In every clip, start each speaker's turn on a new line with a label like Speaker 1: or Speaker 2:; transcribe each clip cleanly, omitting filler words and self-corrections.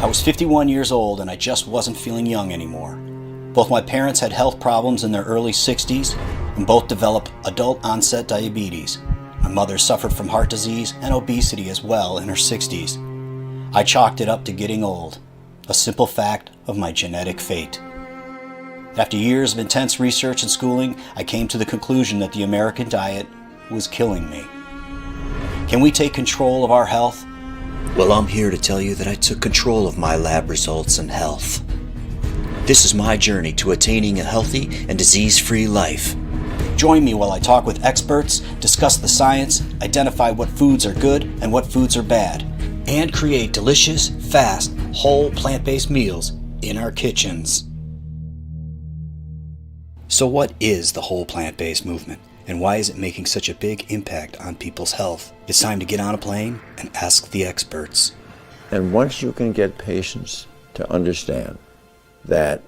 Speaker 1: I was 51 years old and I just wasn't feeling young anymore. Both my parents had health problems in their early 60s and both developed adult onset diabetes. My mother suffered from heart disease and obesity as well in her 60s. I chalked it up to getting old, a simple fact of my genetic fate. After years of intense research and schooling, I came to the conclusion that the American diet was killing me. Can we take control of our health? Well, I'm here to tell you that I took control of my lab results and health. This is my journey to attaining a healthy and disease-free life. Join me while I talk with experts, discuss the science, identify what foods are good and what foods are bad, and create delicious, fast, whole plant-based meals in our kitchens. So what is the whole plant-based movement? And why is it making such a big impact on people's health? It's time to get on a plane and ask the experts.
Speaker 2: And once you can get patients to understand that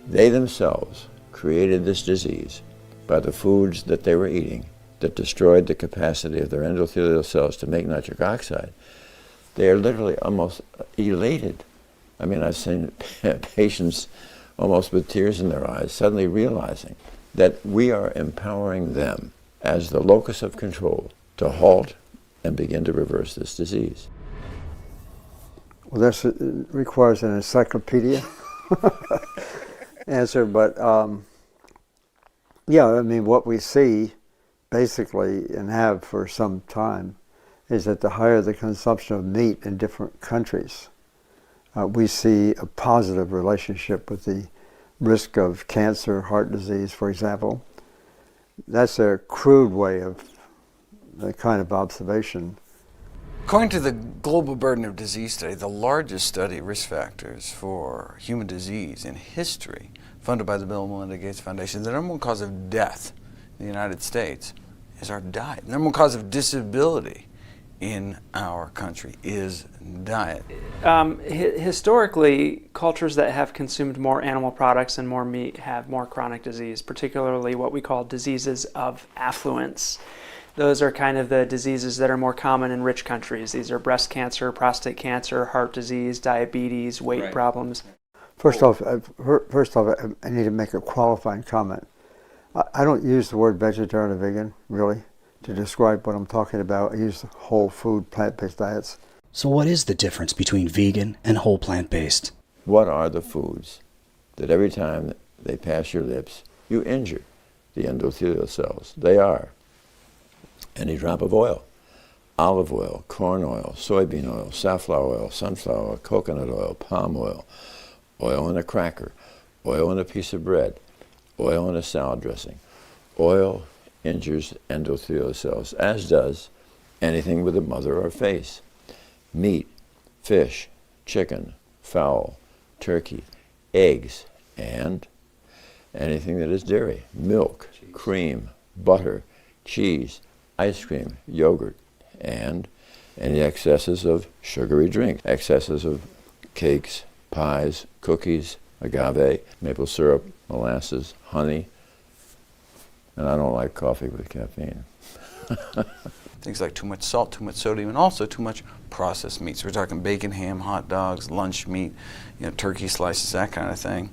Speaker 2: they themselves created this disease by the foods that they were eating that destroyed the capacity of their endothelial cells to make nitric oxide, they are literally almost elated. I mean, I've seen patients almost with tears in their eyes, suddenly realizing that we are empowering them as the locus of control to halt and begin to reverse this disease.
Speaker 3: Well, this requires an encyclopedia answer, but yeah, I mean, what we see basically and have for some time is that the higher the consumption of meat in different countries, we see a positive relationship with the risk of cancer, heart disease, for example. That's a crude way of the kind of observation.
Speaker 4: According to the Global Burden of Disease Study, the largest study of risk factors for human disease in history, funded by the Bill and Melinda Gates Foundation, the number one cause of death in the United States is our diet. The number one cause of disability in our country is diet.
Speaker 5: Historically, cultures that have consumed more animal products and more meat have more chronic disease, particularly what we call diseases of affluence. Those are kind of the diseases that are more common in rich countries. These are breast cancer, prostate cancer, heart disease, diabetes, weight problems.
Speaker 3: First off, I need to make a qualifying comment. I don't use the word vegetarian or vegan, really, to describe what I'm talking about. I use whole food, plant-based diets.
Speaker 1: So what is the difference between vegan and whole plant-based?
Speaker 2: What are the foods that every time they pass your lips, you injure the endothelial cells? They are any drop of oil, olive oil, corn oil, soybean oil, safflower oil, sunflower oil, coconut oil, palm oil, oil in a cracker, oil in a piece of bread, oil in a salad dressing. Oil injures endothelial cells, as does anything with a mother or face. Meat, fish, chicken, fowl, turkey, eggs, and anything that is dairy, milk, cream, butter, cheese, ice cream, yogurt, and any excesses of sugary drink, excesses of cakes, pies, cookies, agave, maple syrup, molasses, honey, and I don't like coffee with caffeine.
Speaker 4: Things like too much salt, too much sodium, and also too much processed meats. We're talking bacon, ham, hot dogs, lunch meat, turkey slices, that kind of thing.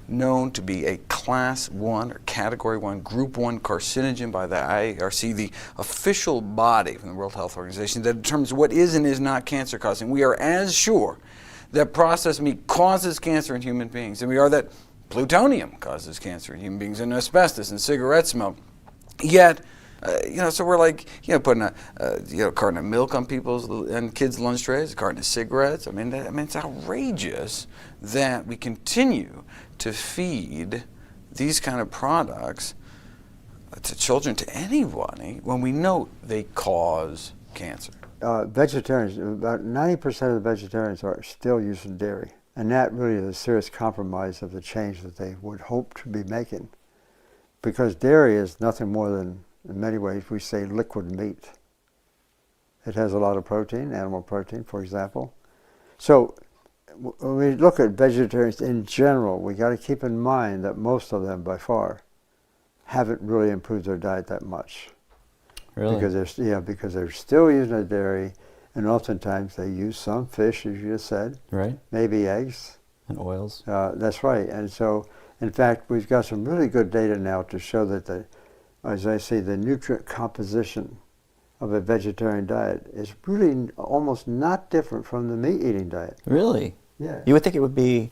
Speaker 4: Known to be a class 1 or category 1, group 1 carcinogen by the IARC, the official body from the World Health Organization that determines what is and is not cancer causing. We are as sure that processed meat causes cancer in human beings, and we are that plutonium causes cancer in human beings, and asbestos and cigarette smoke. Yet, so we're like, putting a carton of milk on people's and kids' lunch trays, a carton of cigarettes. I mean, it's outrageous that we continue to feed these kind of products to children, to anybody, when we know they cause cancer.
Speaker 3: Vegetarians, about 90% of the vegetarians are still using dairy. And that really is a serious compromise of the change that they would hope to be making. Because dairy is nothing more than, in many ways, we say liquid meat. It has a lot of protein, animal protein, for example. So when we look at vegetarians in general, we got to keep in mind that most of them, by far, haven't really improved their diet that much.
Speaker 4: Really?
Speaker 3: Because they're still using the dairy, And oftentimes they use some fish, as you just said,
Speaker 6: Right.
Speaker 3: maybe eggs.
Speaker 6: And oils.
Speaker 3: That's right. And so, in fact, we've got some really good data now to show that as I say, the nutrient composition of a vegetarian diet is really almost not different from the meat-eating diet.
Speaker 6: Really?
Speaker 3: Yeah.
Speaker 6: You would think it would be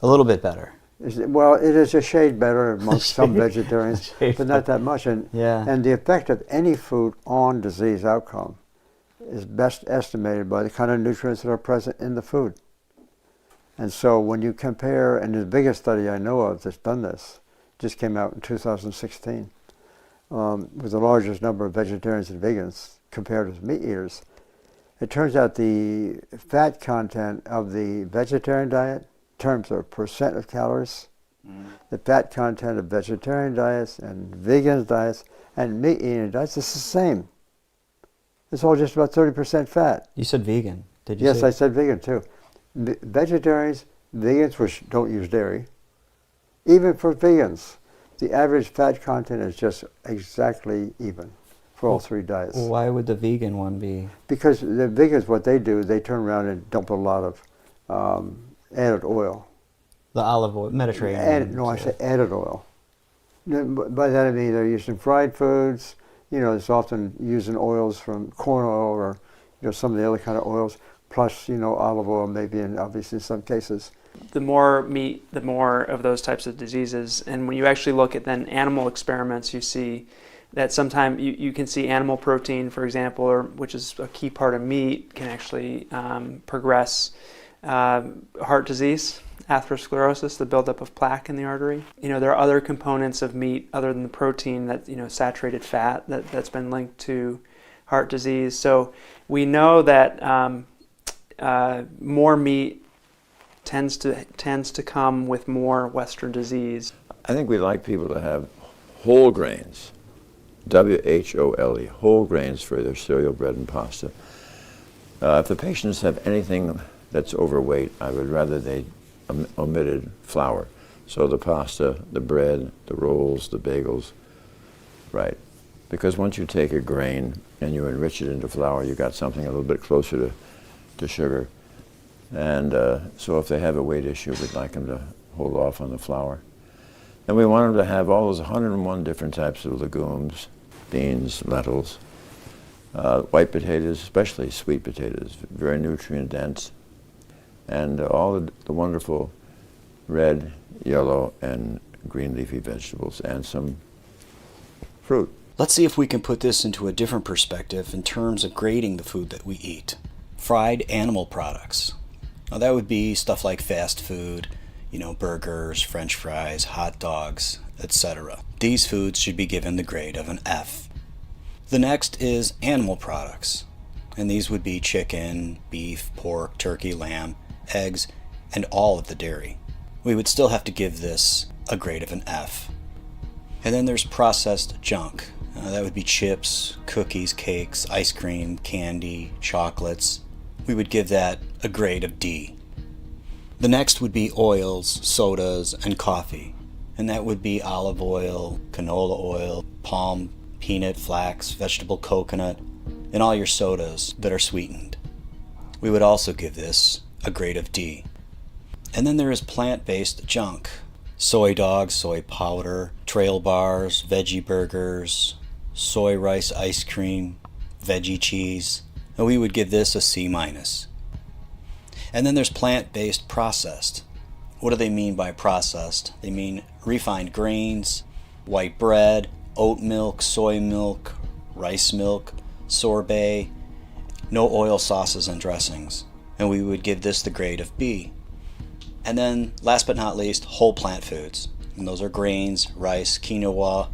Speaker 6: a little bit better.
Speaker 3: Well, it is a shade better amongst some vegetarians, but not that much. And,
Speaker 6: Yeah.
Speaker 3: and the effect of any food on disease outcome is best estimated by the kind of nutrients that are present in the food. And so when you compare, and the biggest study I know of that's done this, just came out in 2016, with the largest number of vegetarians and vegans compared with meat eaters, it turns out the fat content of the vegetarian diet, in terms of percent of calories, the fat content of vegetarian diets and vegan diets and meat eating diets is the same. It's all just about 30% fat.
Speaker 6: You said vegan. Did you
Speaker 3: Yes,
Speaker 6: say?
Speaker 3: I said vegan too. Vegetarians, vegans, which don't use dairy, even for vegans, the average fat content is just exactly even for all three diets.
Speaker 6: Why would the vegan one be?
Speaker 3: Because the vegans, what they do, they turn around and dump a lot of added oil.
Speaker 6: The olive oil, Mediterranean.
Speaker 3: I say added oil. By that I mean they're using fried foods. It's often using oils from corn oil or some of the other kind of oils, plus olive oil maybe, and obviously in some cases.
Speaker 5: The more meat, the more of those types of diseases. And when you actually look at then animal experiments, you see that sometimes you can see animal protein, for example, which is a key part of meat, can actually progress heart disease, atherosclerosis, the buildup of plaque in the artery. There are other components of meat other than the protein, that saturated fat that's been linked to heart disease. So we know that more meat tends to come with more Western disease.
Speaker 2: I think we'd like people to have whole grains, W-H-O-L-E, whole grains for their cereal, bread, and pasta. If the patients have anything that's overweight, I would rather they omitted flour. So the pasta, the bread, the rolls, the bagels, right? Because once you take a grain and you enrich it into flour, you got something a little bit closer to sugar. And so if they have a weight issue, we'd like them to hold off on the flour. And we want them to have all those 101 different types of legumes, beans, lentils, white potatoes, especially sweet potatoes, very nutrient dense, and all the wonderful red, yellow, and green leafy vegetables, and some fruit.
Speaker 1: Let's see if we can put this into a different perspective in terms of grading the food that we eat. Fried animal products. Now that would be stuff like fast food, burgers, French fries, hot dogs, etc. These foods should be given the grade of an F. The next is animal products, and these would be chicken, beef, pork, turkey, lamb, eggs, and all of the dairy. We would still have to give this a grade of an F. And then there's processed junk. That would be chips, cookies, cakes, ice cream, candy, chocolates. We would give that a grade of D. The next would be oils, sodas, and coffee. And that would be olive oil, canola oil, palm, peanut, flax, vegetable coconut, and all your sodas that are sweetened. We would also give this a grade of D. And then there is plant-based junk. Soy dogs, soy powder, trail bars, veggie burgers, soy rice ice cream, veggie cheese. And we would give this a C-. And then there's plant-based processed. What do they mean by processed? They mean refined grains, white bread, oat milk, soy milk, rice milk, sorbet, no oil sauces and dressings. And we would give this the grade of B. And then, last but not least, whole plant foods. And those are grains, rice, quinoa,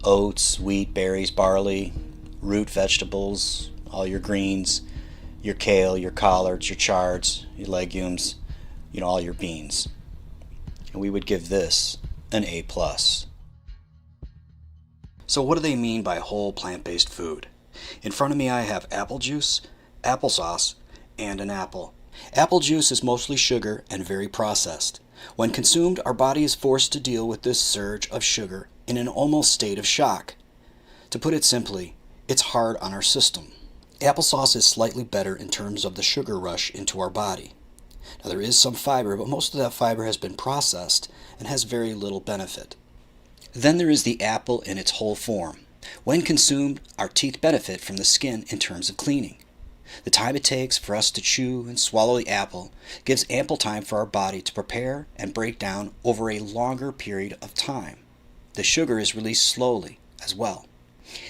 Speaker 1: oats, wheat, berries, barley, root vegetables, all your greens, your kale, your collards, your chards, your legumes, all your beans. And we would give this an A+. So what do they mean by whole plant-based food? In front of me I have apple juice, applesauce, and an apple. Apple juice is mostly sugar and very processed. When consumed, our body is forced to deal with this surge of sugar in an almost state of shock. To put it simply, it's hard on our system. Applesauce is slightly better in terms of the sugar rush into our body. Now there is some fiber, but most of that fiber has been processed and has very little benefit. Then there is the apple in its whole form. When consumed, our teeth benefit from the skin in terms of cleaning. The time it takes for us to chew and swallow the apple gives ample time for our body to prepare and break down over a longer period of time. The sugar is released slowly as well,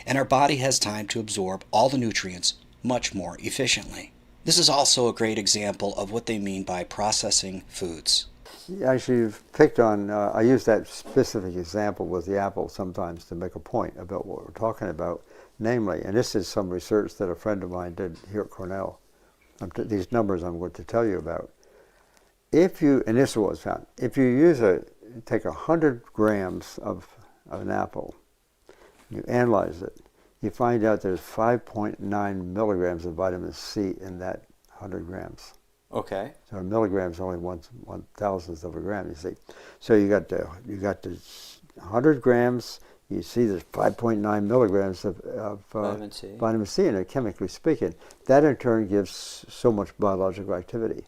Speaker 1: and our body has time to absorb all the nutrients much more efficiently. This is also a great example of what they mean by processing foods.
Speaker 3: Actually, you've picked on, I use that specific example with the apple sometimes to make a point about what we're talking about, namely, and this is some research that a friend of mine did here at Cornell, these numbers I'm going to tell you about. If you, and this is what was found, if you take 100 grams of an apple, you analyze it, you find out there's 5.9 milligrams of vitamin C in that 100 grams.
Speaker 6: Okay.
Speaker 3: So a milligram is only one thousandth of a gram, you see. So you got the 100 grams, you see there's 5.9 milligrams of vitamin C in it, chemically speaking. That in turn gives so much biological activity.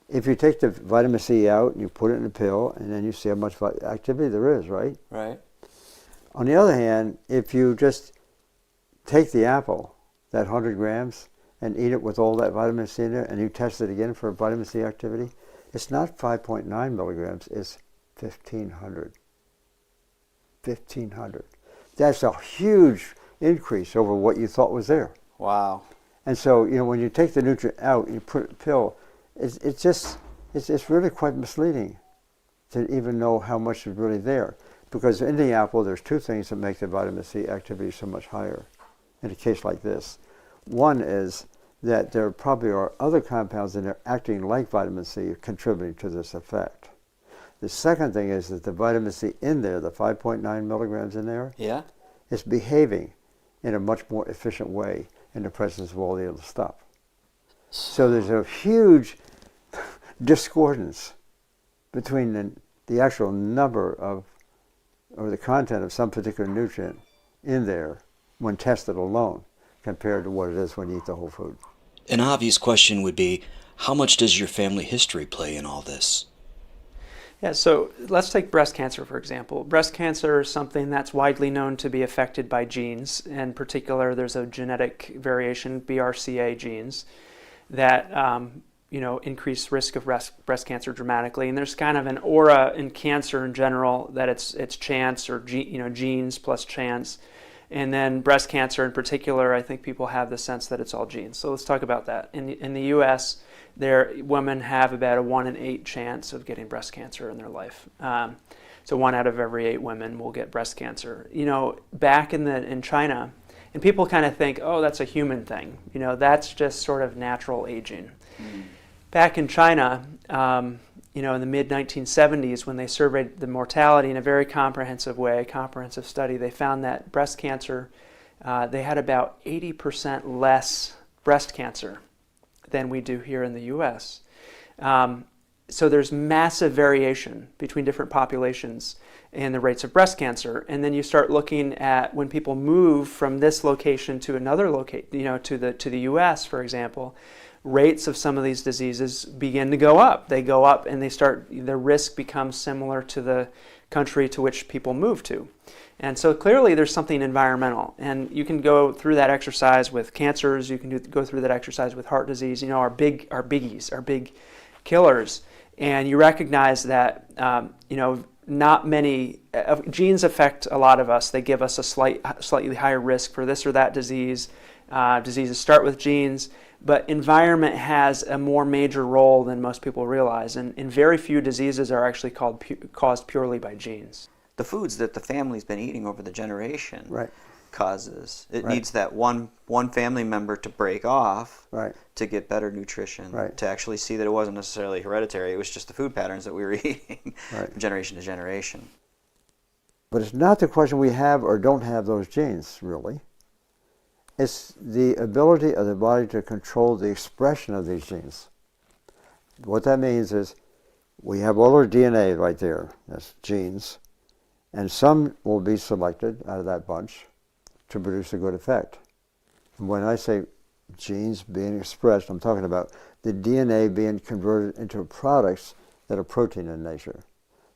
Speaker 3: If you take the vitamin C out and you put it in a pill, and then you see how much activity there is, right?
Speaker 6: Right.
Speaker 3: On the other hand, if you just take the apple, that 100 grams, and eat it with all that vitamin C in there, and you test it again for vitamin C activity, it's not 5.9 milligrams, it's 1,500. 1,500. That's a huge increase over what you thought was there.
Speaker 6: Wow.
Speaker 3: And so, when you take the nutrient out and you put it in a pill, it's really quite misleading to even know how much is really there. Because in the apple, there's two things that make the vitamin C activity so much higher in a case like this. One is that there probably are other compounds in there acting like vitamin C contributing to this effect. The second thing is that the vitamin C in there, the 5.9 milligrams in there,
Speaker 6: Yeah.
Speaker 3: is behaving in a much more efficient way in the presence of all the other stuff. So there's a huge discordance between the actual number of, or the content of some particular nutrient in there when tested alone compared to what it is when you eat the whole food.
Speaker 1: An obvious question would be, how much does your family history play in all this?
Speaker 5: Yeah, so let's take breast cancer, for example. Breast cancer is something that's widely known to be affected by genes. In particular, there's a genetic variation, BRCA genes, that increase risk of breast cancer dramatically. And there's kind of an aura in cancer in general that it's chance or genes plus chance. And then breast cancer in particular, I think people have the sense that it's all genes. So let's talk about that. In the U.S., women have about a 1 in 8 chance of getting breast cancer in their life. So 1 out of every 8 women will get breast cancer. Back in China, and people kind of think, oh, that's a human thing. That's just sort of natural aging. Mm. Back in China, in the mid-1970s, when they surveyed the mortality in a very comprehensive way, comprehensive study, they found that breast cancer, they had about 80% less breast cancer than we do here in the U.S. So there's massive variation between different populations in the rates of breast cancer. And then you start looking at when people move from this location to another location, to the U.S., for example, rates of some of these diseases begin to go up. They go up and the risk becomes similar to the country to which people move to. And so clearly there's something environmental. And you can go through that exercise with cancers, you can go through that exercise with heart disease, our biggies, our big killers. And you recognize that, not many genes affect a lot of us. They give us a slightly higher risk for this or that disease. Diseases start with genes. But environment has a more major role than most people realize, and very few diseases are actually caused purely by genes.
Speaker 6: The foods that the family's been eating over the generation
Speaker 3: Right.
Speaker 6: causes. It
Speaker 3: Right.
Speaker 6: needs that one family member to break off
Speaker 3: Right.
Speaker 6: to get better nutrition,
Speaker 3: Right.
Speaker 6: to actually see that it wasn't necessarily hereditary, it was just the food patterns that we were eating
Speaker 3: Right.
Speaker 6: from generation to generation.
Speaker 3: But it's not the question we have or don't have those genes, really. It's the ability of the body to control the expression of these genes. What that means is we have all our DNA right there, that's genes, and some will be selected out of that bunch to produce a good effect. When I say genes being expressed, I'm talking about the DNA being converted into products that are protein in nature.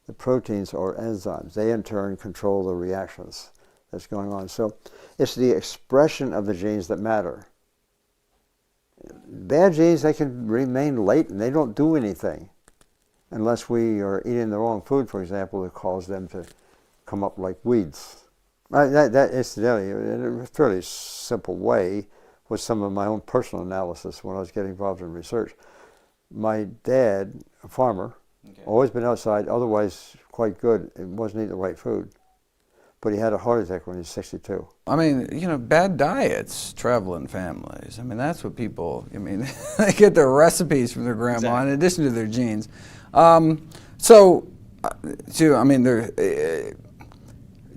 Speaker 3: The proteins are enzymes. They in turn control the reactions that's going on. So it's the expression of the genes that matter. Bad genes, they can remain latent. They don't do anything unless we are eating the wrong food, for example, that cause them to come up like weeds. That incidentally, in a fairly simple way, was some of my own personal analysis when I was getting involved in research. My dad, a farmer, always been outside, otherwise quite good, and wasn't eating the right food. But he had a heart attack when he was 62.
Speaker 4: I mean, you know, bad diets travel in families. I mean, that's what people, I mean, they get their recipes from their grandma in addition to their genes.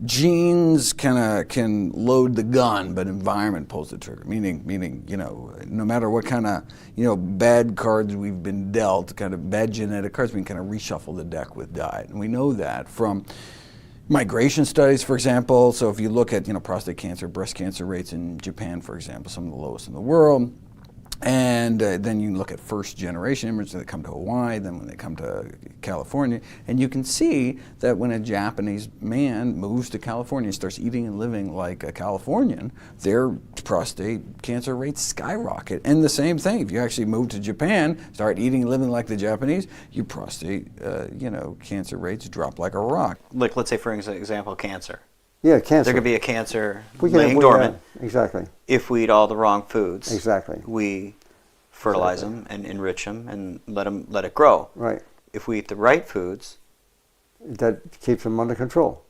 Speaker 4: Genes can load the gun, but environment pulls the trigger. Meaning, you know, no matter what kind of, you know, bad cards we've been dealt, kind of bad genetic cards, we can kind of reshuffle the deck with diet, and we know that from migration studies, for example. So if you look at, you know, prostate cancer, breast cancer rates in Japan, for example, some of the lowest in the world. And then you look at first generation immigrants that come to Hawaii, then when they come to California, and you can see that when a Japanese man moves to California and starts eating and living like a Californian, their prostate cancer rates skyrocket. And the same thing, if you actually move to Japan, start eating and living like the Japanese, your prostate cancer rates drop like a rock.
Speaker 6: Like, let's say, for example, cancer.
Speaker 3: Yeah, cancer.
Speaker 6: There could be a cancer laying dormant.
Speaker 3: Exactly.
Speaker 6: If we eat all the wrong foods.
Speaker 3: Exactly.
Speaker 6: We fertilize them and enrich them and let it grow.
Speaker 3: Right.
Speaker 6: If we eat the right foods,
Speaker 3: that keeps them under control.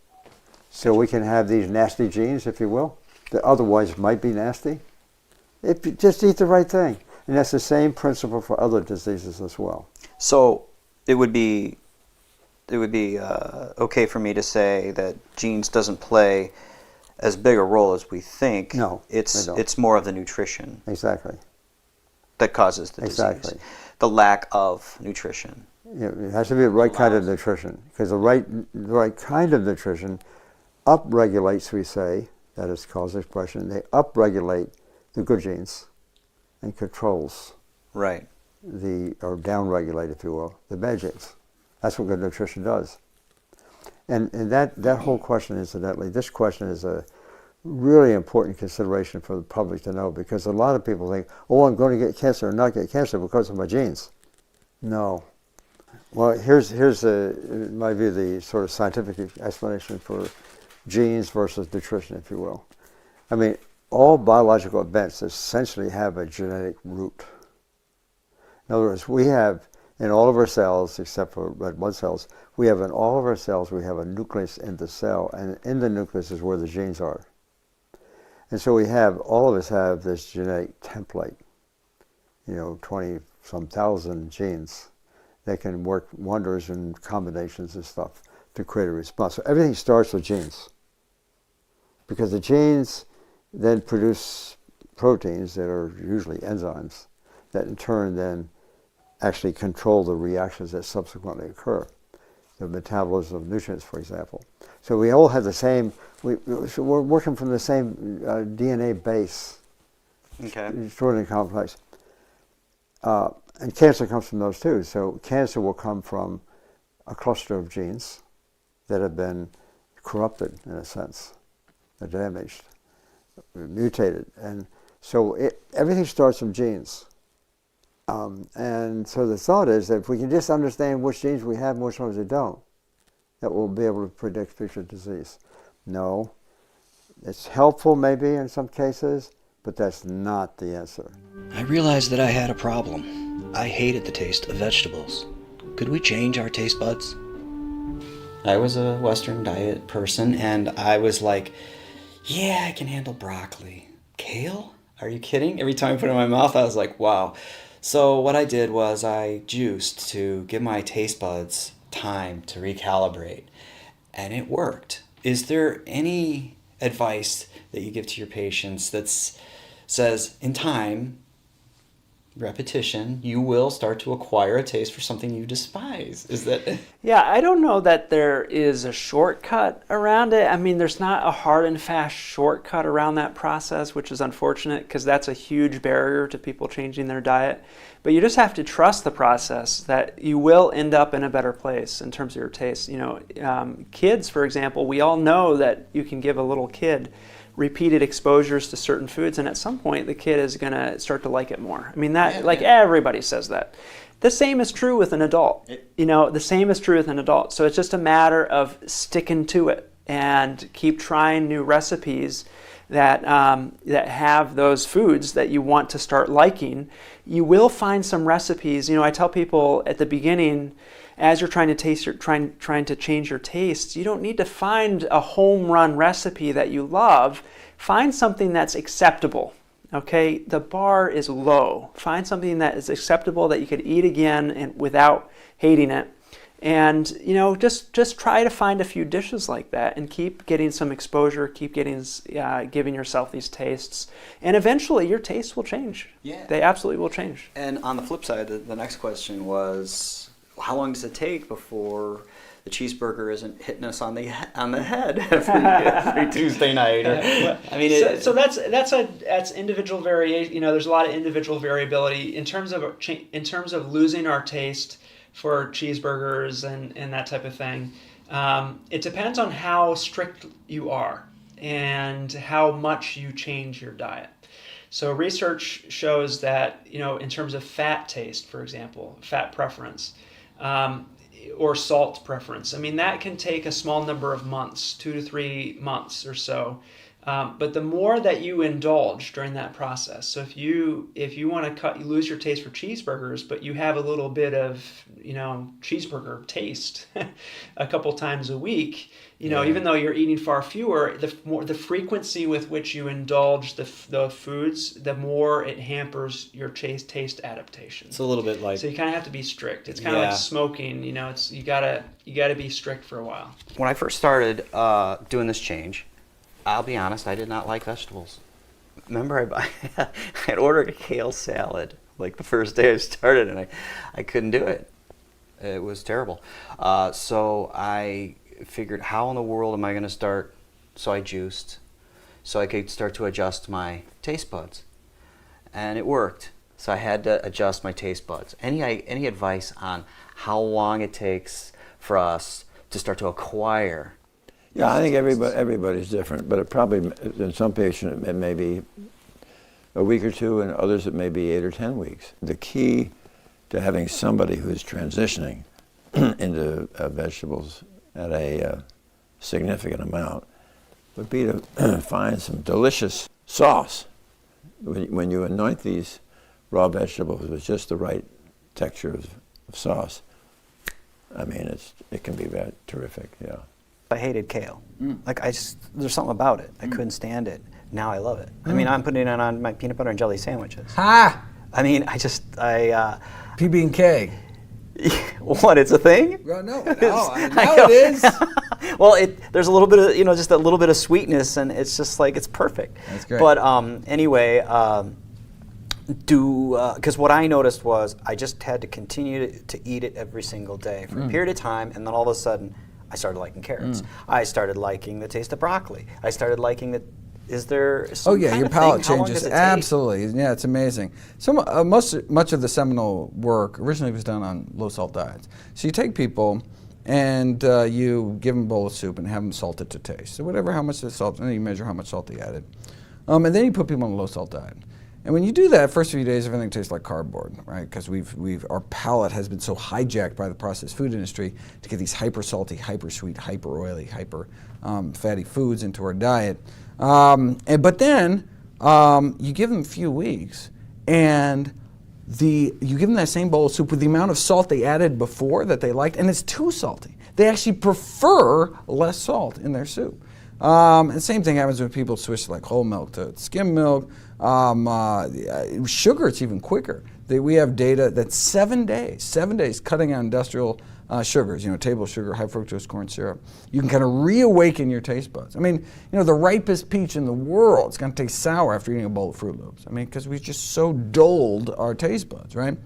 Speaker 3: So we can have these nasty genes, if you will, that otherwise might be nasty. If you just eat the right thing. And that's the same principle for other diseases as well.
Speaker 6: So it would be okay for me to say that genes doesn't play as big a role as we think.
Speaker 3: No,
Speaker 6: it's more of the nutrition.
Speaker 3: Exactly.
Speaker 6: That causes the disease. The lack of nutrition.
Speaker 3: Yeah, it has to be the right kind of nutrition, because the right kind of nutrition upregulates, we say, that is cause expression, they upregulate the good genes and controls
Speaker 6: or
Speaker 3: downregulate, if you will, the bad genes. That's what good nutrition does. And that whole question, incidentally, this question is a really important consideration for the public to know, because a lot of people think, oh, I'm going to get cancer or not get cancer because of my genes. No. Well, here's in my view, the sort of scientific explanation for genes versus nutrition, if you will. I mean, all biological events essentially have a genetic root. In other words, we have in all of our cells, except for red blood cells, we have a nucleus in the cell, and in the nucleus is where the genes are. And so all of us have this genetic template, 20-some thousand genes that can work wonders in combinations and stuff to create a response. So everything starts with genes, because the genes then produce proteins that are usually enzymes that in turn then actually control the reactions that subsequently occur, the metabolism of nutrients, for example. So we all have the same, we're working from the same DNA base.
Speaker 6: Okay.
Speaker 3: Extraordinarily complex. And cancer comes from those too. So cancer will come from a cluster of genes that have been corrupted, in a sense, damaged, mutated. And so everything starts from genes. And so the thought is that if we can just understand which genes we have and which ones we don't, that we'll be able to predict future disease. No, it's helpful maybe in some cases, but that's not the answer.
Speaker 1: I realized that I had a problem. I hated the taste of vegetables. Could we change our taste buds? I was a Western diet person, and I was like, yeah, I can handle broccoli. Kale? Are you kidding? Every time I put it in my mouth, I was like, wow. So what I did was I juiced to give my taste buds time to recalibrate, and it worked. Is there any advice that you give to your patients that says, in time,
Speaker 7: repetition, you will start to acquire a taste for something you despise. Is that?
Speaker 5: Yeah, I don't know that there is a shortcut around it. I mean, there's not a hard and fast shortcut around that process, which is unfortunate because that's a huge barrier to people changing their diet. But you just have to trust the process that you will end up in a better place in terms of your taste. You know, kids, for example, we all know that you can give a little kid repeated exposures to certain foods, and at some point the kid is going to start to like it more. I mean, that everybody says that. The same is true with an adult. You know, the same is true with an adult. So it's just a matter of sticking to it and keep trying new recipes that that have those foods that you want to start liking. You will find some recipes. You know, I tell people at the beginning, as you're trying to trying to change your tastes, you don't need to find a home run recipe that you love. Find something that's acceptable. Okay, the bar is low. Find something that is acceptable that you could eat again and without hating it. And you know, just try to find a few dishes like that and keep getting some exposure. Keep giving yourself these tastes, and eventually your tastes will change.
Speaker 6: Yeah,
Speaker 5: they absolutely will change.
Speaker 6: And on the flip side, the next question was, how long does it take before the cheeseburger isn't hitting us on the head every Tuesday night?
Speaker 5: I mean, so that's individual variation. You know, there's a lot of individual variability in terms of losing our taste for cheeseburgers and that type of thing. It depends on how strict you are and how much you change your diet. So research shows that, you know, in terms of fat taste, for example, fat preference, or salt preference, I mean, that can take a small number of months, 2 to 3 months or so. But the more that you indulge during that process, so if you want to lose your taste for cheeseburgers, but you have a little bit of, you know, cheeseburger taste a couple times a week, you know, even though you're eating far fewer, the frequency with which you indulge the foods, the more it hampers your taste adaptation.
Speaker 7: It's a little bit like,
Speaker 5: so you kind of have to be strict. It's kind of like smoking. You know, it's you gotta be strict for a while.
Speaker 6: When I first started doing this change, I'll be honest, I did not like vegetables. Remember, I had ordered a kale salad like the first day I started, and I couldn't do it. It was terrible. So I figured, how in the world am I going to start? So I juiced, so I could start to adjust my taste buds, and it worked. So I had to adjust my taste buds. Any advice on how long it takes for us to start to acquire?
Speaker 2: Yeah, I think everybody's different, but it probably, in some patients, it may be a week or two, and others it may be 8 or 10 weeks. The key to having somebody who's transitioning into vegetables at a significant amount would be to find some delicious sauce. When you anoint these raw vegetables with just the right texture of sauce, I mean, it can be very terrific, yeah.
Speaker 6: I hated kale. Like, there's something about it. I couldn't stand it. Now I love it. I mean, I'm putting it on my peanut butter and jelly sandwiches.
Speaker 8: Ha!
Speaker 6: I mean,
Speaker 8: PB&K.
Speaker 6: What, it's a thing?
Speaker 8: Well, no, now it is.
Speaker 6: Well, there's a little bit of, just a little bit of sweetness, and it's just like, it's perfect.
Speaker 8: That's great.
Speaker 6: But anyway, because what I noticed was I just had to continue to eat it every single day for a period of time, and then all of a sudden, I started liking carrots. I stared liking the taste of broccoli. I started liking the. Is there some kind
Speaker 8: your
Speaker 6: of
Speaker 8: palate
Speaker 6: thing? How long
Speaker 8: changes.
Speaker 6: does it take?
Speaker 8: Absolutely. Yeah, it's amazing. Much of the seminal work originally was done on low-salt diets. So you take people and you give them a bowl of soup and have them salt it to taste. So how much the salt, and then you measure how much salt they added. And then you put people on a low-salt diet. And when you do that, first few days, everything tastes like cardboard, right? Because our palate has been so hijacked by the processed food industry to get these hyper salty, hyper sweet, hyper oily, hyper fatty foods into our diet. But then you give them a few weeks, and you give them that same bowl of soup with the amount of salt they added before that they liked, and it's too salty. They actually prefer less salt in their soup. And the same thing happens when people switch like whole milk to skim milk. Sugar, it's even quicker. We have data that 7 days cutting out industrial sugars, table sugar, high fructose corn syrup, you can kind of reawaken your taste buds. I mean, the ripest peach in the world is going to taste sour after eating a bowl of Fruit Loops. I mean, because we just so dulled our taste buds, right?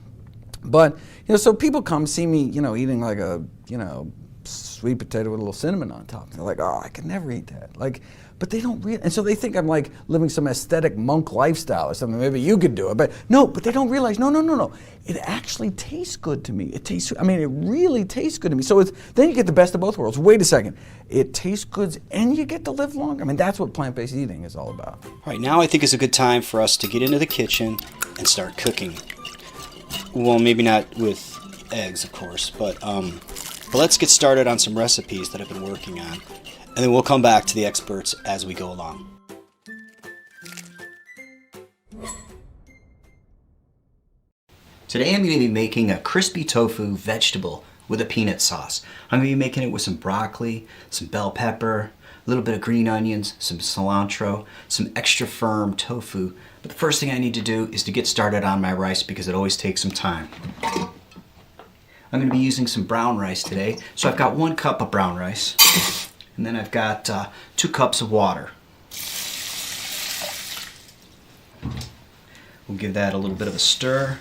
Speaker 8: But, so people come see me, eating like a, sweet potato with a little cinnamon on top. And they're like, oh, I could never eat that. Like, but they don't realize, and so they think I'm like living some aesthetic monk lifestyle or something. Maybe you could do it, but they don't realize, no. It actually tastes good to me. It really tastes good to me. So then you get the best of both worlds. Wait a second. It tastes good and you get to live longer. I mean, that's what plant-based eating is all about.
Speaker 1: All right, now I think is a good time for us to get into the kitchen and start cooking. Well, maybe not with eggs, of course, but let's get started on some recipes that I've been working on, and then we'll come back to the experts as we go along. Today I'm going to be making a crispy tofu vegetable with a peanut sauce. I'm going to be making it with some broccoli, some bell pepper, a little bit of green onions, some cilantro, some extra firm tofu. But the first thing I need to do is to get started on my rice because it always takes some time. I'm going to be using some brown rice today. So I've got 1 cup of brown rice, and then I've got 2 cups of water. We'll give that a little bit of a stir.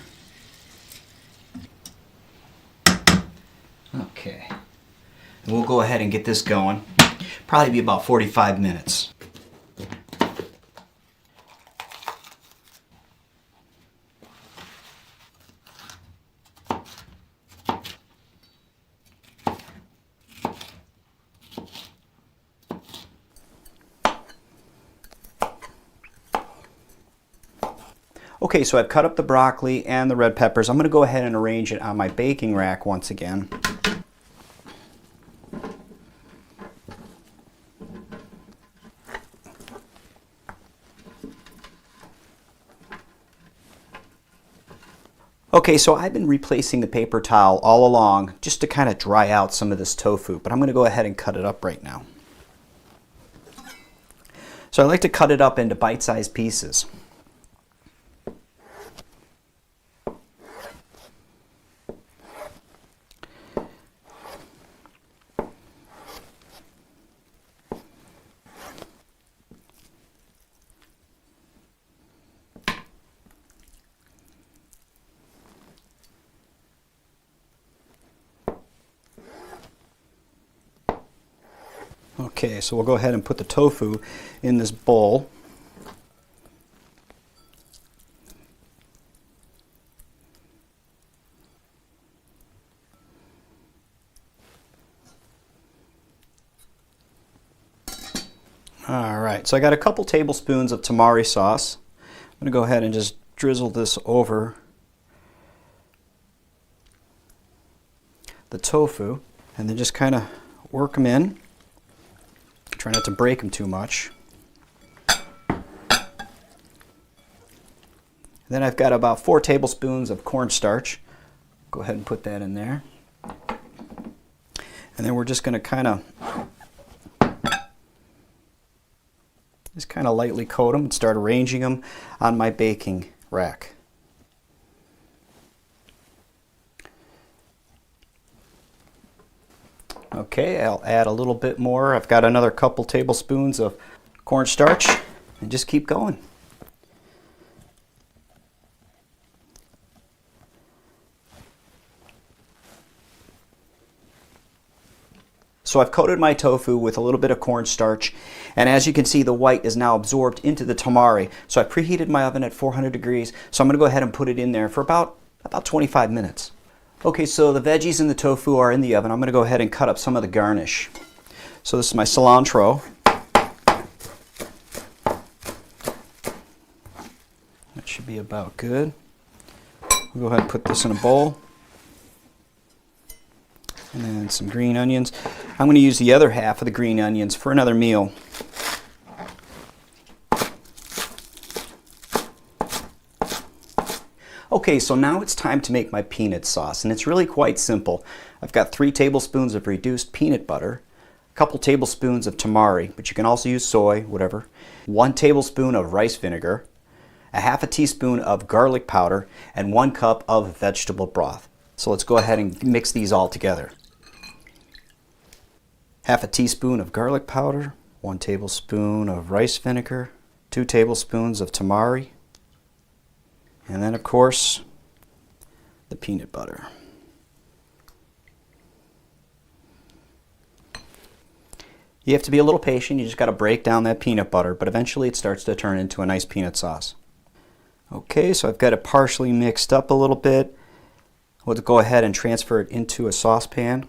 Speaker 1: Okay. And we'll go ahead and get this going. Probably be about 45 minutes. Okay, so I've cut up the broccoli and the red peppers. I'm going to go ahead and arrange it on my baking rack once again. Okay, so I've been replacing the paper towel all along just to kind of dry out some of this tofu, but I'm going to go ahead and cut it up right now. So I like to cut it up into bite-sized pieces. Okay, so we'll go ahead and put the tofu in this bowl. All right, so I got a couple tablespoons of tamari sauce. I'm going to go ahead and just drizzle this over the tofu and then just kind of work them in. Try not to break them too much. Then I've got about 4 tablespoons of cornstarch. Go ahead and put that in there. And then we're just going to kind of lightly coat them and start arranging them on my baking rack. Okay, I'll add a little bit more. I've got another couple tablespoons of cornstarch and just keep going. So I've coated my tofu with a little bit of cornstarch, and as you can see, the white is now absorbed into the tamari. So I preheated my oven at 400 degrees, so I'm going to go ahead and put it in there for about 25 minutes. Okay, so the veggies and the tofu are in the oven. I'm going to go ahead and cut up some of the garnish. So this is my cilantro. That should be about good. We'll go ahead and put this in a bowl. And then some green onions. I'm going to use the other half of the green onions for another meal. Okay, so now it's time to make my peanut sauce, and it's really quite simple. I've got 3 tablespoons of reduced peanut butter, a couple tablespoons of tamari, but you can also use soy, whatever, 1 tablespoon of rice vinegar, a half a teaspoon of garlic powder, and 1 cup of vegetable broth. So let's go ahead and mix these all together. half a teaspoon of garlic powder, 1 tablespoon of rice vinegar, 2 tablespoons of tamari, and then of course the peanut butter. You have to be a little patient, you just got to break down that peanut butter, but eventually it starts to turn into a nice peanut sauce. Okay, so I've got it partially mixed up a little bit. We'll go ahead and transfer it into a saucepan.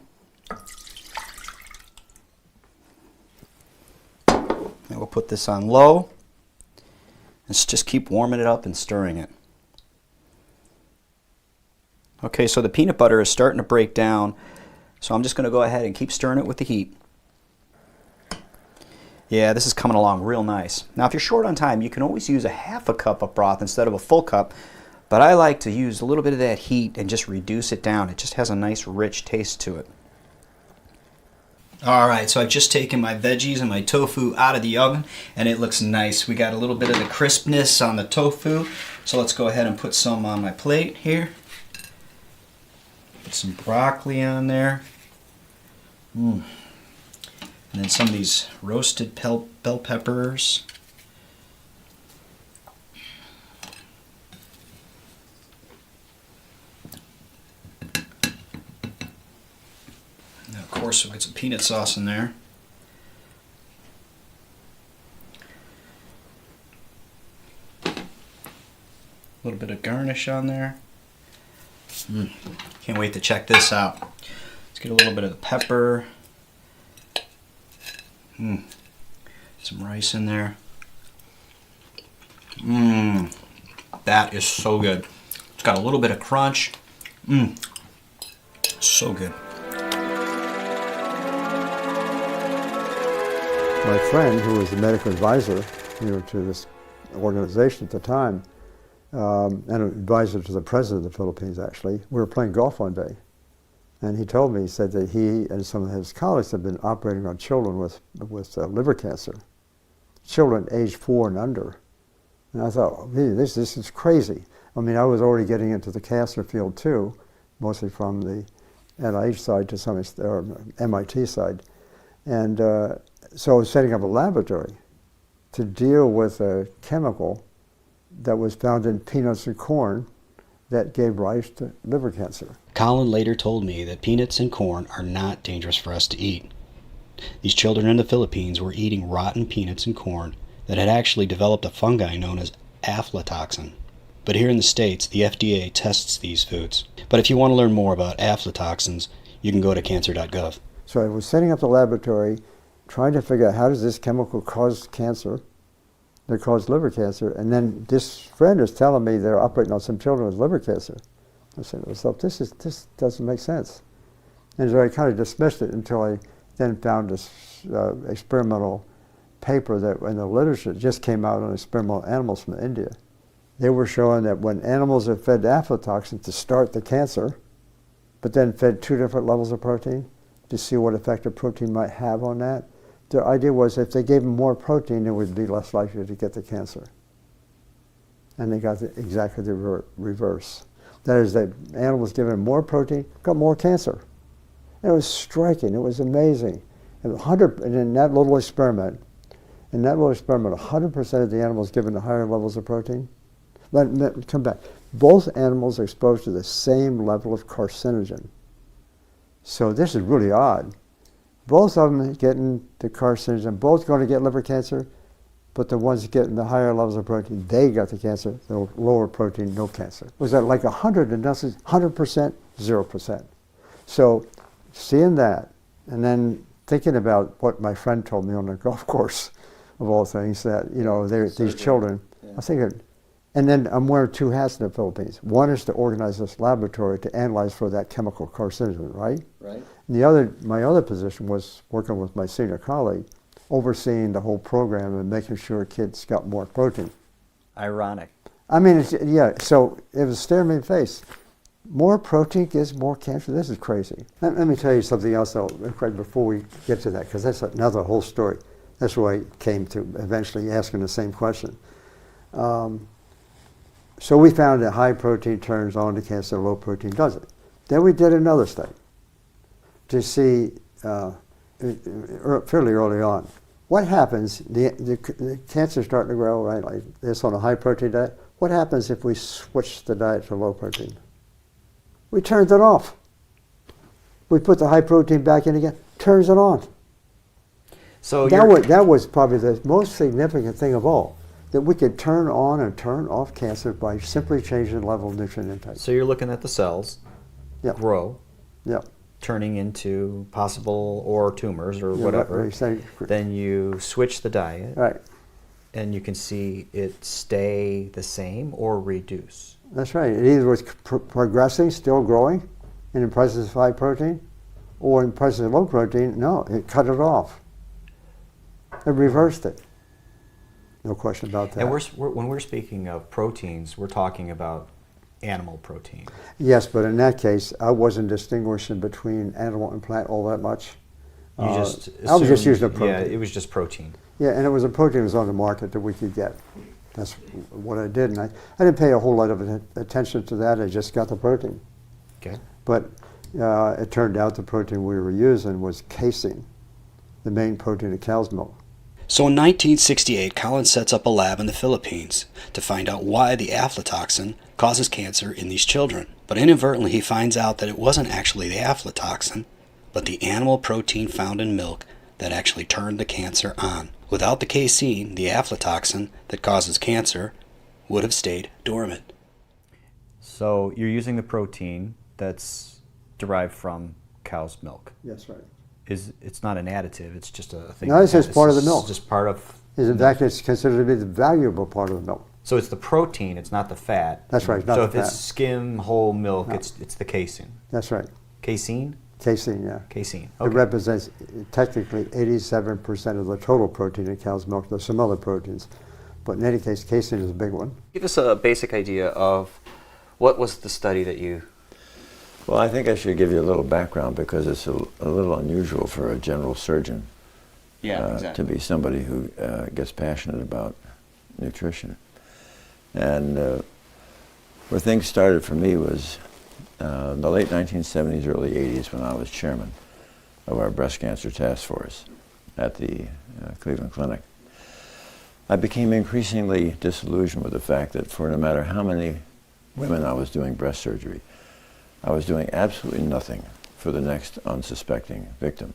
Speaker 1: And we'll put this on low. Let's just keep warming it up and stirring it. Okay, so the peanut butter is starting to break down, so I'm just going to go ahead and keep stirring it with the heat. Yeah, this is coming along real nice. Now, if you're short on time, you can always use a half a cup of broth instead of a full cup, but I like to use a little bit of that heat and just reduce it down. It just has a nice rich taste to it. Alright, so I've just taken my veggies and my tofu out of the oven and it looks nice. We got a little bit of the crispness on the tofu, so let's go ahead and put some on my plate here. Put some broccoli on there. And then some of these roasted bell peppers. And of course, we'll get some peanut sauce in there. A little bit of garnish on there. Can't wait to check this out. Let's get a little bit of the pepper. Some rice in there. That is so good. It's got a little bit of crunch. So good.
Speaker 3: My friend, who was the medical advisor, to this organization at the time, and an advisor to the president of the Philippines, actually, we were playing golf one day. And he told me, he said that he and some of his colleagues had been operating on children with liver cancer, children aged 4 and under. And I thought, this is crazy. I mean, I was already getting into the cancer field too, mostly from the NIH side to some extent, or MIT side. And so I was setting up a laboratory to deal with a chemical that was found in peanuts and corn that gave rise to liver cancer.
Speaker 1: Colin later told me that peanuts and corn are not dangerous for us to eat. These children in the Philippines were eating rotten peanuts and corn that had actually developed a fungi known as aflatoxin. But here in the States, the FDA tests these foods. But if you want to learn more about aflatoxins, you can go to cancer.gov.
Speaker 3: So I was setting up the laboratory, trying to figure out how does this chemical cause cancer, that cause liver cancer, and then this friend is telling me they're operating on some children with liver cancer. I said to myself, this doesn't make sense. And so I kind of dismissed it until I then found this experimental paper that in the literature just came out on experimental animals from India. They were showing that when animals are fed aflatoxin to start the cancer, but then fed 2 different levels of protein to see what effect a protein might have on that, their idea was if they gave them more protein, they would be less likely to get the cancer. And they got exactly the reverse. That is, that animals given more protein got more cancer. And it was striking. It was amazing. And in that little experiment, 100% of the animals given the higher levels of protein. Come back. Both animals are exposed to the same level of carcinogen. So this is really odd. Both of them getting the carcinogen, both going to get liver cancer, but the ones getting the higher levels of protein, they got the cancer. The lower protein, no cancer. Was that like 100 and nothing? 100%, 0%. So seeing that, and then thinking about what my friend told me on the golf course, of all things, that these children. Yeah. I think, and then I'm wearing 2 hats in the Philippines. One is to organize this laboratory to analyze for that chemical carcinogen, right?
Speaker 7: Right.
Speaker 3: And my other position was working with my senior colleague, overseeing the whole program and making sure kids got more protein.
Speaker 7: Ironic.
Speaker 3: I mean, so it was staring me in the face. More protein gives more cancer? This is crazy. Let me tell you something else, though, Craig, before we get to that, because that's another whole story. That's why I came to eventually asking the same question. So we found that high protein turns on to cancer, low protein doesn't. Then we did another study to see fairly early on. What happens, the cancer's starting to grow, right, like this on a high protein diet. What happens if we switch the diet to low protein? We turned it off. We put the high protein back in again, turns it on.
Speaker 6: So
Speaker 3: that was probably the most significant thing of all, that we could turn on and turn off cancer by simply changing the level of nutrient intake.
Speaker 6: So you're looking at the cells grow, turning into possible or tumors or whatever. Then you switch the diet,
Speaker 3: right,
Speaker 6: and you can see it stay the same or reduce.
Speaker 3: That's right. It either was progressing, still growing, in the presence of high protein, or in presence of low protein, no, it cut it off. It reversed it. No question about that.
Speaker 6: And when we're speaking of proteins, we're talking about animal protein.
Speaker 3: Yes, but in that case, I wasn't distinguishing between animal and plant all that much.
Speaker 6: You just
Speaker 3: I was just using a protein.
Speaker 6: Yeah, it was just protein.
Speaker 3: Yeah, and it was a protein that was on the market that we could get. That's what I did, and I didn't pay a whole lot of attention to that. I just got the protein.
Speaker 6: Okay.
Speaker 3: But it turned out the protein we were using was casein, the main protein of cow's milk.
Speaker 1: So in 1968, Colin sets up a lab in the Philippines to find out why the aflatoxin causes cancer in these children. But inadvertently, he finds out that it wasn't actually the aflatoxin, but the animal protein found in milk that actually turned the cancer on. Without the casein, the aflatoxin that causes cancer would have stayed dormant.
Speaker 6: So you're using the protein that's derived from cow's milk.
Speaker 3: That's right.
Speaker 6: It's not an additive, it's just a thing.
Speaker 3: No, it's just part of the milk.
Speaker 6: It's just part of...
Speaker 3: In fact, it's considered to be the valuable part of the milk.
Speaker 6: So it's the protein, it's not the fat.
Speaker 3: That's right, not
Speaker 6: so
Speaker 3: the
Speaker 6: if
Speaker 3: fat.
Speaker 6: it's skim, whole milk,
Speaker 3: No.
Speaker 6: it's the casein.
Speaker 3: That's right.
Speaker 6: Casein?
Speaker 3: Casein, yeah.
Speaker 6: Casein,
Speaker 3: It
Speaker 6: okay.
Speaker 3: represents technically 87% of the total protein in cow's milk. There's some other proteins. But in any case, casein is a big one.
Speaker 6: Give us a basic idea of what was the study that you...
Speaker 2: Well, I think I should give you a little background because it's a little unusual for a general surgeon to be somebody who gets passionate about nutrition. And where things started for me was the late 1970s, early 80s when I was chairman of our breast cancer task force at the Cleveland Clinic. I became increasingly disillusioned with the fact that for no matter how many women I was doing breast surgery, I was doing absolutely nothing for the next unsuspecting victim.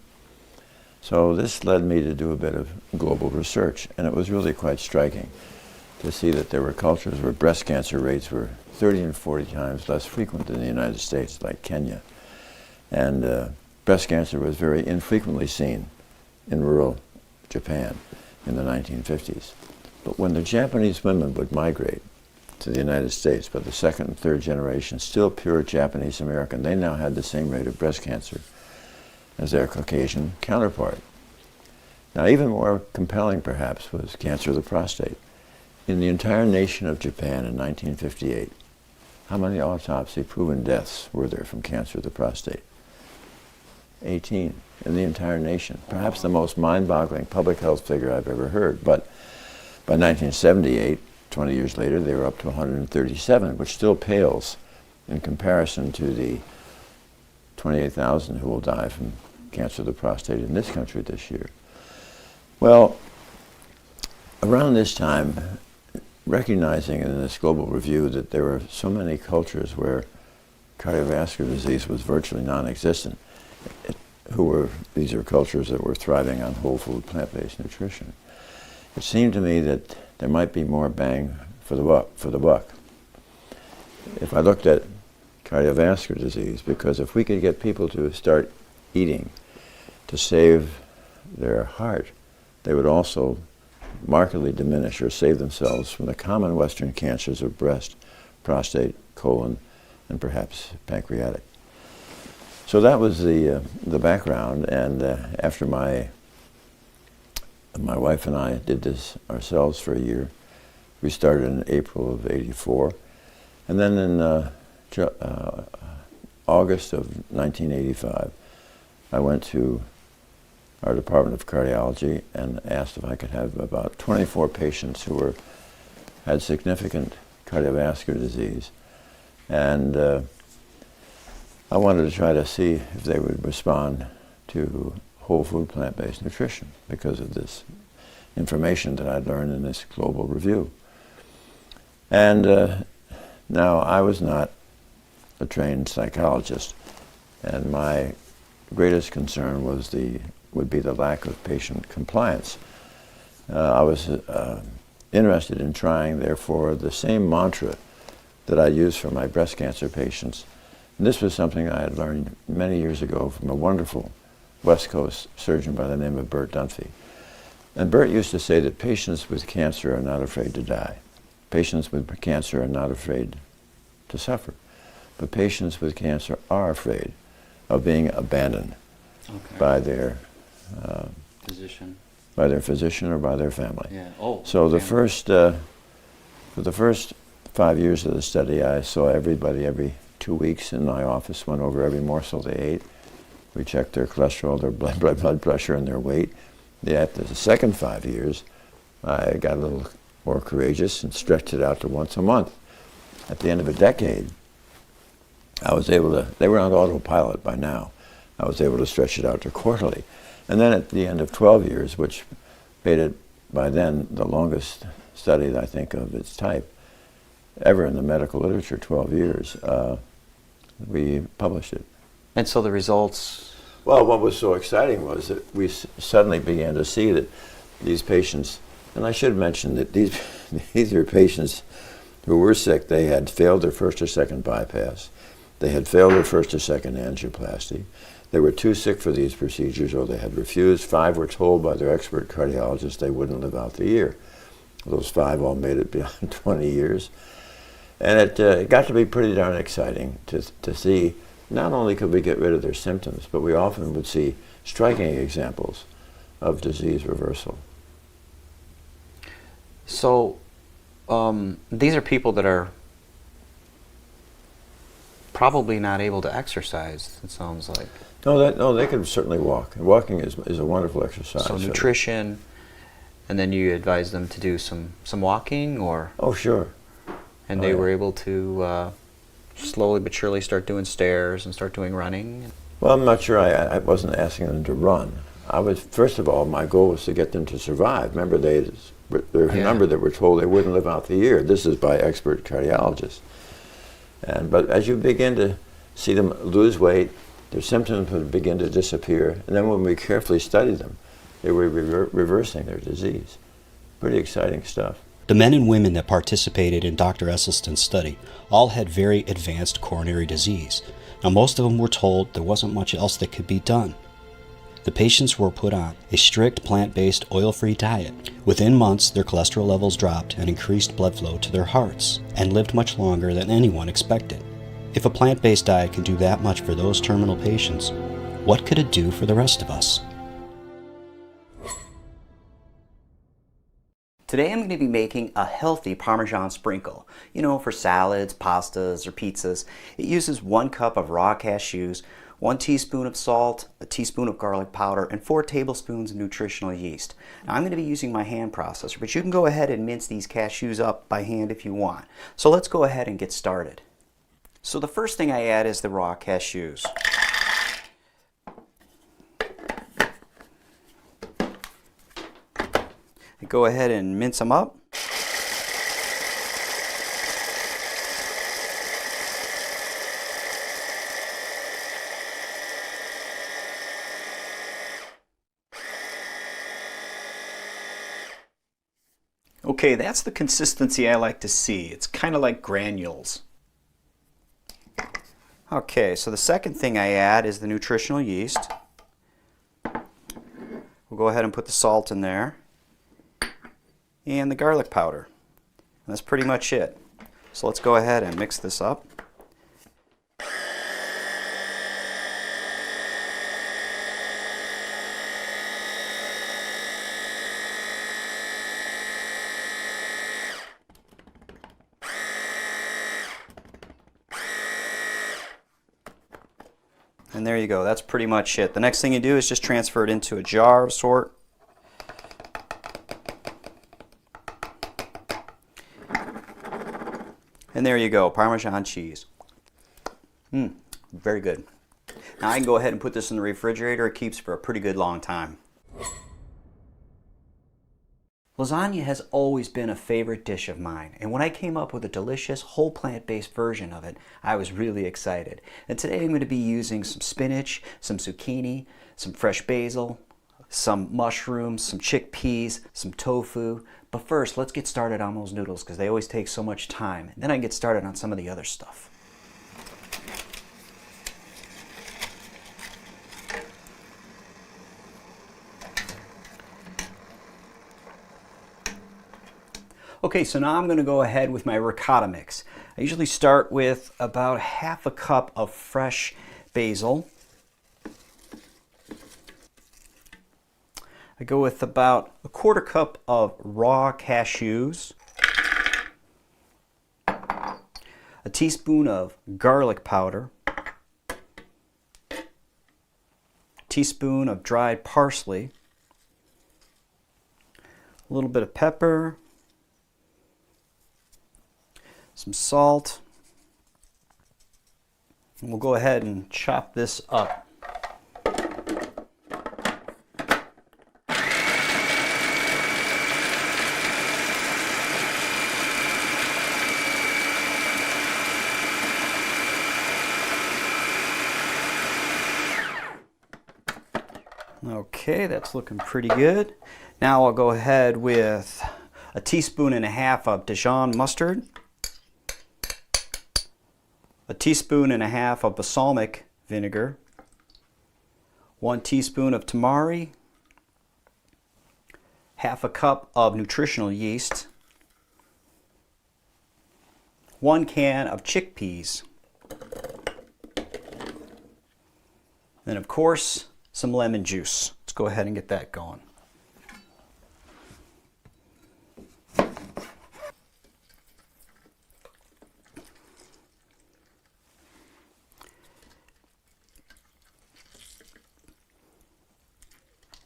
Speaker 2: So this led me to do a bit of global research, and it was really quite striking to see that there were cultures where breast cancer rates were 30 and 40 times less frequent than the United States, like Kenya. And breast cancer was very infrequently seen in rural Japan in the 1950s. But when the Japanese women would migrate to the United States, by the second and third generation, still pure Japanese American, they now had the same rate of breast cancer as their Caucasian counterpart. Now, even more compelling, perhaps, was cancer of the prostate. In the entire nation of Japan in 1958, how many autopsy-proven deaths were there from cancer of the prostate? 18 in the entire nation. Perhaps the most mind-boggling public health figure I've ever heard. But by 1978, 20 years later, they were up to 137, which still pales in comparison to the 28,000 who will die from cancer of the prostate in this country this year. Well, around this time, recognizing in this global review that there were so many cultures where cardiovascular disease was virtually non-existent, these are cultures that were thriving on whole food, plant-based nutrition. It seemed to me that there might be more bang for the buck. If I looked at cardiovascular disease, because if we could get people to start eating to save their heart, they would also markedly diminish or save themselves from the common Western cancers of breast, prostate, colon, and perhaps pancreatic. So that was the background, and after my wife and I did this ourselves for a year. We started in April of '84, and then in August of 1985, I went to our Department of Cardiology and asked if I could have about 24 patients who had significant cardiovascular disease, and I wanted to try to see if they would respond to whole food plant-based nutrition because of this information that I'd learned in this global review. And now I was not a trained psychologist, and my greatest concern would be the lack of patient compliance. I was interested in trying, therefore, the same mantra that I use for my breast cancer patients. And this was something I had learned many years ago from a wonderful West Coast surgeon by the name of Bert Dunphy. And Bert used to say that patients with cancer are not afraid to die. Patients with cancer are not afraid to suffer. But patients with cancer are afraid of being abandoned by their
Speaker 6: Physician.
Speaker 2: by their physician or by their family.
Speaker 6: Yeah. Oh.
Speaker 2: So the
Speaker 6: family.
Speaker 2: for the first 5 years of the study, I saw everybody every 2 weeks in my office, went over every morsel they ate. We checked their cholesterol, their blood pressure, and their weight. After the second 5 years, I got a little more courageous and stretched it out to once a month. At the end of a decade, I was able to, they were on autopilot by now, I was able to stretch it out to quarterly. And then at the end of 12 years, which made it by then the longest study, I think, of its type ever in the medical literature, 12 years, we published it.
Speaker 6: And so the results.
Speaker 2: Well, what was so exciting was that we suddenly began to see that these patients, and I should mention that these are patients who were sick. They had failed their first or second bypass. They had failed their first or second angioplasty. They were too sick for these procedures, or they had refused. 5 were told by their expert cardiologist they wouldn't live out the year. Those 5 all made it beyond 20 years. And it got to be pretty darn exciting to see not only could we get rid of their symptoms, but we often would see striking examples of disease reversal.
Speaker 6: So these are people that are probably not able to exercise, it sounds like.
Speaker 2: No, they can certainly walk. And walking is a wonderful exercise.
Speaker 6: So nutrition, and then you advise them to do some walking, or?
Speaker 2: Oh, sure.
Speaker 6: And they were able to slowly but surely start doing stairs and start doing running?
Speaker 2: Well, I'm not sure. I wasn't asking them to run. First of all, my goal was to get them to survive. Remember, there's a number that were told they wouldn't live out the year. This is by expert cardiologists. But as you begin to see them lose weight, their symptoms would begin to disappear. And then when we carefully studied them, they were reversing their disease. Pretty exciting stuff.
Speaker 1: The men and women that participated in Dr. Esselstyn's study all had very advanced coronary disease. Now, most of them were told there wasn't much else that could be done. The patients were put on a strict plant-based oil-free diet. Within months, their cholesterol levels dropped and increased blood flow to their hearts, and lived much longer than anyone expected. If a plant-based diet can do that much for those terminal patients, what could it do for the rest of us?
Speaker 9: Today I'm going to be making a healthy Parmesan sprinkle, for salads, pastas, or pizzas. It uses 1 cup of raw cashews, 1 teaspoon of salt, a teaspoon of garlic powder, and 4 tablespoons of nutritional yeast. Now I'm going to be using my hand processor, but you can go ahead and mince these cashews up by hand if you want. So let's go ahead and get started. So the first thing I add is the raw cashews. Go ahead and mince them up. Okay, that's the consistency I like to see. It's kind of like granules. Okay, so the second thing I add is the nutritional yeast. We'll go ahead and put the salt in there. And the garlic powder. And that's pretty much it. So let's go ahead and mix this up. And there you go, that's pretty much it. The next thing you do is just transfer it into a jar of sort. And there you go, Parmesan cheese. Very good. Now I can go ahead and put this in the refrigerator. It keeps for a pretty good long time. Lasagna has always been a favorite dish of mine, and when I came up with a delicious whole plant-based version of it, I was really excited. And today I'm going to be using some spinach, some zucchini, some fresh basil, some mushrooms, some chickpeas, some tofu. But first, let's get started on those noodles because they always take so much time. And then I can get started on some of the other stuff. Okay, so now I'm going to go ahead with my ricotta mix. I usually start with about half a cup of fresh basil. I go with about a quarter cup of raw cashews, a teaspoon of garlic powder, a teaspoon of dried parsley, a little bit of pepper, some salt, and we'll go ahead and chop this up. Okay, that's looking pretty good. Now I'll go ahead with a teaspoon and a half of Dijon mustard, a teaspoon and a half of balsamic vinegar, 1 teaspoon of tamari, half a cup of nutritional yeast, 1 can of chickpeas, and of course some lemon juice. Let's go ahead and get that going.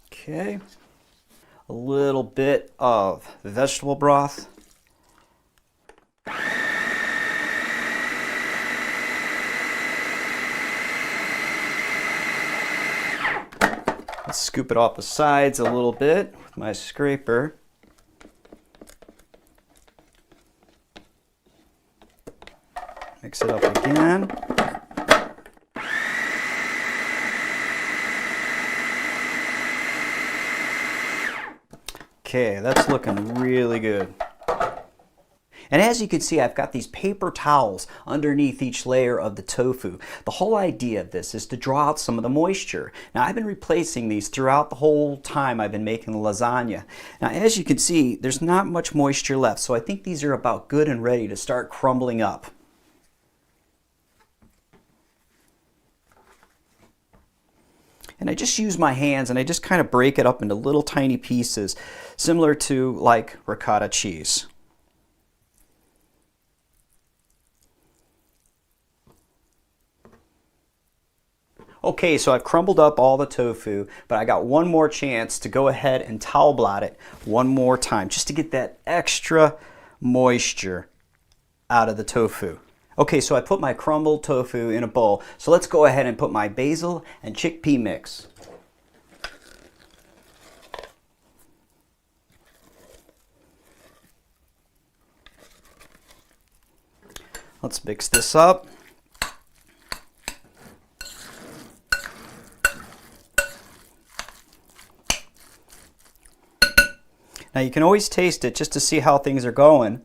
Speaker 9: Okay, a little bit of vegetable broth. Let's scoop it off the sides a little bit with my scraper. Mix it up again. Okay, that's looking really good. And as you can see, I've got these paper towels underneath each layer of the tofu. The whole idea of this is to draw out some of the moisture. Now, I've been replacing these throughout the whole time I've been making the lasagna. Now, as you can see, there's not much moisture left, so I think these are about good and ready to start crumbling up. And I just use my hands and I just kind of break it up into little tiny pieces, similar to like ricotta cheese. Okay, so I've crumbled up all the tofu, but I got one more chance to go ahead and towel blot it one more time, just to get that extra moisture out of the tofu. Okay, so I put my crumbled tofu in a bowl, so let's go ahead and put my basil and chickpea mix. Let's mix this up. Now you can always taste it just to see how things are going.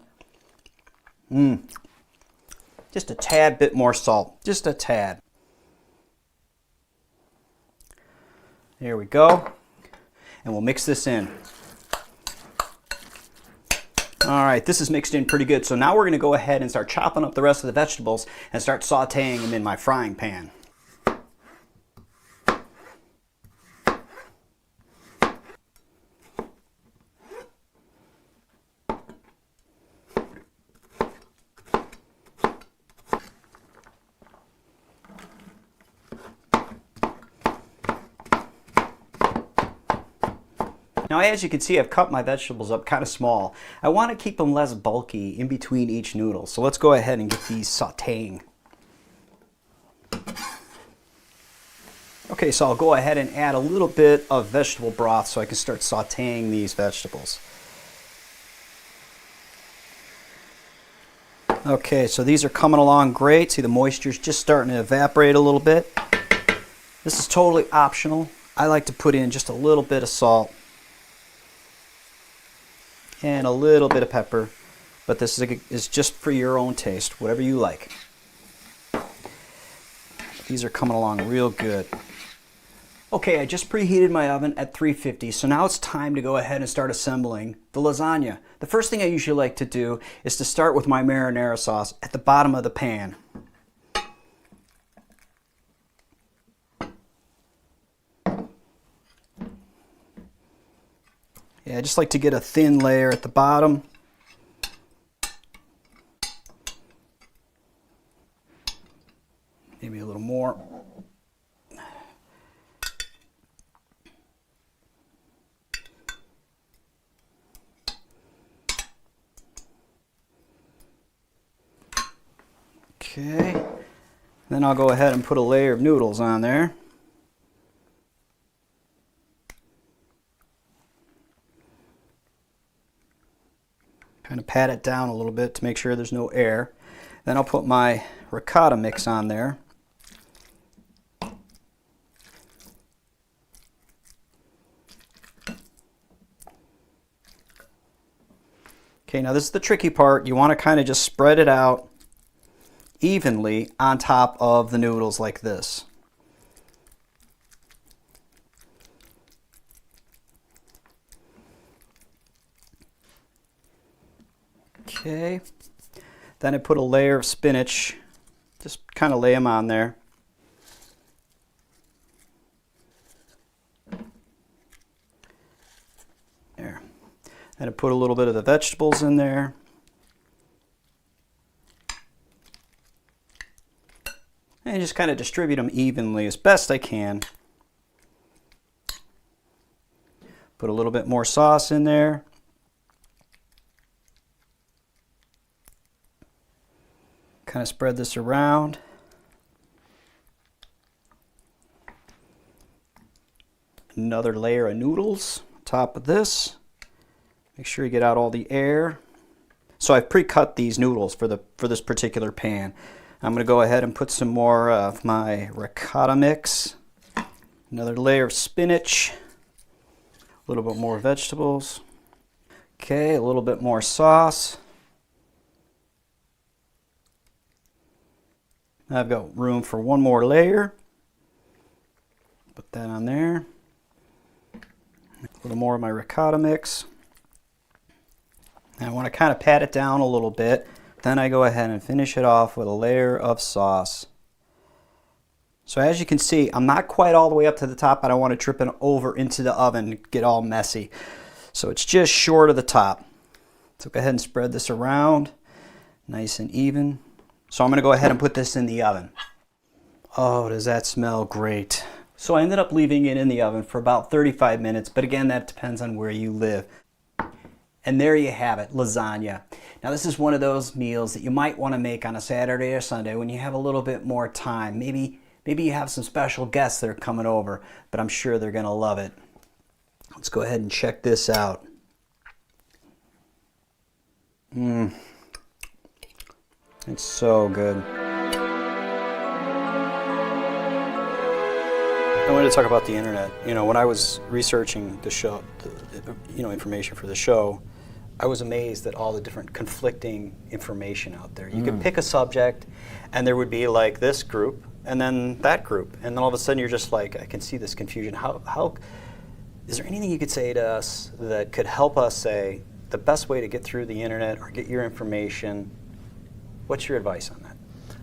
Speaker 9: Just a tad bit more salt, just a tad. There we go. And we'll mix this in. All right, this is mixed in pretty good. So now we're going to go ahead and start chopping up the rest of the vegetables and start sauteing them in my frying pan. Now, as you can see, I've cut my vegetables up kind of small. I want to keep them less bulky in between each noodle. So let's go ahead and get these sauteing.
Speaker 1: Okay, so I'll go ahead and add a little bit of vegetable broth so I can start sauteing these vegetables. Okay, so these are coming along great. See, the moisture's just starting to evaporate a little bit. This is totally optional. I like to put in just a little bit of salt and a little bit of pepper, but this is just for your own taste, whatever you like. These are coming along real good. Okay, I just preheated my oven at 350, so now it's time to go ahead and start assembling the lasagna. The first thing I usually like to do is to start with my marinara sauce at the bottom of the pan. Yeah, I just like to get a thin layer at the bottom. Maybe a little more. Okay, then I'll go ahead and put a layer of noodles on there. Kind of pat it down a little bit to make sure there's no air. Then I'll put my ricotta mix on there. Okay, now this is the tricky part. You want to kind of just spread it out evenly on top of the noodles like this. Okay, then I put a layer of spinach, just kind of lay them on there. There. Then I put a little bit of the vegetables in there. And just kind of distribute them evenly as best I can. Put a little bit more sauce in there. Kind of spread this around. Another layer of noodles on top of this. Make sure you get out all the air. So I've pre-cut these noodles for this particular pan. I'm going to go ahead and put some more of my ricotta mix. Another layer of spinach. A little bit more vegetables. Okay, a little bit more sauce. I've got room for one more layer. Put that on there. A little more of my ricotta mix. And I want to kind of pat it down a little bit. Then I go ahead and finish it off with a layer of sauce. So as you can see, I'm not quite all the way up to the top. I don't want to trip it over into the oven and get all messy. So it's just short of the top. So go ahead and spread this around, nice and even. So I'm going to go ahead and put this in the oven. Oh, does that smell great. So I ended up leaving it in the oven for about 35 minutes, but again, that depends on where you live. And there you have it, lasagna. Now this is one of those meals that you might want to make on a Saturday or Sunday when you have a little bit more time. Maybe you have some special guests that are coming over, but I'm sure they're going to love it. Let's go ahead and check this out. It's so good. I wanted to talk about the internet. You know, when I was researching the show, information for the show, I was amazed at all the different conflicting information out there. You could pick a subject, and there would be like this group, and then that group, and then all of a sudden you're just like, I can see this confusion. How is there anything you could say to us that could help us say the best way to get through the internet or get your information? What's your advice on that?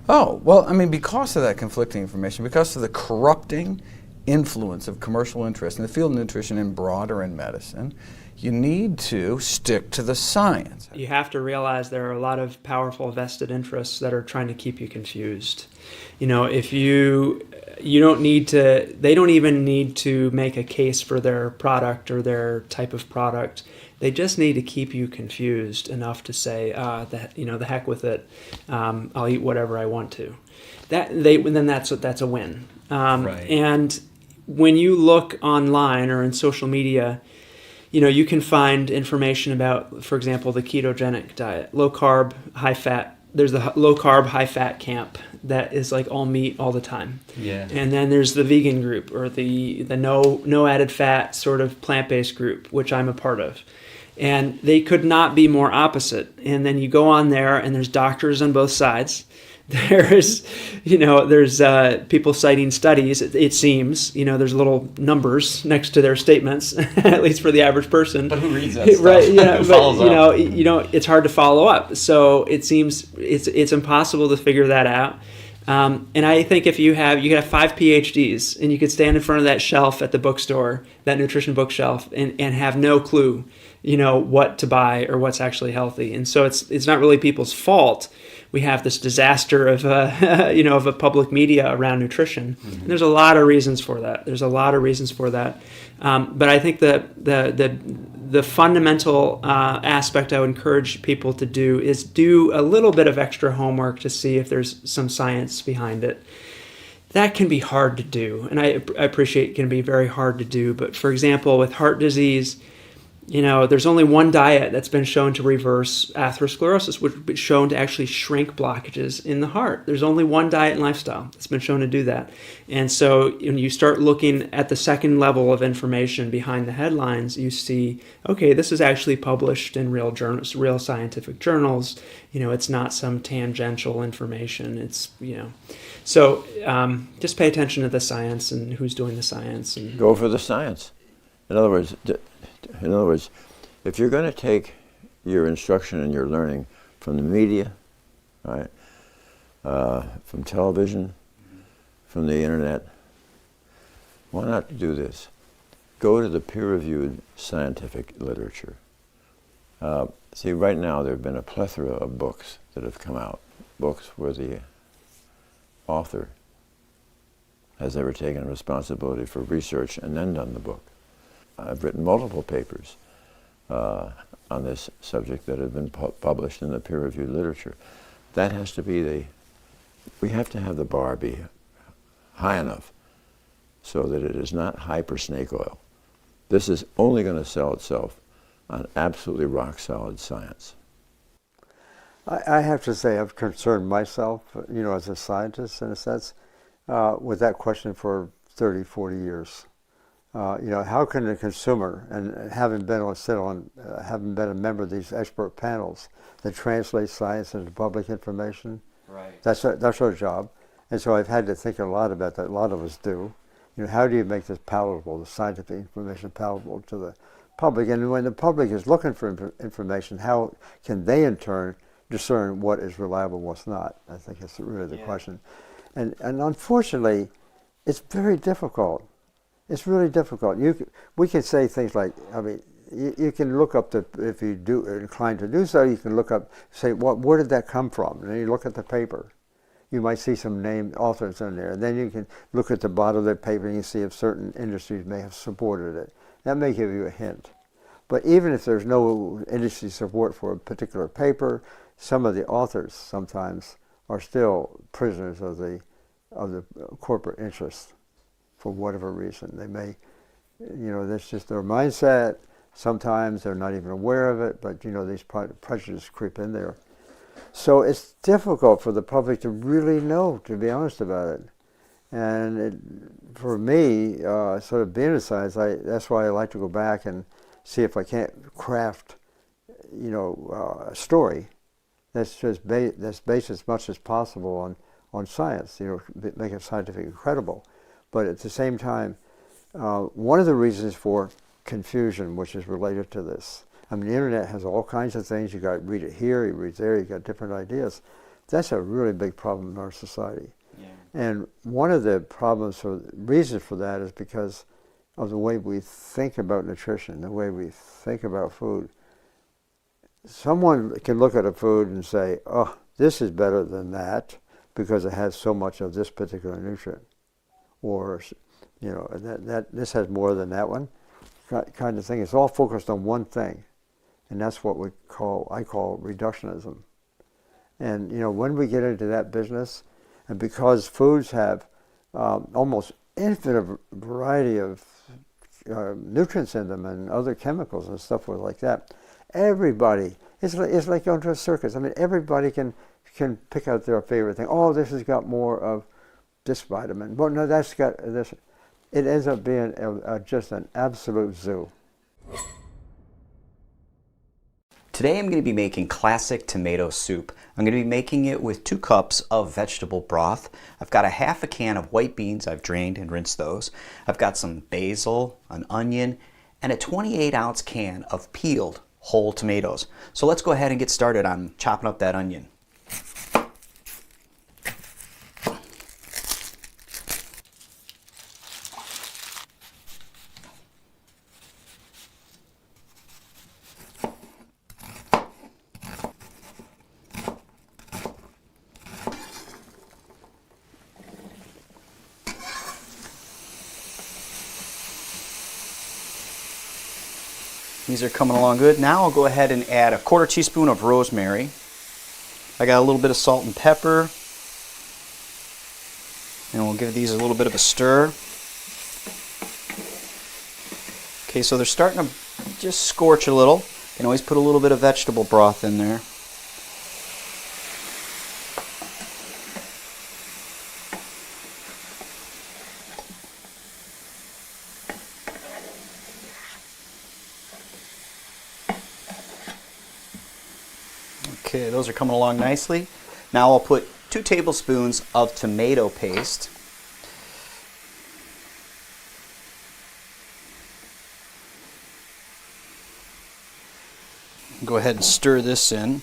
Speaker 8: Oh, well, I mean, because of that conflicting information, because of the corrupting influence of commercial interest in the field of nutrition and broader in medicine, you need to stick to the science.
Speaker 5: You have to realize there are a lot of powerful vested interests that are trying to keep you confused. You know, if you don't need to, they don't even need to make a case for their product or their type of product. They just need to keep you confused enough to say, the heck with it. I'll eat whatever I want to. Then that's a win.
Speaker 7: Right.
Speaker 5: And when you look online or in social media, you can find information about, for example, the ketogenic diet, low carb, high fat. There's the low carb, high fat camp that is like all meat all the time.
Speaker 7: Yeah.
Speaker 5: And then there's the vegan group, or the no added fat sort of plant-based group, which I'm a part of. And they could not be more opposite. And then you go on there and there's doctors on both sides. There's people citing studies. It seems, there's little numbers next to their statements, at least for the average person.
Speaker 7: But who reads that stuff?
Speaker 5: Right? Yeah,
Speaker 7: Who
Speaker 5: but
Speaker 7: follows up?
Speaker 5: it's hard to follow up. So it seems it's impossible to figure that out. And I think if you could have 5 PhDs and you could stand in front of that shelf at the bookstore, that nutrition bookshelf, and have no clue, what to buy or what's actually healthy. And so it's not really people's fault. We have this disaster of of a public media around nutrition. Mm-hmm. And there's a lot of reasons for that. But I think the fundamental aspect I would encourage people to do is do a little bit of extra homework to see if there's some science behind it. That can be hard to do, and I appreciate it can be very hard to do. But for example, with heart disease, there's only one diet that's been shown to reverse atherosclerosis, which has been shown to actually shrink blockages in the heart. There's only one diet and lifestyle that's been shown to do that. And so when you start looking at the second level of information behind the headlines, you see, okay, this is actually published in real journals, real scientific journals. It's not some tangential information. It's, So just pay attention to the science and who's doing the science. And
Speaker 2: go for the science. In other words, if you're going to take your instruction and your learning from the media, right, from television, from the internet, why not do this? Go to the peer-reviewed scientific literature. See, right now there have been a plethora of books that have come out, books where the author has ever taken responsibility for research and then done the book. I've written multiple papers on this subject that have been published in the peer-reviewed literature. That has to be we have to have the bar be high enough so that it is not hyper snake oil. This is only going to sell itself on absolutely rock-solid science.
Speaker 3: I have to say I've concerned myself, as a scientist in a sense, with that question for 30, 40 years. How can the consumer, and having been a member of these expert panels that translate science into public information,
Speaker 9: Right.
Speaker 3: That's our job. And so I've had to think a lot about that. A lot of us do. How do you make this palatable, the scientific information palatable to the public? And when the public is looking for information, how can they in turn discern what is reliable and what's not? I think that's really the question. And unfortunately, it's very difficult. It's really difficult. We can say things like, you can look up if you do inclined to do so, you can look up, say, where did that come from? And then you look at the paper. You might see some named authors in there. And then you can look at the bottom of the paper and you see if certain industries may have supported it. That may give you a hint. But even if there's no industry support for a particular paper, some of the authors sometimes are still prisoners of the corporate interests for whatever reason. They may, that's just their mindset. Sometimes they're not even aware of it, but these prejudices creep in there. So it's difficult for the public to really know, to be honest about it. And for me, sort of being a scientist, that's why I like to go back and see if I can't craft, a story that's just that's based as much as possible on science. Make it scientifically credible. But at the same time, one of the reasons for confusion, which is related to this, the internet has all kinds of things. You got to read it here, you read it there, you got different ideas. That's a really big problem in our society. Yeah. And one of the reasons for that is because of the way we think about nutrition, the way we think about food. Someone can look at a food and say, oh, this is better than that because it has so much of this particular nutrient. Or, that this has more than that one, kind of thing. It's all focused on one thing. And that's what I call reductionism. And, when we get into that business, and because foods have almost infinite variety of nutrients in them and other chemicals and stuff like that. Everybody, it's like going to a circus. I mean, everybody can pick out their favorite thing. Oh, this has got more of this vitamin. Well, no, that's got this. It ends up being just an absolute zoo.
Speaker 9: Today I'm going to be making classic tomato soup. I'm going to be making it with 2 cups of vegetable broth. I've got a half a can of white beans. I've drained and rinsed those. I've got some basil, an onion, and a 28-ounce can of peeled whole tomatoes. So let's go ahead and get started on chopping up that onion. These are coming along good. Now I'll go ahead and add a 1/4 teaspoon of rosemary. I got a little bit of salt and pepper. And we'll give these a little bit of a stir. Okay, so they're starting to just scorch a little. You can always put a little bit of vegetable broth in there. Okay, those are coming along nicely. Now I'll put 2 tablespoons of tomato paste. Go ahead and stir this in.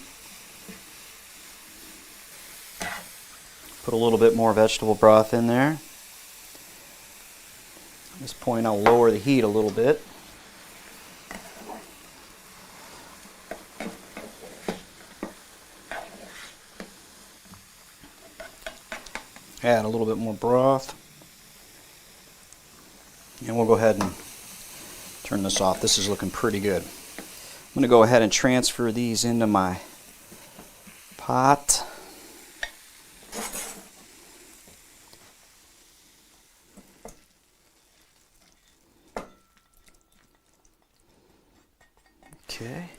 Speaker 9: Put a little bit more vegetable broth in there. At this point I'll lower the heat a little bit. Add a little bit more broth. And we'll go ahead and turn this off. This is looking pretty good. I'm going to go ahead and transfer these into my pot. Okay.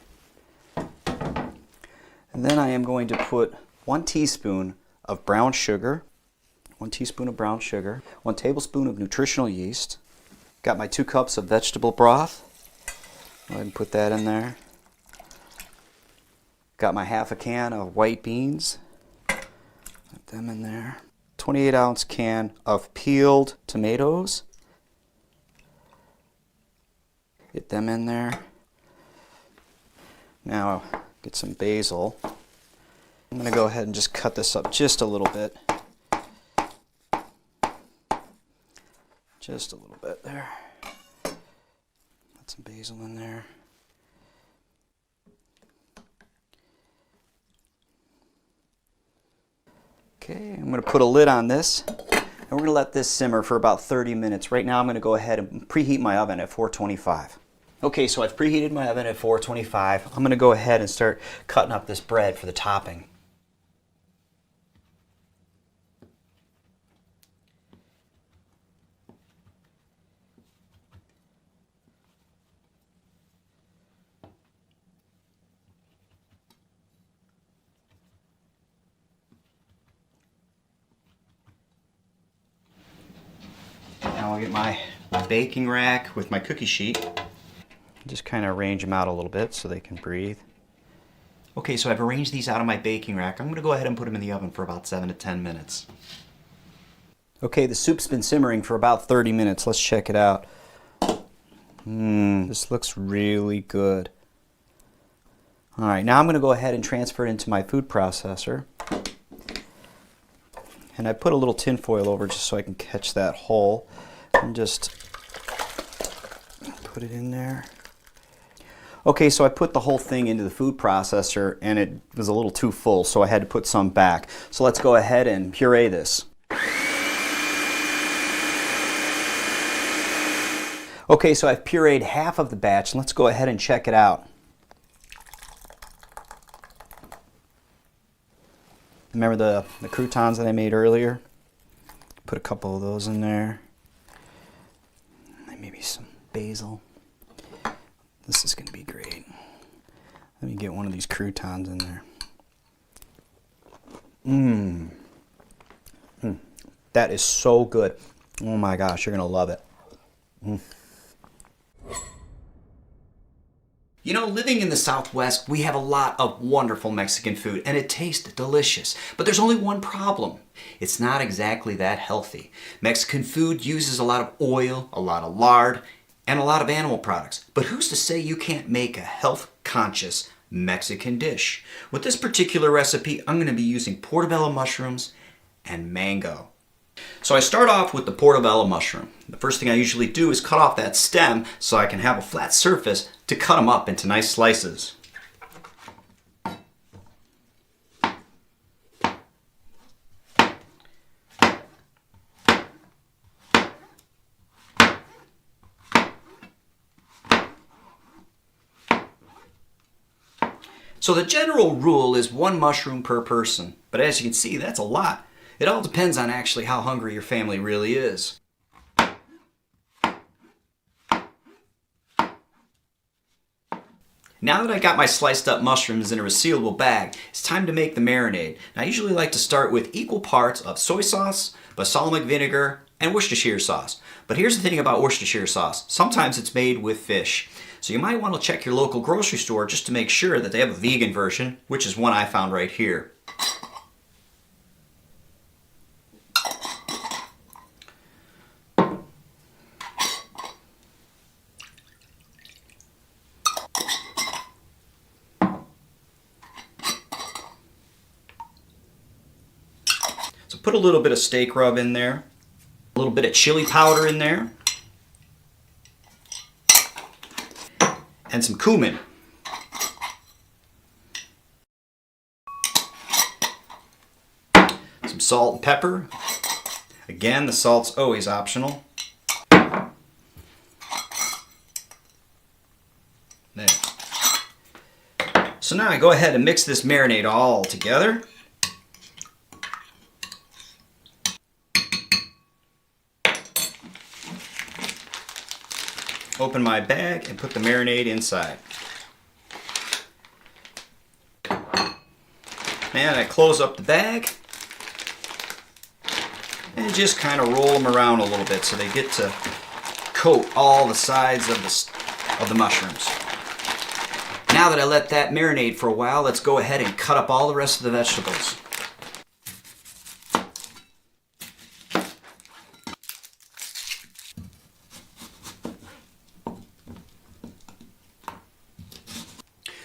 Speaker 9: And then I am going to put 1 teaspoon of brown sugar. 1 teaspoon of brown sugar, 1 tablespoon of nutritional yeast. Got my 2 cups of vegetable broth. Go ahead and put that in there. Got my half a can of white beans. Put them in there. 28-ounce can of peeled tomatoes. Get them in there. Now get some basil. I'm going to go ahead and just cut this up just a little bit. Just a little bit there. Put some basil in there. Okay, I'm going to put a lid on this, and we're going to let this simmer for about 30 minutes. Right now I'm going to go ahead and preheat my oven at 425. Okay, so I've preheated my oven at 425. I'm going to go ahead and start cutting up this bread for the topping. Now I'll get my baking rack with my cookie sheet. Just kind of arrange them out a little bit so they can breathe. Okay, so I've arranged these out on my baking rack. I'm going to go ahead and put them in the oven for about 7 to 10 minutes. Okay, the soup's been simmering for about 30 minutes. Let's check it out. This looks really good. All right, now I'm going to go ahead and transfer it into my food processor. And I put a little tin foil over just so I can catch that hole. And just put it in there. Okay, so I put the whole thing into the food processor and it was a little too full, so I had to put some back. So let's go ahead and puree this. Okay, so I've pureed half of the batch, and let's go ahead and check it out. Remember the croutons that I made earlier? Put a couple of those in there.
Speaker 1: maybe some basil. This is going to be great. Let me get one of these croutons in there. That is so good. Oh my gosh, you're going to love it. You know, living in the Southwest, we have a lot of wonderful Mexican food, and it tastes delicious. But there's only one problem. It's not exactly that healthy. Mexican food uses a lot of oil, a lot of lard, and a lot of animal products. But who's to say you can't make a health-conscious Mexican dish? With this particular recipe, I'm going to be using portobello mushrooms and mango. So I start off with the portobello mushroom. The first thing I usually do is cut off that stem so I can have a flat surface to cut them up into nice slices. So the general rule is 1 mushroom per person, but as you can see, that's a lot. It all depends on actually how hungry your family really is. Now that I got my sliced up mushrooms in a resealable bag, it's time to make the marinade. Now, I usually like to start with equal parts of soy sauce, balsamic vinegar, and Worcestershire sauce. But here's the thing about Worcestershire sauce. Sometimes it's made with fish. So you might want to check your local grocery store just to make sure that they have a vegan version, which is one I found right here. So put a little bit of steak rub in there, a little bit of chili powder in there, and some cumin. Some salt and pepper. Again, the salt's always optional. There. So now I go ahead and mix this marinade all together. Open my bag and put the marinade inside. And I close up the bag and just kind of roll them around a little bit so they get to coat all the sides of the mushrooms. Now that I let that marinate for a while, let's go ahead and cut up all the rest of the vegetables.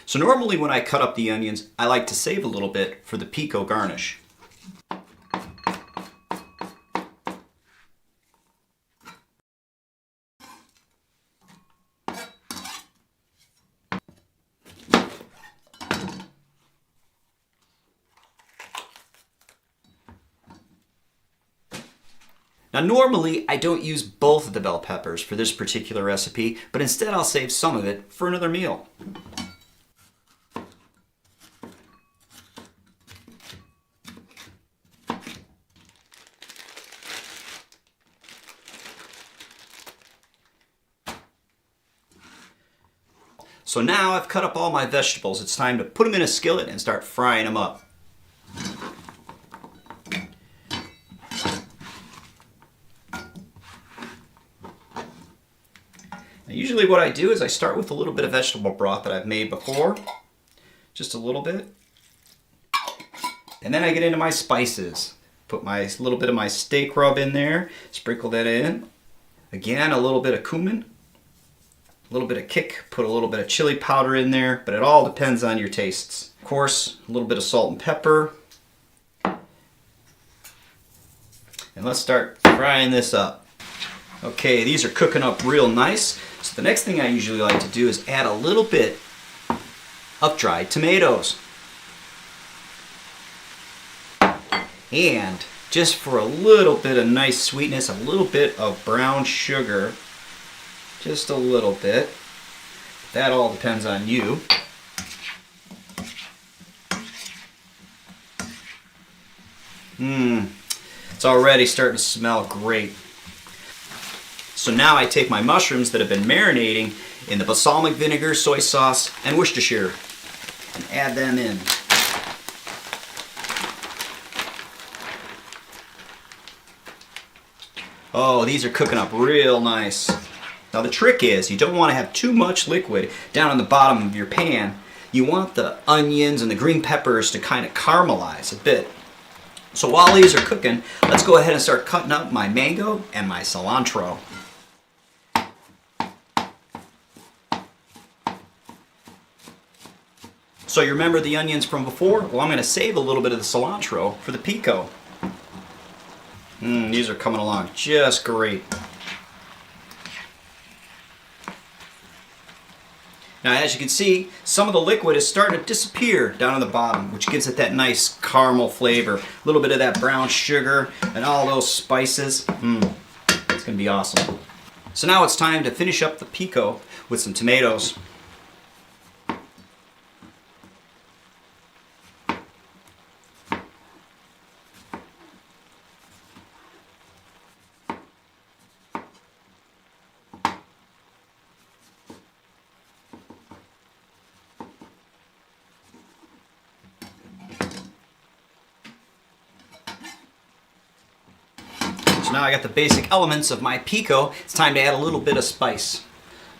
Speaker 1: So normally when I cut up the onions, I like to save a little bit for the pico garnish. Now normally I don't use both of the bell peppers for this particular recipe, but instead I'll save some of it for another meal. So now I've cut up all my vegetables. It's time to put them in a skillet and start frying them up. Now usually what I do is I start with a little bit of vegetable broth that I've made before. Just a little bit. And then I get into my spices. Put my little bit of my steak rub in there. Sprinkle that in. Again, a little bit of cumin. A little bit of kick, put a little bit of chili powder in there, but it all depends on your tastes. Of course, a little bit of salt and pepper. And let's start frying this up. Okay, these are cooking up real nice. So the next thing I usually like to do is add a little bit of dried tomatoes. And just for a little bit of nice sweetness, a little bit of brown sugar. Just a little bit. That all depends on you. It's already starting to smell great. So now I take my mushrooms that have been marinating in the balsamic vinegar, soy sauce, and Worcestershire and add them in. Oh, these are cooking up real nice. Now the trick is you don't want to have too much liquid down on the bottom of your pan. You want the onions and the green peppers to kind of caramelize a bit. So while these are cooking, let's go ahead and start cutting up my mango and my cilantro. So you remember the onions from before? Well, I'm going to save a little bit of the cilantro for the pico. These are coming along just great. Now, as you can see, some of the liquid is starting to disappear down on the bottom, which gives it that nice caramel flavor. A little bit of that brown sugar and all those spices. It's going to be awesome. So now it's time to finish up the pico with some tomatoes. So now I got the basic elements of my pico. It's time to add a little bit of spice.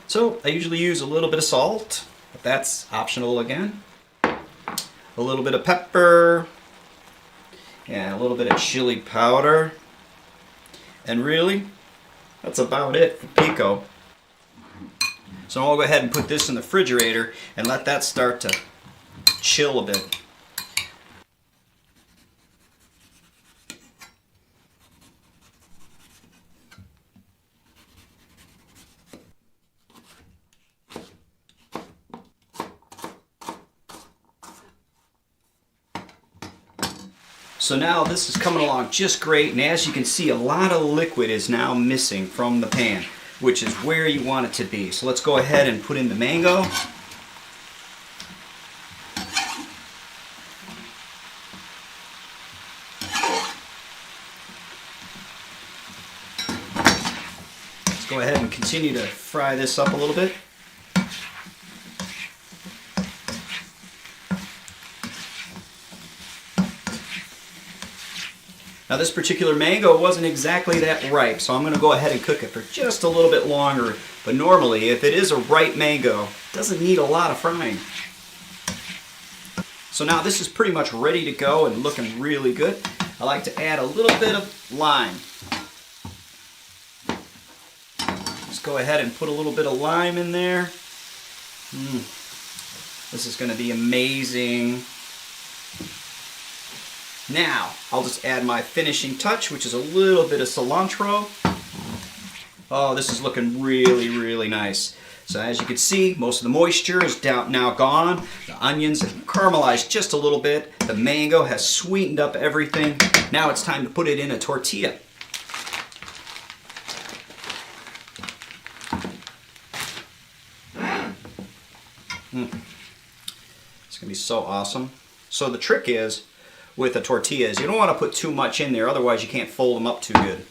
Speaker 1: So I usually use a little bit of salt, but that's optional again. A little bit of pepper, and a little bit of chili powder. And really, that's about it for pico. So I'll go ahead and put this in the refrigerator and let that start to chill a bit. So now this is coming along just great, and as you can see, a lot of liquid is now missing from the pan, which is where you want it to be. So let's go ahead and put in the mango. Let's go ahead and continue to fry this up a little bit. Now this particular mango wasn't exactly that ripe, so I'm going to go ahead and cook it for just a little bit longer. But normally, if it is a ripe mango, it doesn't need a lot of frying. So now this is pretty much ready to go and looking really good. I like to add a little bit of lime. Just go ahead and put a little bit of lime in there. This is going to be amazing. Now, I'll just add my finishing touch, which is a little bit of cilantro. Oh, this is looking really, really nice. So as you can see, most of the moisture is now gone. The onions have caramelized just a little bit. The mango has sweetened up everything. Now it's time to put it in a tortilla. It's going to be so awesome. So the trick is, with the tortillas, you don't want to put too much in there, otherwise you can't fold them up too good.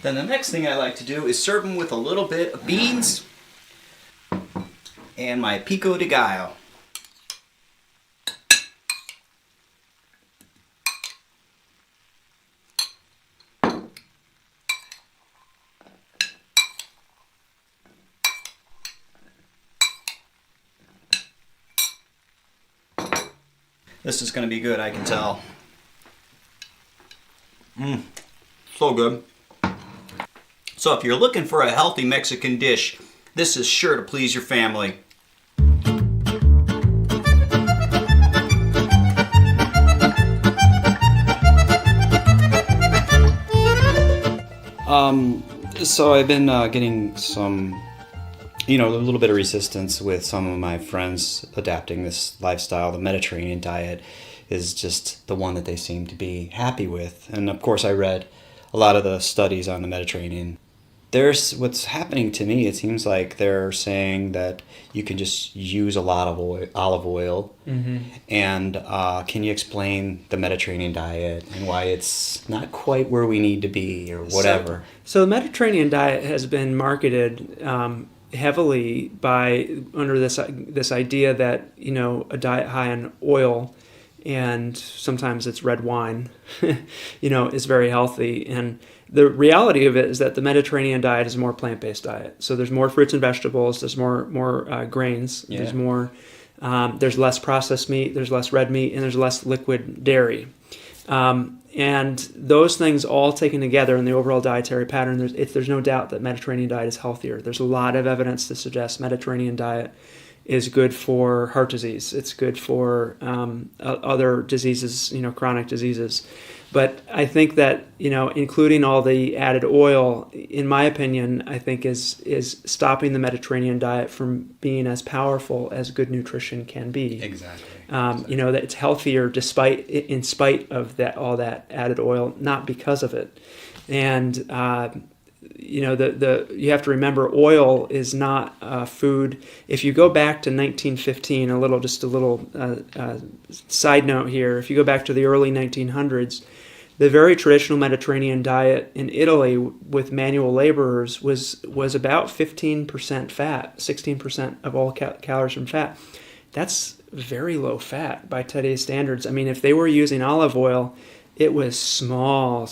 Speaker 1: Then the next thing I like to do is serve them with a little bit of beans and my pico de gallo. This is going to be good, I can tell. So good. So if you're looking for a healthy Mexican dish, this is sure to please your family.
Speaker 7: So I've been getting some, a little bit of resistance with some of my friends adapting this lifestyle. The Mediterranean diet is just the one that they seem to be happy with. And of course I read a lot of the studies on the Mediterranean there's what's happening to me. It seems like they're saying that you can just use a lot of olive oil. And can you explain the Mediterranean diet and why it's not quite where we need to be or whatever?
Speaker 5: So the Mediterranean diet has been marketed heavily under this idea that, you know, a diet high in oil, and sometimes it's red wine, you know, is very healthy. And the reality of it is that the Mediterranean diet is a more plant-based diet. So there's more fruits and vegetables, there's more grains, there's more, there's less processed meat, there's less red meat, and there's less liquid dairy. And those things all taken together in the overall dietary pattern, there's no doubt that Mediterranean diet is healthier. There's a lot of evidence to suggest Mediterranean diet is good for heart disease. It's good for other diseases, you know, chronic diseases. But I think that, you know, including all the added oil, in my opinion, I think is stopping the Mediterranean diet from being as powerful as good nutrition can be.
Speaker 7: Exactly.
Speaker 5: You know, that it's healthier in spite of all that added oil, not because of it. And you know, you have to remember, oil is not food. If you go back to 1915, a little side note here. If you go back to the early 1900s, the very traditional Mediterranean diet in Italy with manual laborers was about 15% fat, 16% of all calories from fat. That's very low fat by today's standards. I mean, if they were using olive oil, it was small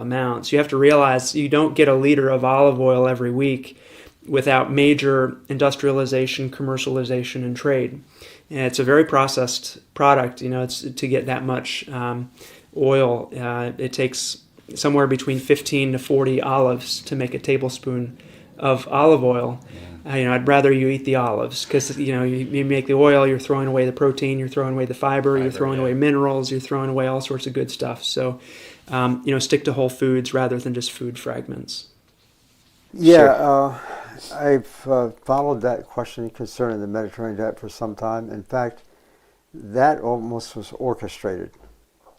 Speaker 5: amounts. You have to realize you don't get a liter of olive oil every week without major industrialization, commercialization, and trade. And it's a very processed product. You know, it's to get that much oil. It takes somewhere between 15 to 40 olives to make a tablespoon of olive oil. You know, I'd rather you eat the olives because, you know, you make the oil, you're throwing away the protein, you're throwing away the fiber, you're throwing away minerals, you're throwing away all sorts of good stuff. So, you know, stick to whole foods rather than just food fragments.
Speaker 3: Yeah, I've followed that question concerning the Mediterranean diet for some time. In fact, that almost was orchestrated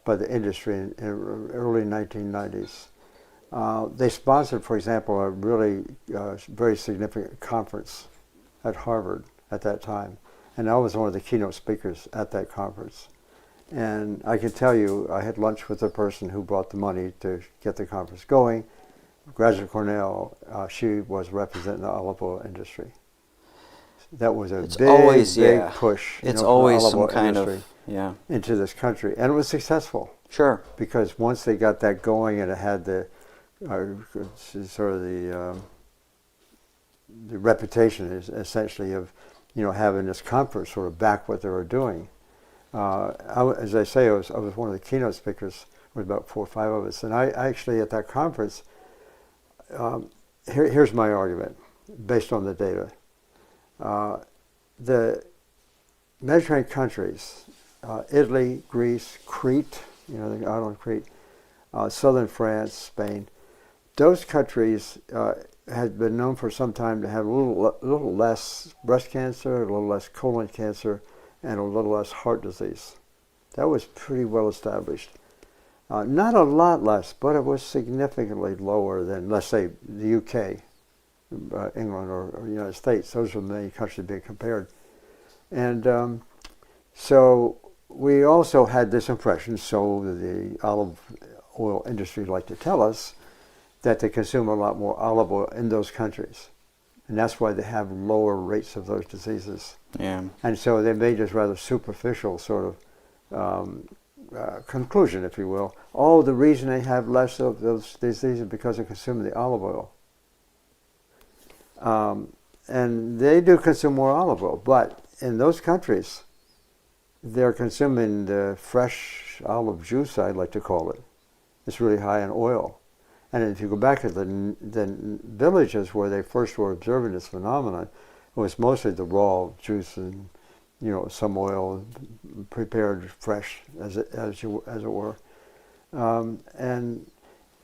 Speaker 3: by the industry in early 1990s. They sponsored, for example, a really very significant conference at Harvard at that time. And I was one of the keynote speakers at that conference. And I can tell you, I had lunch with the person who brought the money to get the conference going. Graduate Cornell, she was representing the olive oil industry. That was a big push.
Speaker 9: It's
Speaker 3: for
Speaker 9: always
Speaker 3: the olive
Speaker 9: some
Speaker 3: oil
Speaker 9: kind
Speaker 3: industry
Speaker 9: of,
Speaker 3: into this country. And it was successful.
Speaker 9: Sure.
Speaker 3: Because once they got that going and it had the sort of the reputation is essentially of, you know, having this conference sort of back what they were doing. As I say, I was one of the keynote speakers. There was about 4 or 5 of us, and I actually at that conference. Here's my argument, based on the data. The Mediterranean countries, Italy, Greece, Crete, you know, the island of Crete, southern France, Spain. Those countries had been known for some time to have a little less breast cancer, a little less colon cancer, and a little less heart disease. That was pretty well established. Not a lot less, but it was significantly lower than, let's say, the UK, England, or the United States. Those were the main countries being compared. And so we also had this impression, so the olive oil industry like to tell us, that they consume a lot more olive oil in those countries. And that's why they have lower rates of those diseases.
Speaker 9: Yeah.
Speaker 3: And so they made this rather superficial sort of conclusion, if you will. Oh, the reason they have less of those diseases is because of consuming the olive oil. And they do consume more olive oil, but in those countries, they're consuming the fresh olive juice, I like to call it. It's really high in oil. And if you go back to the villages where they first were observing this phenomenon, it was mostly the raw juice and, you know, some oil prepared fresh, as it were. And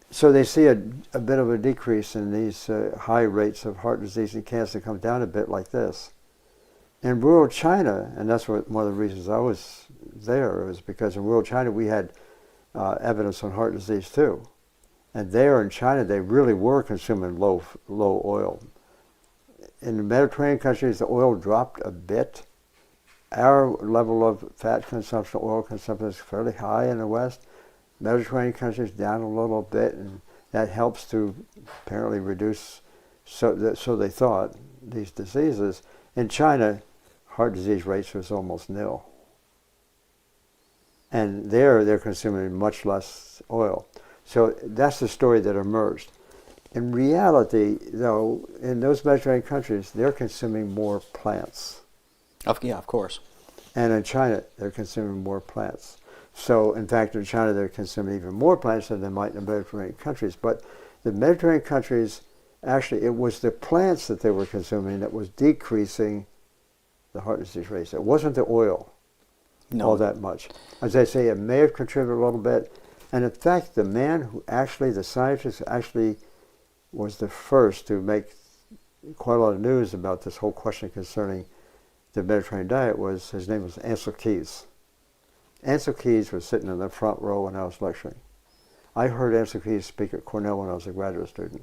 Speaker 3: so they see a bit of a decrease in these high rates of heart disease and cancer come down a bit like this. In rural China, and that's one of the reasons I was there, was because in rural China we had evidence on heart disease too. And there in China, they really were consuming low oil. In the Mediterranean countries, the oil dropped a bit. Our level of fat consumption, oil consumption is fairly high in the West. Mediterranean countries down a little bit, and that helps to apparently reduce, so they thought, these diseases. In China, heart disease rates was almost nil. And there, they're consuming much less oil. So that's the story that emerged. In reality, though, in those Mediterranean countries, they're consuming more plants.
Speaker 9: Yeah, of course.
Speaker 3: And in China, they're consuming more plants. So, in fact, in China, they're consuming even more plants than they might in the Mediterranean countries. But the Mediterranean countries, actually, it was the plants that they were consuming that was decreasing the heart disease rates. It wasn't the oil all that much. As I say, it may have contributed a little bit. And in fact, the man who actually, the scientist actually was the first to make quite a lot of news about this whole question concerning the Mediterranean diet his name was Ansel Keys. Ansel Keys was sitting in the front row when I was lecturing. I heard Ansel Keys speak at Cornell when I was a graduate student.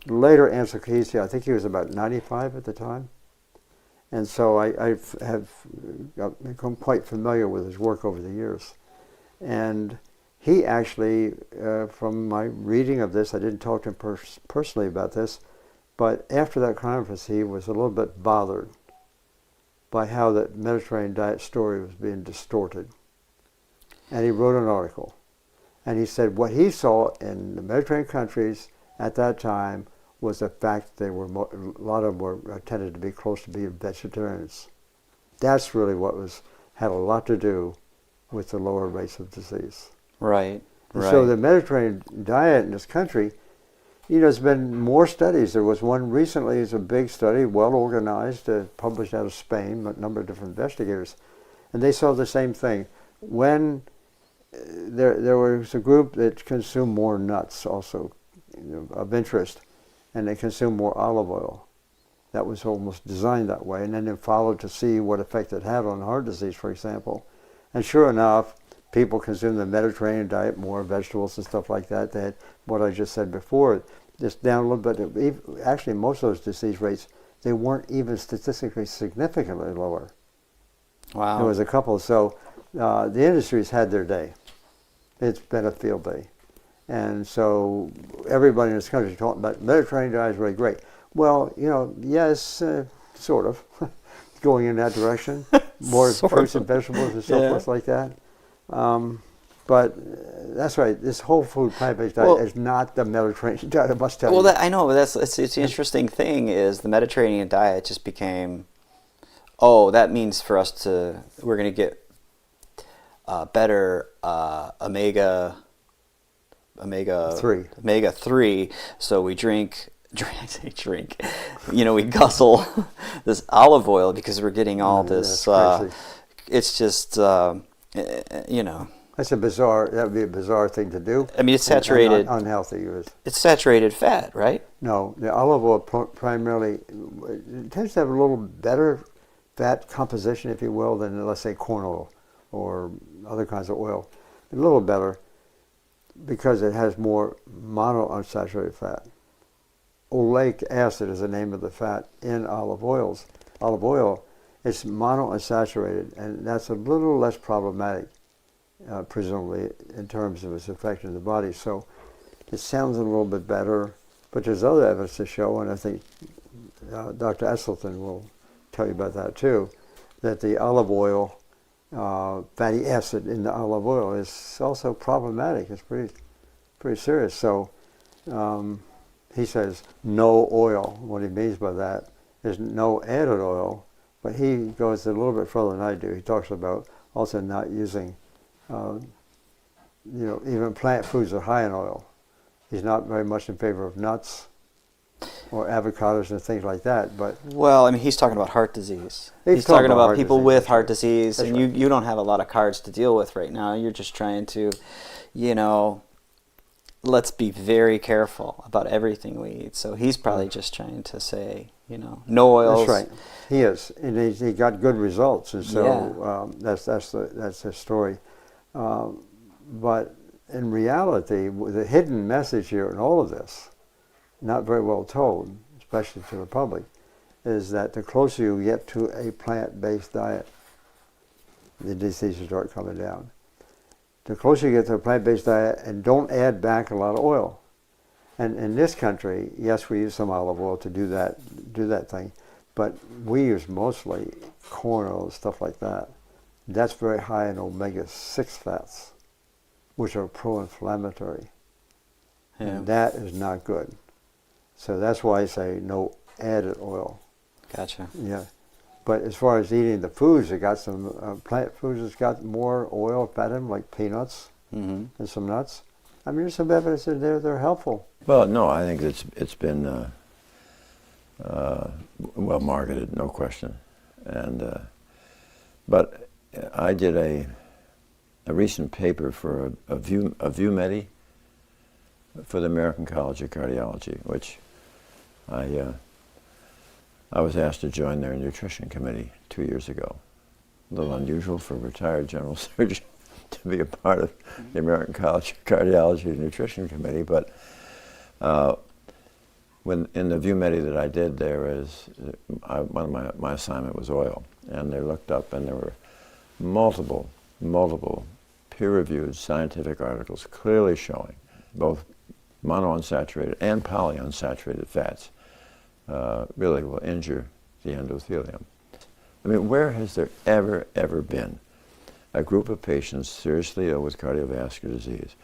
Speaker 3: Later, Ansel Keys, I think he was about 95 at the time. And so I have become quite familiar with his work over the years. And he actually, from my reading of this, I didn't talk to him personally about this, but after that conference, he was a little bit bothered by how the Mediterranean diet story was being distorted. And he wrote an article. And he said what he saw in the Mediterranean countries at that time was the fact they were a lot of them were tended to be close to being vegetarians. That's really what had a lot to do with the lower rates of disease.
Speaker 9: Right.
Speaker 3: And so the Mediterranean diet in this country, there's been more studies. There was one recently, it's a big study, well organized, published out of Spain, a number of different investigators, and they saw the same thing. When there was a group that consumed more nuts also of interest, and they consumed more olive oil. That was almost designed that way, and then they followed to see what effect it had on heart disease, for example. And sure enough, people consume the Mediterranean diet, more vegetables and stuff like that. They had what I just said before, just down a little bit. Actually, most of those disease rates, they weren't even statistically significantly lower.
Speaker 9: Wow.
Speaker 3: There was a couple. So the industry's had their day. It's been a field day. And so everybody in this country is talking about Mediterranean diet is really great. Well, yes, sort of, going in that direction. More fruits and vegetables and so forth like that. But that's right. This whole food plant-based diet is not the Mediterranean diet. I must tell you.
Speaker 9: Well, I know, but it's the interesting thing is the Mediterranean diet just became. That means for us we're going to get better omega 3. So we drink. We guzzle this olive oil because we're getting all this. It's just.
Speaker 3: That would be a bizarre thing to do.
Speaker 9: I mean, it's saturated.
Speaker 3: Unhealthy.
Speaker 9: It's saturated fat, right?
Speaker 3: No, the olive oil primarily it tends to have a little better fat composition, if you will, than, let's say, corn oil or other kinds of oil. A little better because it has more monounsaturated fat. Oleic acid is the name of the fat in olive oils. Olive oil, it's monounsaturated, and that's a little less problematic, presumably, in terms of its effect in the body. So it sounds a little bit better, but there's other evidence to show, and I think Dr. Esselstyn will tell you about that too, that the olive oil, fatty acid in the olive oil is also problematic. It's pretty serious. So he says no oil. What he means by that is no added oil, but he goes a little bit further than I do. He talks about also not using, even plant foods that are high in oil. He's not very much in favor of nuts or avocados and things like that. But
Speaker 9: well, I mean, he's talking about heart disease. He's talking about people with heart disease, and
Speaker 3: right.
Speaker 9: you don't have a lot of cards to deal with right now. You're just trying to, let's be very careful about everything we eat. So he's probably just trying to say, no oils.
Speaker 3: That's right. He is, and he got good results, and so that's the story. But in reality, the hidden message here in all of this, not very well told, especially to the public, is that the closer you get to a plant-based diet, the diseases start coming down. The closer you get to a plant-based diet, and don't add back a lot of oil. And in this country, yes, we use some olive oil to do that thing, but we use mostly corn oil and stuff like that. That's very high in omega-6 fats, which are pro-inflammatory.
Speaker 9: Yeah.
Speaker 3: And that is not good. So that's why I say no added oil.
Speaker 9: Gotcha.
Speaker 3: Yeah. But as far as eating the foods, it got some plant foods that's got more oil, fat in them, like peanuts and some nuts. I mean, there's some evidence that they're helpful.
Speaker 2: Well, no, I think it's been well marketed, no question. And but I did a recent paper for a View Medi for the American College of Cardiology, which I was asked to join their nutrition committee 2 years ago. A little unusual for a retired general surgeon to be a part of the American College of Cardiology Nutrition Committee, but when in the View Medi that I did, one of my assignment was oil, and they looked up and there were multiple peer-reviewed scientific articles clearly showing both monounsaturated and polyunsaturated fats really will injure the endothelium. I mean, where has there ever been a group of patients seriously ill with cardiovascular disease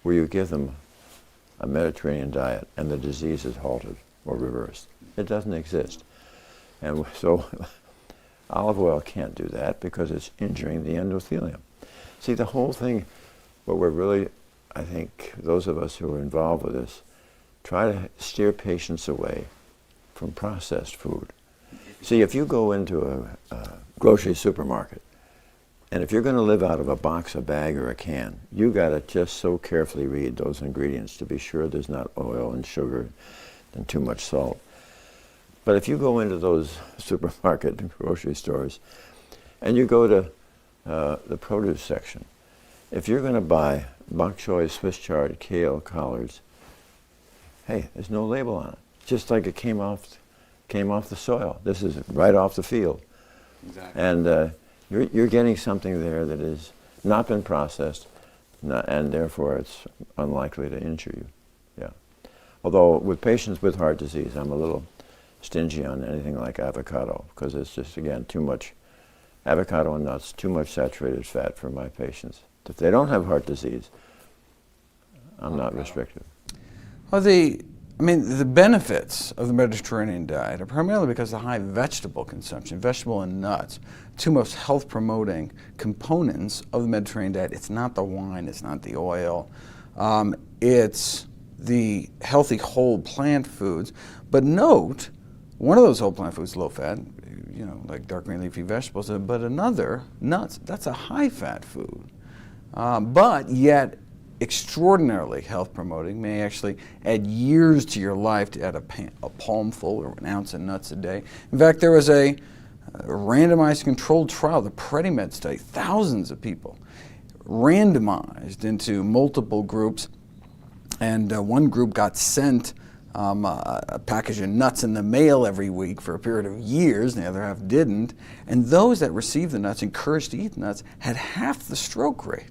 Speaker 2: where you give them a Mediterranean diet and the disease is halted or reversed? It doesn't exist. And so olive oil can't do that because it's injuring the endothelium. See, the whole thing, what we're really, I think, those of us who are involved with this, try to steer patients away from processed food. See, if you go into a grocery supermarket, and if you're going to live out of a box, a bag, or a can, you got to just so carefully read those ingredients to be sure there's not oil and sugar and too much salt. But if you go into those supermarket and grocery stores, and you go to the produce section, if you're going to buy bok choy, Swiss chard, kale, collards, hey, there's no label on it. Just like it came off the soil. This is right off the field.
Speaker 4: Exactly.
Speaker 2: And you're getting something there that has not been processed, and therefore it's unlikely to injure you. Yeah. Although with patients with heart disease, I'm a little stingy on anything like avocado because it's just, again, too much avocado and nuts, too much saturated fat for my patients. If they don't have heart disease, I'm not restrictive.
Speaker 8: Well, the benefits of the Mediterranean diet are primarily because of the high vegetable consumption, vegetable and nuts, two most health-promoting components of the Mediterranean diet. It's not the wine, it's not the oil, it's the healthy whole plant foods. But note, one of those whole plant foods is low-fat, like dark green leafy vegetables, but another, nuts, that's a high-fat food. But yet, extraordinarily health-promoting, may actually add years to your life to add a palmful or an ounce of nuts a day. In fact, there was a randomized controlled trial, the PREDIMED study, thousands of people randomized into multiple groups, and one group got sent a package of nuts in the mail every week for a period of years, and the other half didn't, and those that received the nuts, encouraged to eat nuts, had half the stroke rate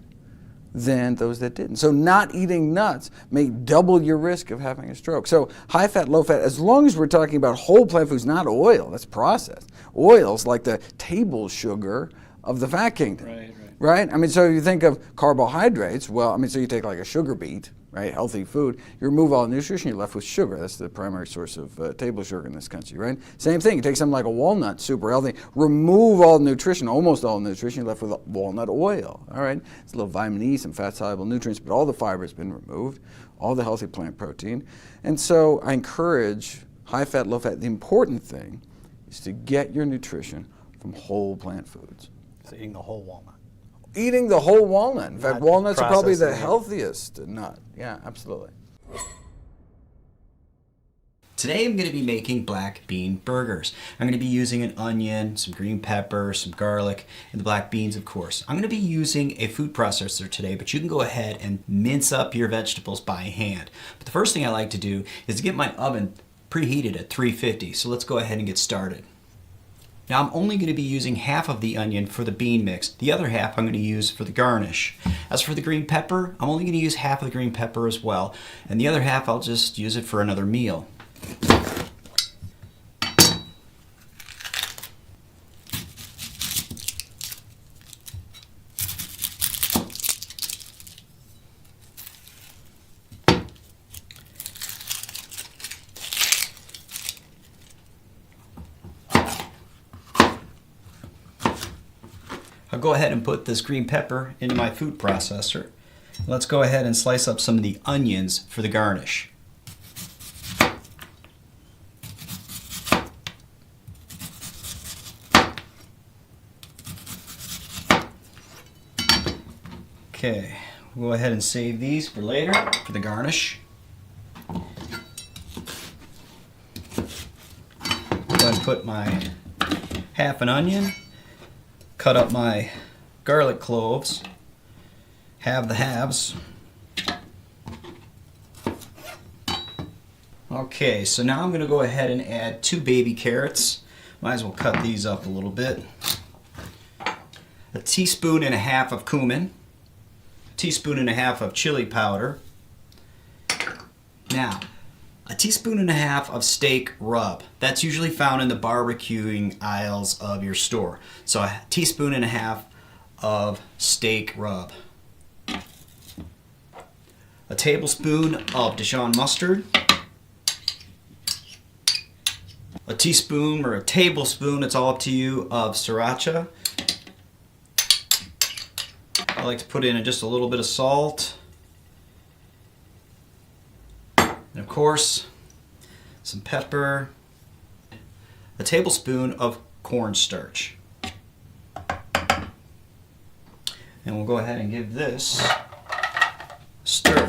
Speaker 8: than those that didn't. So not eating nuts may double your risk of having a stroke. So high fat, low fat, as long as we're talking about whole plant foods, not oil, that's processed. Oil's like the table sugar of the fat kingdom. Right? I mean, so you think of carbohydrates, so you take like a sugar beet, right, healthy food, you remove all the nutrition, you're left with sugar. That's the primary source of table sugar in this country, right? Same thing, you take something like a walnut, super healthy, remove all the nutrition, almost all the nutrition, you're left with walnut oil, all right? It's a little vitamin E, some fat-soluble nutrients, but all the fiber has been removed, all the healthy plant protein. And so I encourage high fat, low fat. The important thing is to get your nutrition from whole plant foods.
Speaker 1: So eating the whole walnut.
Speaker 8: Eating the whole walnut. In fact, walnuts are probably the
Speaker 1: processing it.
Speaker 8: healthiest nut. Yeah, absolutely.
Speaker 1: Today I'm going to be making black bean burgers. I'm going to be using an onion, some green pepper, some garlic, and the black beans, of course. I'm going to be using a food processor today, but you can go ahead and mince up your vegetables by hand. But the first thing I like to do is to get my oven preheated at 350. So let's go ahead and get started. Now I'm only going to be using half of the onion for the bean mix. The other half I'm going to use for the garnish. As for the green pepper, I'm only going to use half of the green pepper as well. And the other half I'll just use it for another meal. I'll go ahead and put this green pepper into my food processor. Let's go ahead and slice up some of the onions for the garnish. Okay, we'll go ahead and save these for later for the garnish. Go ahead and put my half an onion. Cut up my garlic cloves, halve the halves. Okay, so now I'm going to go ahead and add 2 baby carrots. Might as well cut these up a little bit. A teaspoon and a half of cumin, a teaspoon and a half of chili powder. Now, a teaspoon and a half of steak rub. That's usually found in the barbecuing aisles of your store. So a teaspoon and a half of steak rub. A tablespoon of Dijon mustard. A teaspoon or a tablespoon, it's all up to you, of sriracha. I like to put in just a little bit of salt. And of course, some pepper, a tablespoon of cornstarch. And we'll go ahead and give this a stir.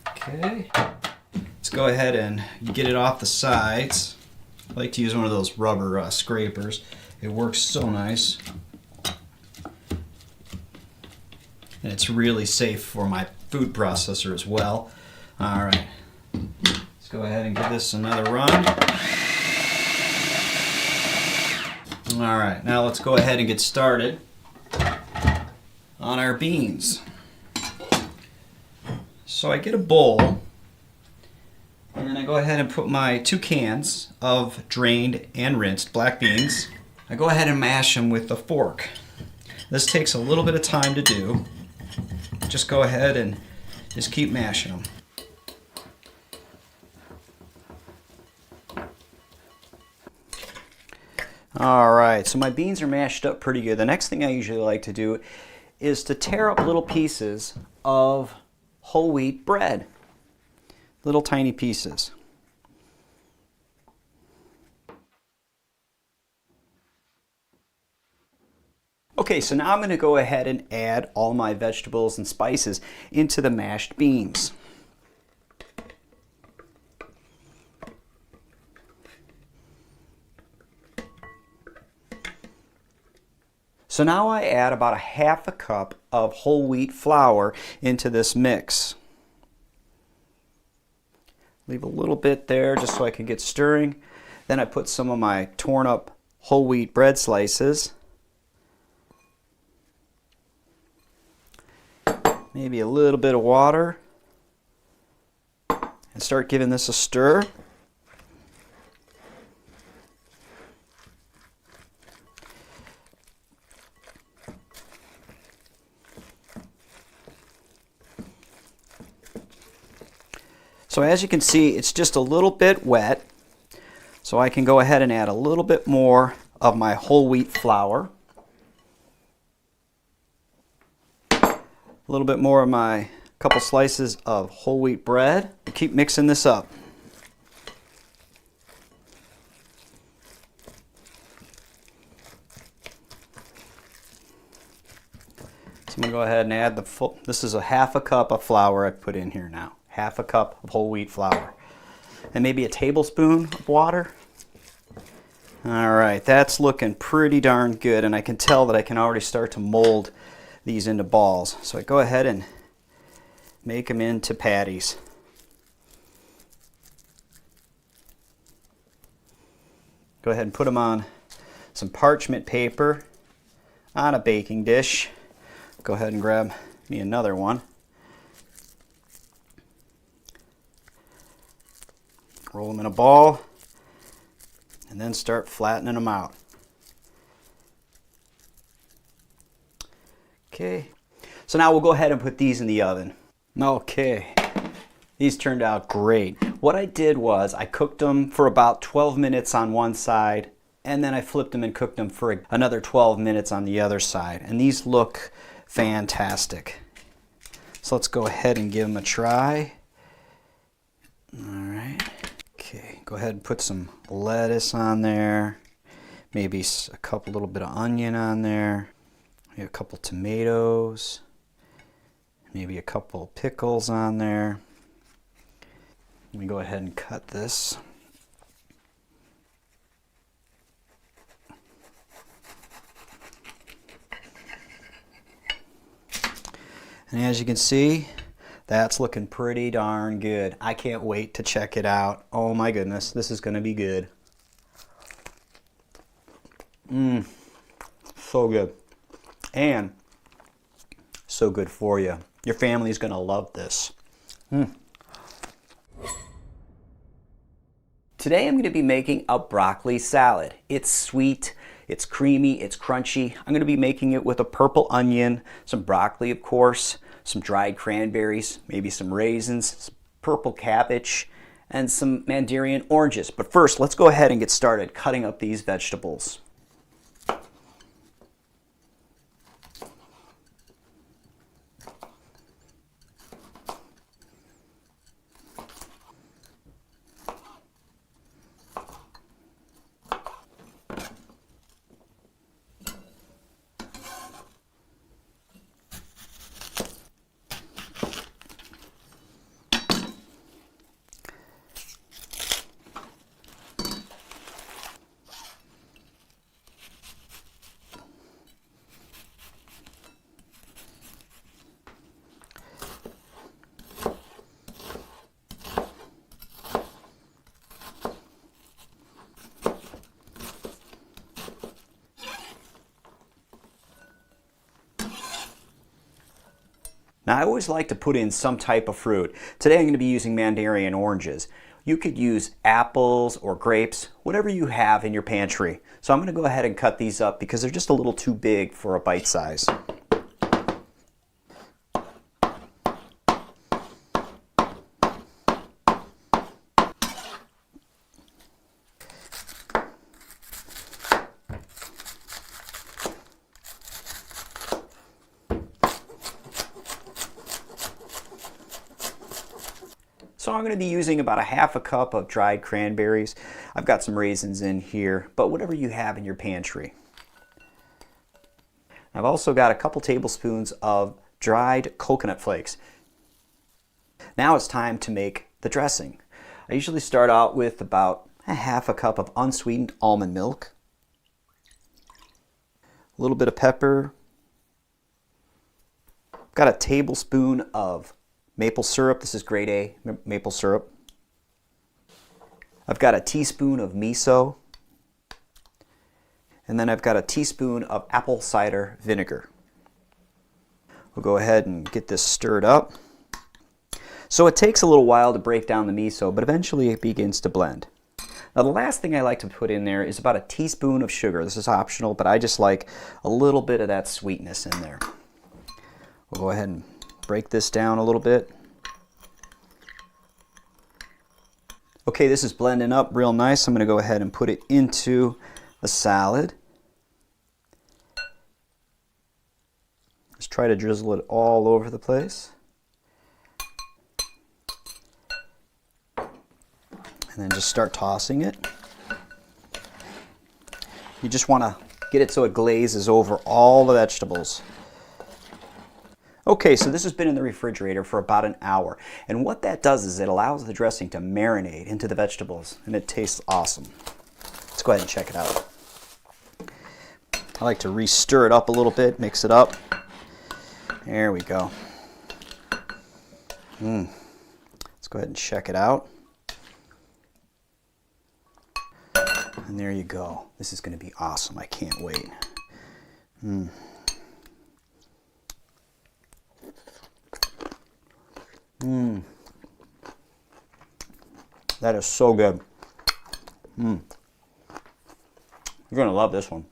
Speaker 1: Okay, let's go ahead and get it off the sides. I like to use one of those rubber scrapers. It works so nice. And it's really safe for my food processor as well. All right, let's go ahead and give this another run. All right, now let's go ahead and get started on our beans. So I get a bowl, and then I go ahead and put my 2 cans of drained and rinsed black beans. I go ahead and mash them with a fork. This takes a little bit of time to do. Just go ahead and just keep mashing them.
Speaker 9: Alright, so my beans are mashed up pretty good. The next thing I usually like to do is to tear up little pieces of whole wheat bread. Little tiny pieces. Okay, so now I'm going to go ahead and add all my vegetables and spices into the mashed beans. So now I add about a half a cup of whole wheat flour into this mix. Leave a little bit there just so I can get stirring. Then I put some of my torn up whole wheat bread slices. Maybe a little bit of water. And start giving this a stir. So as you can see, it's just a little bit wet. So I can go ahead and add a little bit more of my whole wheat flour. A little bit more of my couple slices of whole wheat bread. Keep mixing this up. So I'm going to
Speaker 1: go ahead and add the full, this is a half a cup of flour I've put in here now. Half a cup of whole wheat flour. And maybe a tablespoon of water. All right, that's looking pretty darn good, and I can tell that I can already start to mold these into balls. So I go ahead and make them into patties. Go ahead and put them on some parchment paper on a baking dish. Go ahead and grab me another one. Roll them in a ball and then start flattening them out. Okay, so now we'll go ahead and put these in the oven. Okay, these turned out great. What I did was I cooked them for about 12 minutes on one side, and then I flipped them and cooked them for another 12 minutes on the other side. And these look fantastic. So let's go ahead and give them a try. All right. Okay, go ahead and put some lettuce on there. Maybe a little bit of onion on there. Maybe a couple tomatoes. Maybe a couple pickles on there. Let me go ahead and cut this. And as you can see, that's looking pretty darn good. I can't wait to check it out. Oh my goodness, this is going to be good. So good. And so good for you. Your family's going to love this.
Speaker 9: Today I'm going to be making a broccoli salad. It's sweet, it's creamy, it's crunchy. I'm going to be making it with a purple onion, some broccoli of course, some dried cranberries, maybe some raisins, some purple cabbage, and some mandarin oranges. But first, let's go ahead and get started cutting up these vegetables. Now I always like to put in some type of fruit. Today I'm going to be using mandarin oranges. You could use apples or grapes, whatever you have in your pantry. So I'm going to go ahead and cut these up because they're just a little too big for a bite size. So I'm going to be using about a half a cup of dried cranberries. I've got some raisins in here, but whatever you have in your pantry. I've also got a couple tablespoons of dried coconut flakes. Now it's time to make the dressing. I usually start out with about a half a cup of unsweetened almond milk, a little bit of pepper, got a tablespoon of maple syrup. This is grade A maple syrup. I've got a teaspoon of miso. And then I've got a teaspoon of apple cider vinegar. We'll go ahead and get this stirred up. So it takes a little while to break down the miso, but eventually it begins to blend. Now the last thing I like to put in there is about a teaspoon of sugar. This is optional, but I just like a little bit of that sweetness in there. We'll go ahead and break this down a little bit. Okay, this is blending up real nice. I'm going to go ahead and put it into the salad. Just try to drizzle it all over the place. And then just start tossing it. You just want to get it so it glazes over all the vegetables. Okay, so this has been in the refrigerator for about an hour, and what that does is it allows the dressing to marinate into the vegetables, and it tastes awesome. Let's go ahead and check it out. I like to re-stir it up a little bit, mix it up. There we go. Let's go ahead and check it out. And there you go. This is going to be awesome. I can't wait. That is so good. You're going to love this one.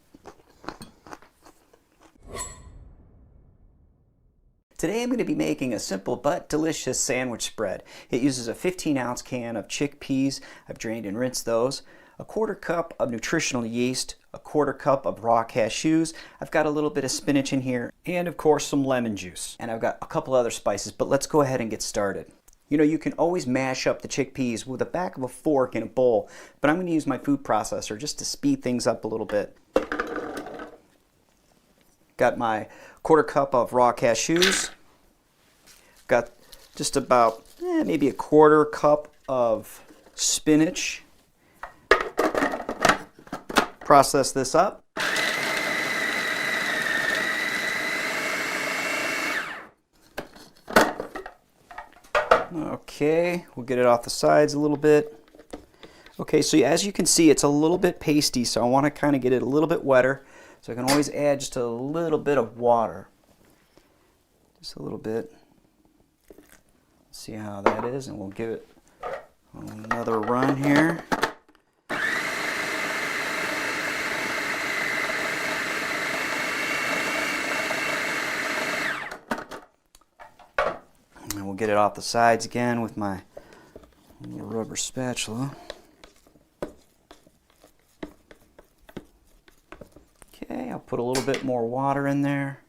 Speaker 9: Today I'm going to be making a simple but delicious sandwich spread. It uses a 15-ounce can of chickpeas. I've drained and rinsed those. A 1/4 cup of nutritional yeast. A 1/4 cup of raw cashews. I've got a little bit of spinach in here. And of course some lemon juice. And I've got a couple other spices, but let's go ahead and get started. You know, you can always mash up the chickpeas with the back of a fork in a bowl, but I'm going to use my food processor just to speed things up a little bit. Got my 1/4 cup of raw cashews. Got just about maybe a 1/4 cup of spinach. Process this up. Okay, we'll get it off the sides a little bit. Okay, so as you can see, it's a little bit pasty, so I want to kind of get it a little bit wetter. So I can always add just a little bit of water. Just a little bit. See how that is, and we'll give it another run here. And we'll get it off the sides again with my little rubber spatula. Okay, I'll put a little bit more water in there.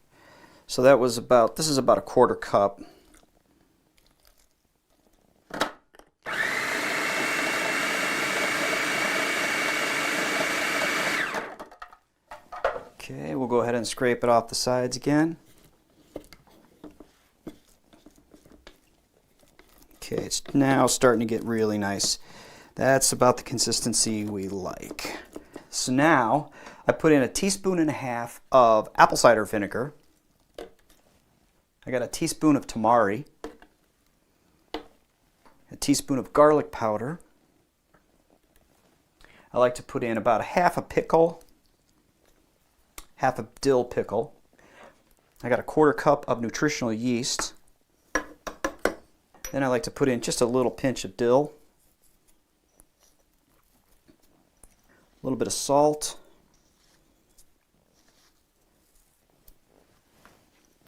Speaker 9: So that was about, this is about a 1/4 cup. Okay, we'll go ahead and scrape it off the sides again. Okay, it's now starting to get really nice. That's about the consistency we like. So now I put in 1.5 teaspoons of apple cider vinegar. I got a teaspoon of tamari, a teaspoon of garlic powder. I like to put in about 1/2 a pickle, 1/2 a dill pickle. I got a 1/4 cup of nutritional yeast. Then I like to put in just a little pinch of dill, a little bit of salt,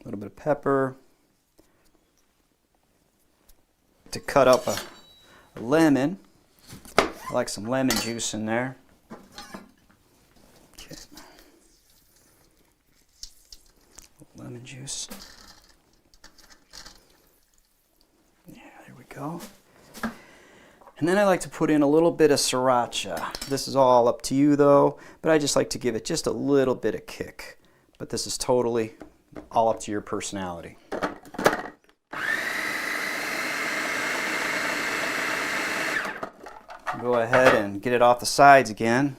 Speaker 9: a little bit of pepper. To cut up a lemon, I like some lemon juice in there. Okay. Lemon juice. Go. And then I like to put in a little bit of sriracha. This is all up to you though, but I just like to give it just a little bit of kick. But this is totally all up to your personality. Go ahead and get it off the sides again.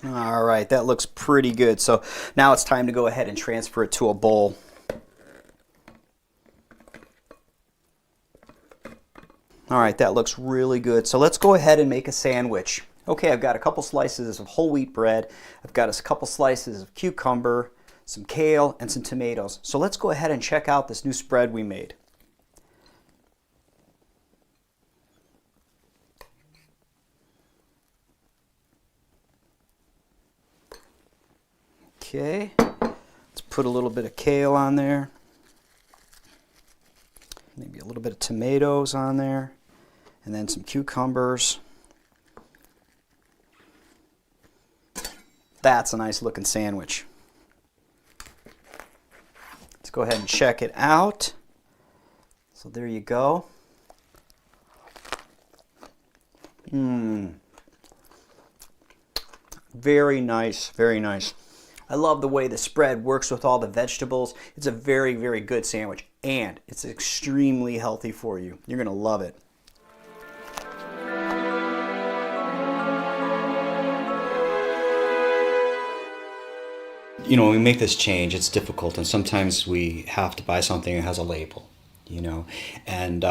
Speaker 9: All right, that looks pretty good. So now it's time to go ahead and transfer it to a bowl. All right, that looks really good. So let's go ahead and make a sandwich. Okay, I've got a couple slices of whole wheat bread. I've got a couple slices of cucumber, some kale, and some tomatoes. So let's go ahead and check out this new spread we made. Okay, let's put a little bit of kale on there. Maybe a little bit of tomatoes on there. And then some cucumbers. That's a nice looking sandwich. Let's go ahead and check it out. So there you go. Very nice, very nice. I love the way the spread works with all the vegetables. It's a very, very good sandwich, and it's extremely healthy for you. You're gonna love it.
Speaker 7: You know, when we make this change, it's difficult, and sometimes we have to buy something that has a label, you know. And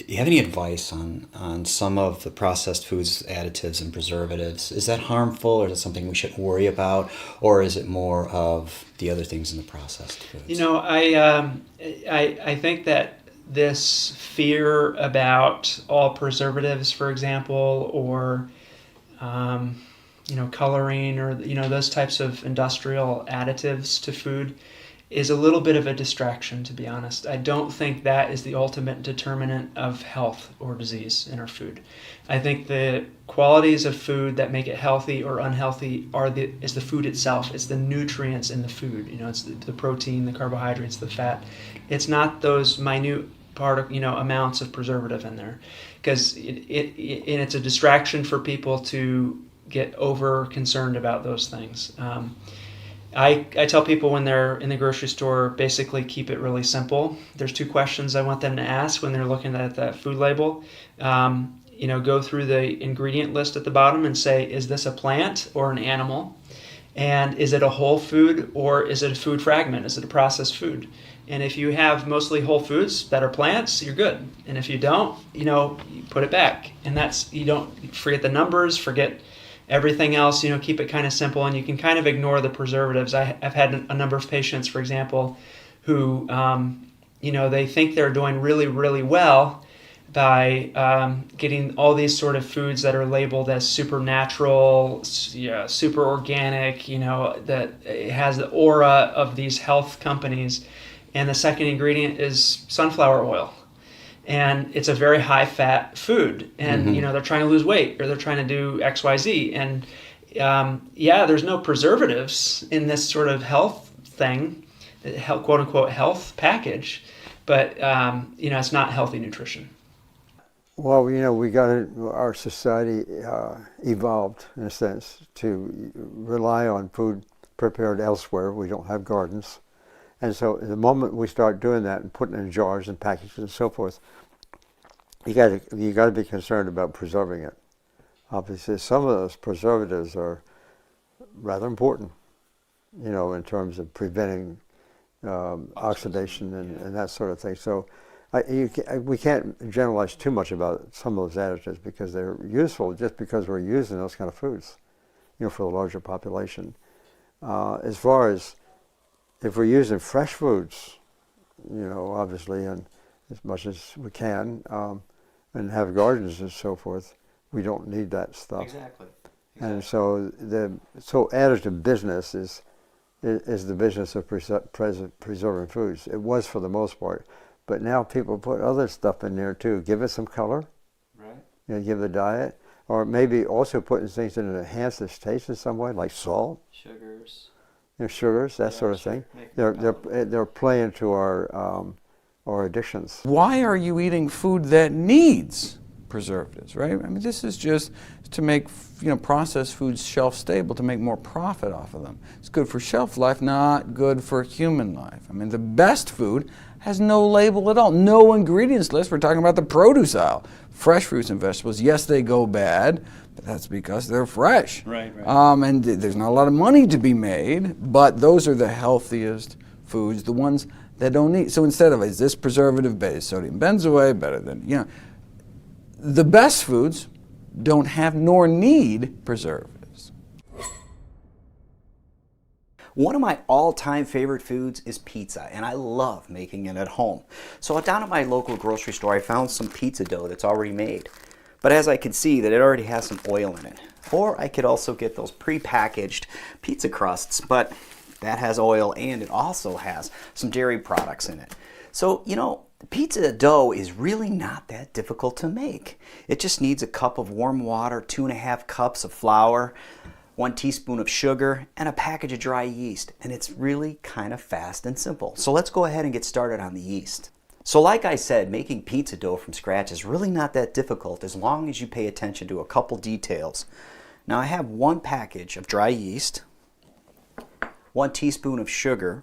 Speaker 7: you have any advice on some of the processed foods, additives, and preservatives? Is that harmful, or is it something we shouldn't worry about, or is it more of the other things in the processed foods?
Speaker 5: You know, I think that this fear about all preservatives, for example, or you know, coloring, or you know, those types of industrial additives to food is a little bit of a distraction, to be honest. I don't think that is the ultimate determinant of health or disease in our food. I think the qualities of food that make it healthy or unhealthy is the food itself. It's the nutrients in the food. You know, it's the protein, the carbohydrates, the fat. It's not those minute amounts of preservative in there, because it's a distraction for people to get over concerned about those things. I tell people when they're in the grocery store, basically keep it really simple. There's 2 questions I want them to ask when they're looking at that food label. You know, go through the ingredient list at the bottom and say, is this a plant or an animal? And is it a whole food, or is it a food fragment? Is it a processed food? And if you have mostly whole foods that are plants, you're good. And if you don't, you know, you put it back. And that's, you don't forget the numbers, forget everything else, you know, keep it kind of simple, and you can kind of ignore the preservatives. I've had a number of patients, for example, who, you know, they think they're doing really, really well by getting all these sort of foods that are labeled as super natural, super organic, you know, that it has the aura of these health companies. And the second ingredient is sunflower oil. And it's a very high-fat food, and you know, they're trying to lose weight, or they're trying to do X, Y, Z, and there's no preservatives in this sort of health thing, quote-unquote health package, but you know, it's not healthy nutrition.
Speaker 3: Well, you know, our society evolved in a sense to rely on food prepared elsewhere. We don't have gardens. And so the moment we start doing that and putting it in jars and packages and so forth, you got to be concerned about preserving it. Obviously, some of those preservatives are rather important, you know, in terms of preventing oxidation and that sort of thing. So we can't generalize too much about some of those additives, because they're useful just because we're using those kind of foods, you know, for the larger population. As far as if we're using fresh foods, you know, obviously, and as much as we can, and have gardens and so forth, we don't need that stuff.
Speaker 9: Exactly.
Speaker 3: And so additive business is the business of preserving foods. It was for the most part, but now people put other stuff in there too. Give it some color,
Speaker 9: Right.
Speaker 3: you know, give the diet, or maybe also putting things in to enhance its taste in some way, like salt.
Speaker 9: Sugars.
Speaker 3: You know, sugars, that sort of thing. They're playing to our addictions.
Speaker 8: Why are you eating food that needs preservatives, right? I mean, this is just to make, you know, processed foods shelf stable, to make more profit off of them. It's good for shelf life, not good for human life. I mean, the best food has no label at all, no ingredients list. We're talking about the produce aisle. Fresh fruits and vegetables, yes, they go bad, but that's because they're fresh.
Speaker 9: Right.
Speaker 8: And there's not a lot of money to be made, but those are the healthiest foods, the ones that don't need. So instead of, is this preservative based sodium benzoate better than, you know, the best foods don't have nor need preservatives.
Speaker 9: One of my all-time favorite foods is pizza, and I love making it at home. So down at my local grocery store, I found some pizza dough that's already made. But as I can see, that it already has some oil in it. Or I could also get those pre-packaged pizza crusts, but that has oil, and it also has some dairy products in it. So, you know, pizza dough is really not that difficult to make. It just needs a cup of warm water, 2.5 cups of flour, 1 teaspoon of sugar, and a package of dry yeast. And it's really kind of fast and simple. So let's go ahead and get started on the yeast. So like I said, making pizza dough from scratch is really not that difficult as long as you pay attention to a couple details. Now I have 1 package of dry yeast, 1 teaspoon of sugar.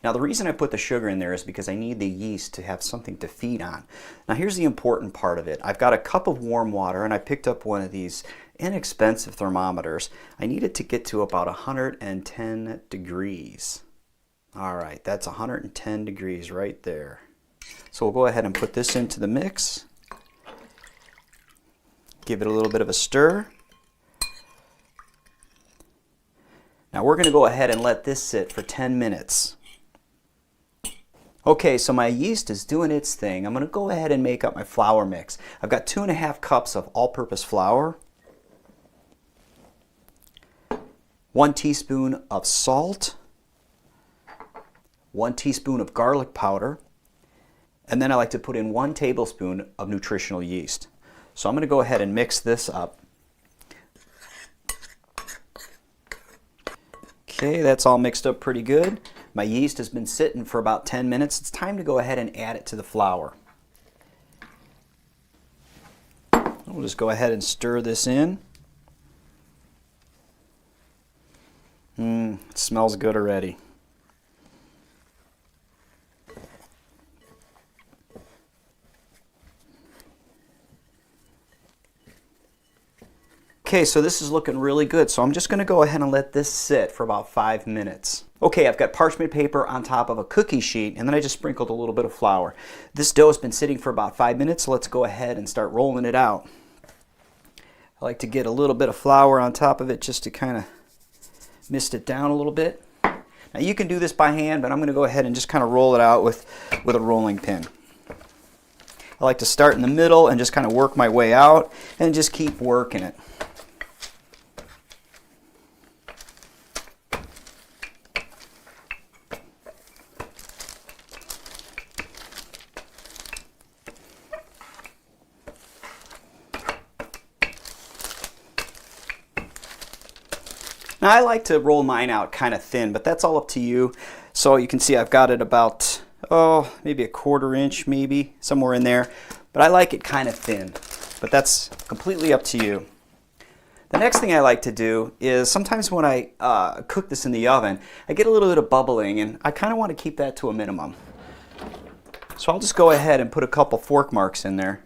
Speaker 9: Now the reason I put the sugar in there is because I need the yeast to have something to feed on. Now here's the important part of it. I've got a cup of warm water and I picked up one of these inexpensive thermometers. I need it to get to about 110 degrees. All right, that's 110 degrees right there. So we'll go ahead and put this into the mix. Give it a little bit of a stir. Now we're going to go ahead and let this sit for 10 minutes. Okay, so my yeast is doing its thing. I'm going to go ahead and make up my flour mix. I've got 2½ cups of all-purpose flour, 1 teaspoon of salt, 1 teaspoon of garlic powder, and then I like to put in 1 tablespoon of nutritional yeast. So I'm going to go ahead and mix this up. Okay, that's all mixed up pretty good. My yeast has been sitting for about 10 minutes. It's time to go ahead and add it to the flour. We'll just go ahead and stir this in. It smells good already. Okay, so this is looking really good. So I'm just going to go ahead and let this sit for about 5 minutes. Okay, I've got parchment paper on top of a cookie sheet, and then I just sprinkled a little bit of flour. This dough has been sitting for about 5 minutes, so let's go ahead and start rolling it out. I like to get a little bit of flour on top of it just to kind of mist it down a little bit. Now you can do this by hand, but I'm going to go ahead and just kind of roll it out with a rolling pin. I like to start in the middle and just kind of work my way out and just keep working it. Now I like to roll mine out kind of thin, but that's all up to you. So you can see I've got it about, maybe a 1/4 inch, maybe, somewhere in there. But I like it kind of thin, but that's completely up to you. The next thing I like to do is sometimes when I cook this in the oven, I get a little bit of bubbling, and I kind of want to keep that to a minimum. So I'll just go ahead and put a couple fork marks in there.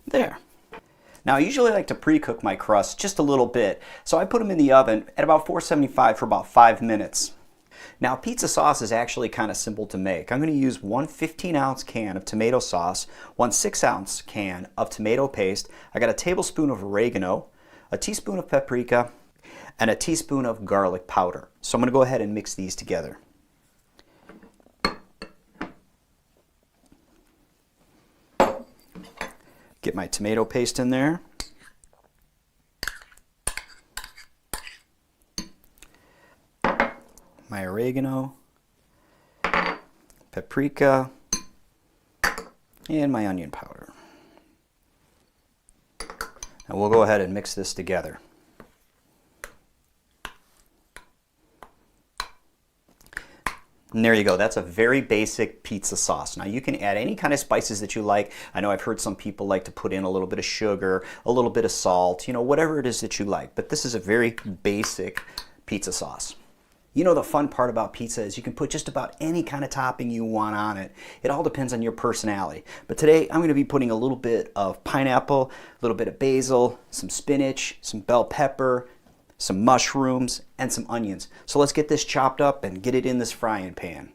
Speaker 9: There. Now I usually like to pre-cook my crust just a little bit, so I put them in the oven at about 475 for about 5 minutes. Now pizza sauce is actually kind of simple to make. I'm going to use 1 15-ounce can of tomato sauce, 1 6-ounce can of tomato paste. I got a tablespoon of oregano, a teaspoon of paprika, and a teaspoon of garlic powder. So I'm going to go ahead and mix these together. Get my tomato paste in there. My oregano, paprika, and my onion powder. And we'll go ahead and mix this together. And there you go. That's a very basic pizza sauce. Now you can add any kind of spices that you like. I know I've heard some people like to put in a little bit of sugar, a little bit of salt, whatever it is that you like. But this is a very basic pizza sauce. The fun part about pizza is you can put just about any kind of topping you want on it. It all depends on your personality. But today I'm going to be putting a little bit of pineapple, a little bit of basil, some spinach, some bell pepper, some mushrooms, and some onions. So let's get this chopped up and get it in this frying pan.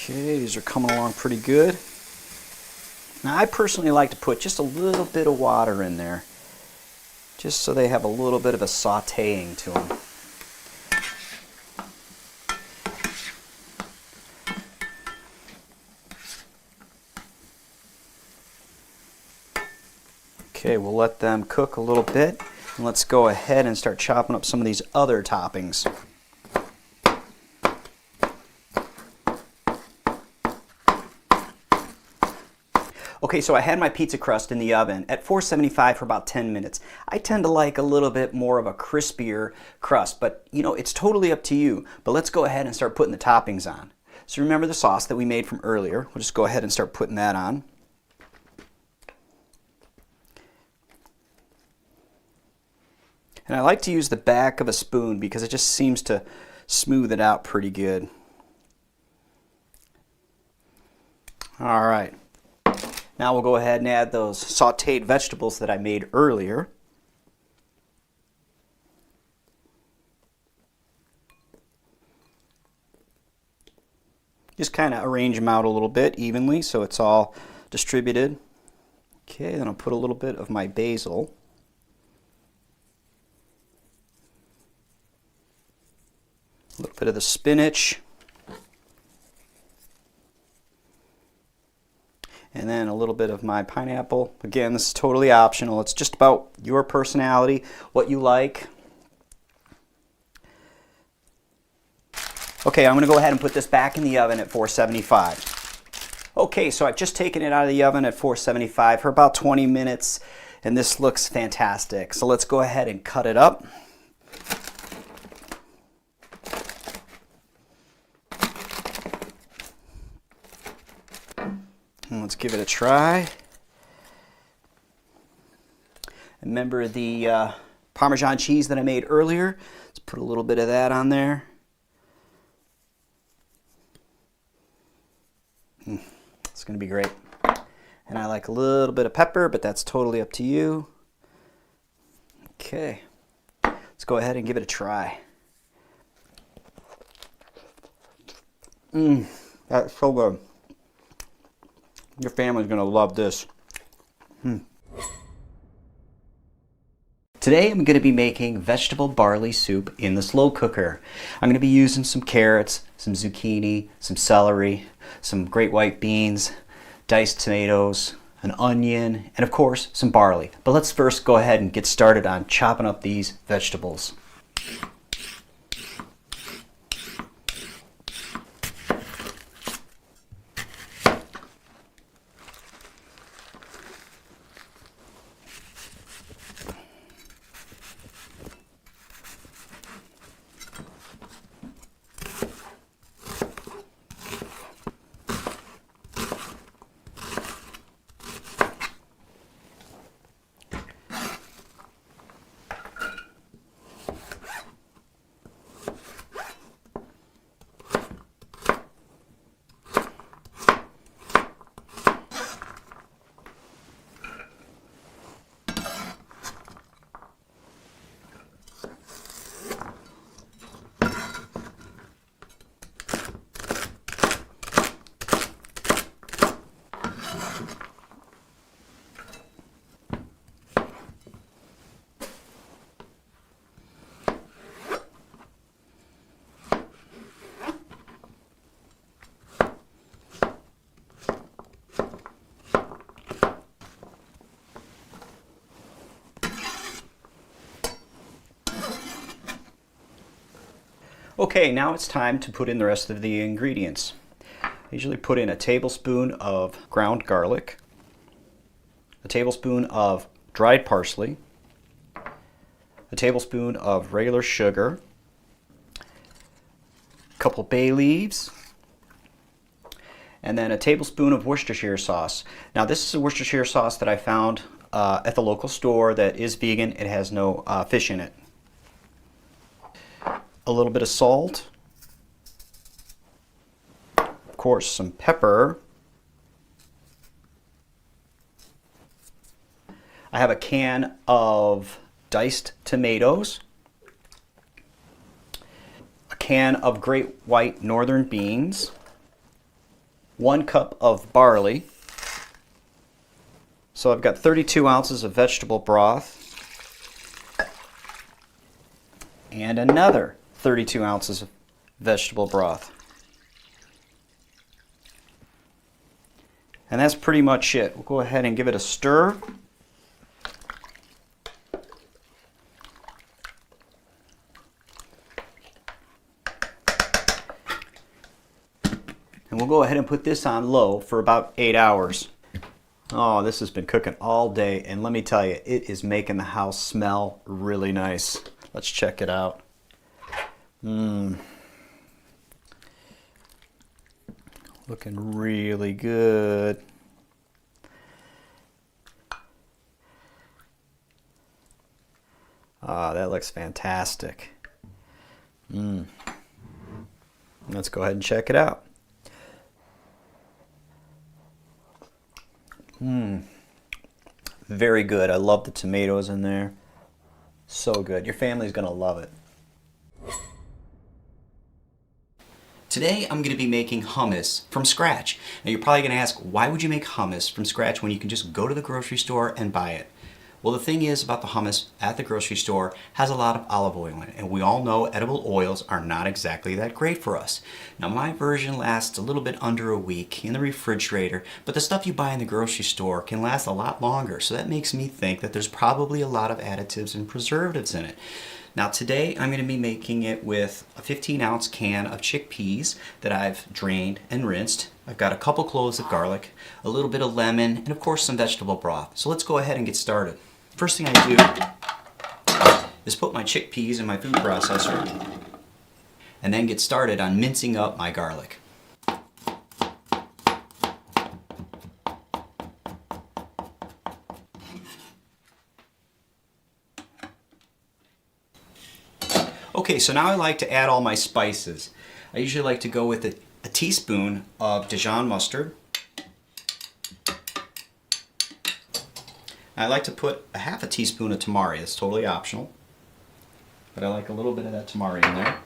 Speaker 1: Okay, these are coming along pretty good. Now I personally like to put just a little bit of water in there, just so they have a little bit of a sautéing to them. Okay, we'll let them cook a little bit, and let's go ahead and start chopping up some of these other toppings. Okay, so I had my pizza crust in the oven at 475 for about 10 minutes. I tend to like a little bit more of a crispier crust, but you know, it's totally up to you. But let's go ahead and start putting the toppings on. So remember the sauce that we made from earlier. We'll just go ahead and start putting that on. And I like to use the back of a spoon because it just seems to smooth it out pretty good. All right. Now we'll go ahead and add those sauteed vegetables that I made earlier. Just kind of arrange them out a little bit evenly so it's all distributed. Okay, then I'll put a little bit of my basil. A little bit of the spinach. And then a little bit of my pineapple. Again, this is totally optional. It's just about your personality, what you like. Okay, I'm going to go ahead and put this back in the oven at 475. Okay, so I've just taken it out of the oven at 475 for about 20 minutes, and this looks fantastic. So let's go ahead and cut it up. And let's give it a try. Remember the Parmesan cheese that I made earlier? Let's put a little bit of that on there. It's going to be great. And I like a little bit of pepper, but that's totally up to you. Okay, let's go ahead and give it a try. That's so good. Your family's going to love this. Today I'm going to be making vegetable barley soup in the slow cooker. I'm going to be using some carrots, some zucchini, some celery, some great white beans, diced tomatoes, an onion, and of course some barley. But let's first go ahead and get started on chopping up these vegetables. Okay, now it's time to put in the rest of the ingredients. I usually put in a tablespoon of ground garlic, a tablespoon of dried parsley, a tablespoon of regular sugar, a couple bay leaves, and then a tablespoon of Worcestershire sauce. Now this is a Worcestershire sauce that I found at the local store that is vegan. It has no fish in it. A little bit of salt, of course some pepper. I have a can of diced tomatoes, a can of great white northern beans, 1 cup of barley. So I've got 32 ounces of vegetable broth and another 32 ounces of vegetable broth. And that's pretty much it. We'll go ahead and give it a stir. And we'll go ahead and put this on low for about 8 hours. Oh, this has been cooking all day, and let me tell you, it is making the house smell really nice. Let's check it out. Looking really good. Ah, that looks fantastic. Let's go ahead and check it out. Very good. I love the tomatoes in there. So good. Your family's gonna love it. Today I'm going to be making hummus from scratch. Now you're probably going to ask, why would you make hummus from scratch when you can just go to the grocery store and buy it? Well, the thing is about the hummus at the grocery store has a lot of olive oil in it, and we all know edible oils are not exactly that great for us. Now my version lasts a little bit under a week in the refrigerator, but the stuff you buy in the grocery store can last a lot longer, so that makes me think that there's probably a lot of additives and preservatives in it. Now today I'm going to be making it with a 15-ounce can of chickpeas that I've drained and rinsed. I've got a couple cloves of garlic, a little bit of lemon, and of course some vegetable broth. So let's go ahead and get started. First thing I do is put my chickpeas in my food processor and then get started on mincing up my garlic. Okay, so now I like to add all my spices. I usually like to go with a teaspoon of Dijon mustard. I like to put a half a teaspoon of tamari. It's totally optional, but I like a little bit of that tamari in there.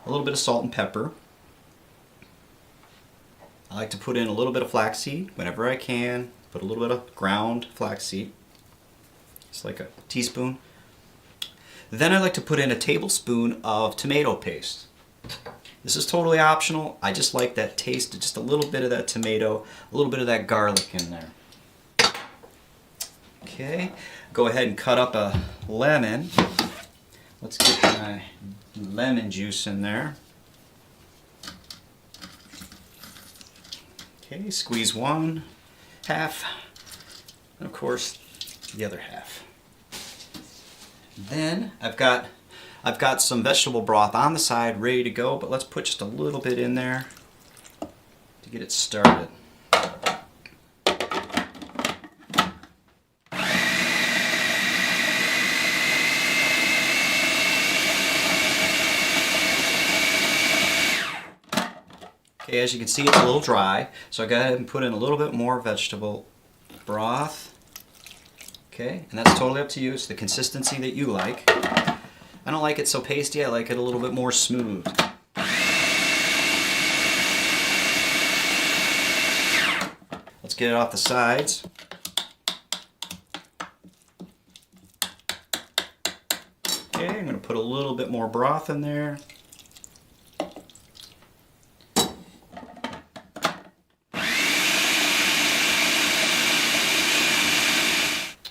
Speaker 1: A little bit of salt and pepper. I like to put in a little bit of flaxseed whenever I can. Put a little bit of ground flaxseed. Just like a teaspoon. Then I like to put in a tablespoon of tomato paste. This is totally optional. I just like that taste, just a little bit of that tomato, a little bit of that garlic in there. Okay, go ahead and cut up a lemon. Let's get my lemon juice in there. Okay, squeeze one half, and of course the other half. Then I've got some vegetable broth on the side ready to go, but let's put just a little bit in there to get it started. Okay, as you can see, it's a little dry, so I go ahead and put in a little bit more vegetable broth. Okay, and that's totally up to you. It's the consistency that you like. I don't like it so pasty. I like it a little bit more smooth. Let's get it off the sides. Okay, I'm going to put a little bit more broth in there.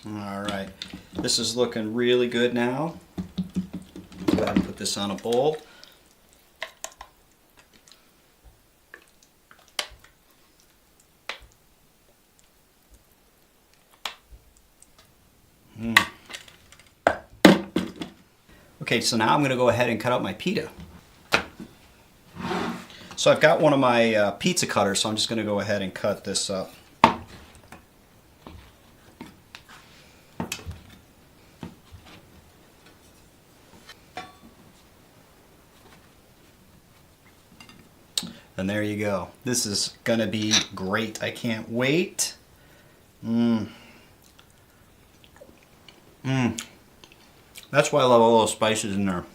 Speaker 1: Alright, this is looking really good now. Go ahead and put this on a bowl. Okay, so now I'm going to go ahead and cut out my pita. So I've got one of my pizza cutters, so I'm just going to go ahead and cut this up. And there you go. This is going to be great. I can't wait. That's why I love all those spices in there.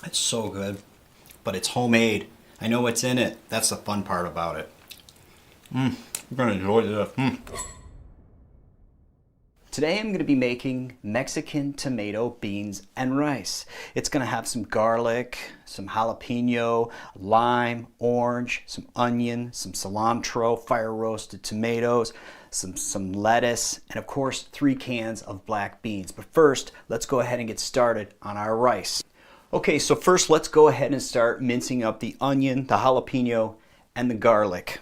Speaker 1: It's so good. But it's homemade. I know what's in it. That's the fun part about it. You're going to enjoy this.
Speaker 9: Today I'm going to be making Mexican tomato, beans, and rice. It's going to have some garlic, some jalapeno, lime, orange, some onion, some cilantro, fire roasted tomatoes, some lettuce, and of course 3 cans of black beans. But first, let's go ahead and get started on our rice. Okay, so first let's go ahead and start mincing up the onion, the jalapeno, and the garlic.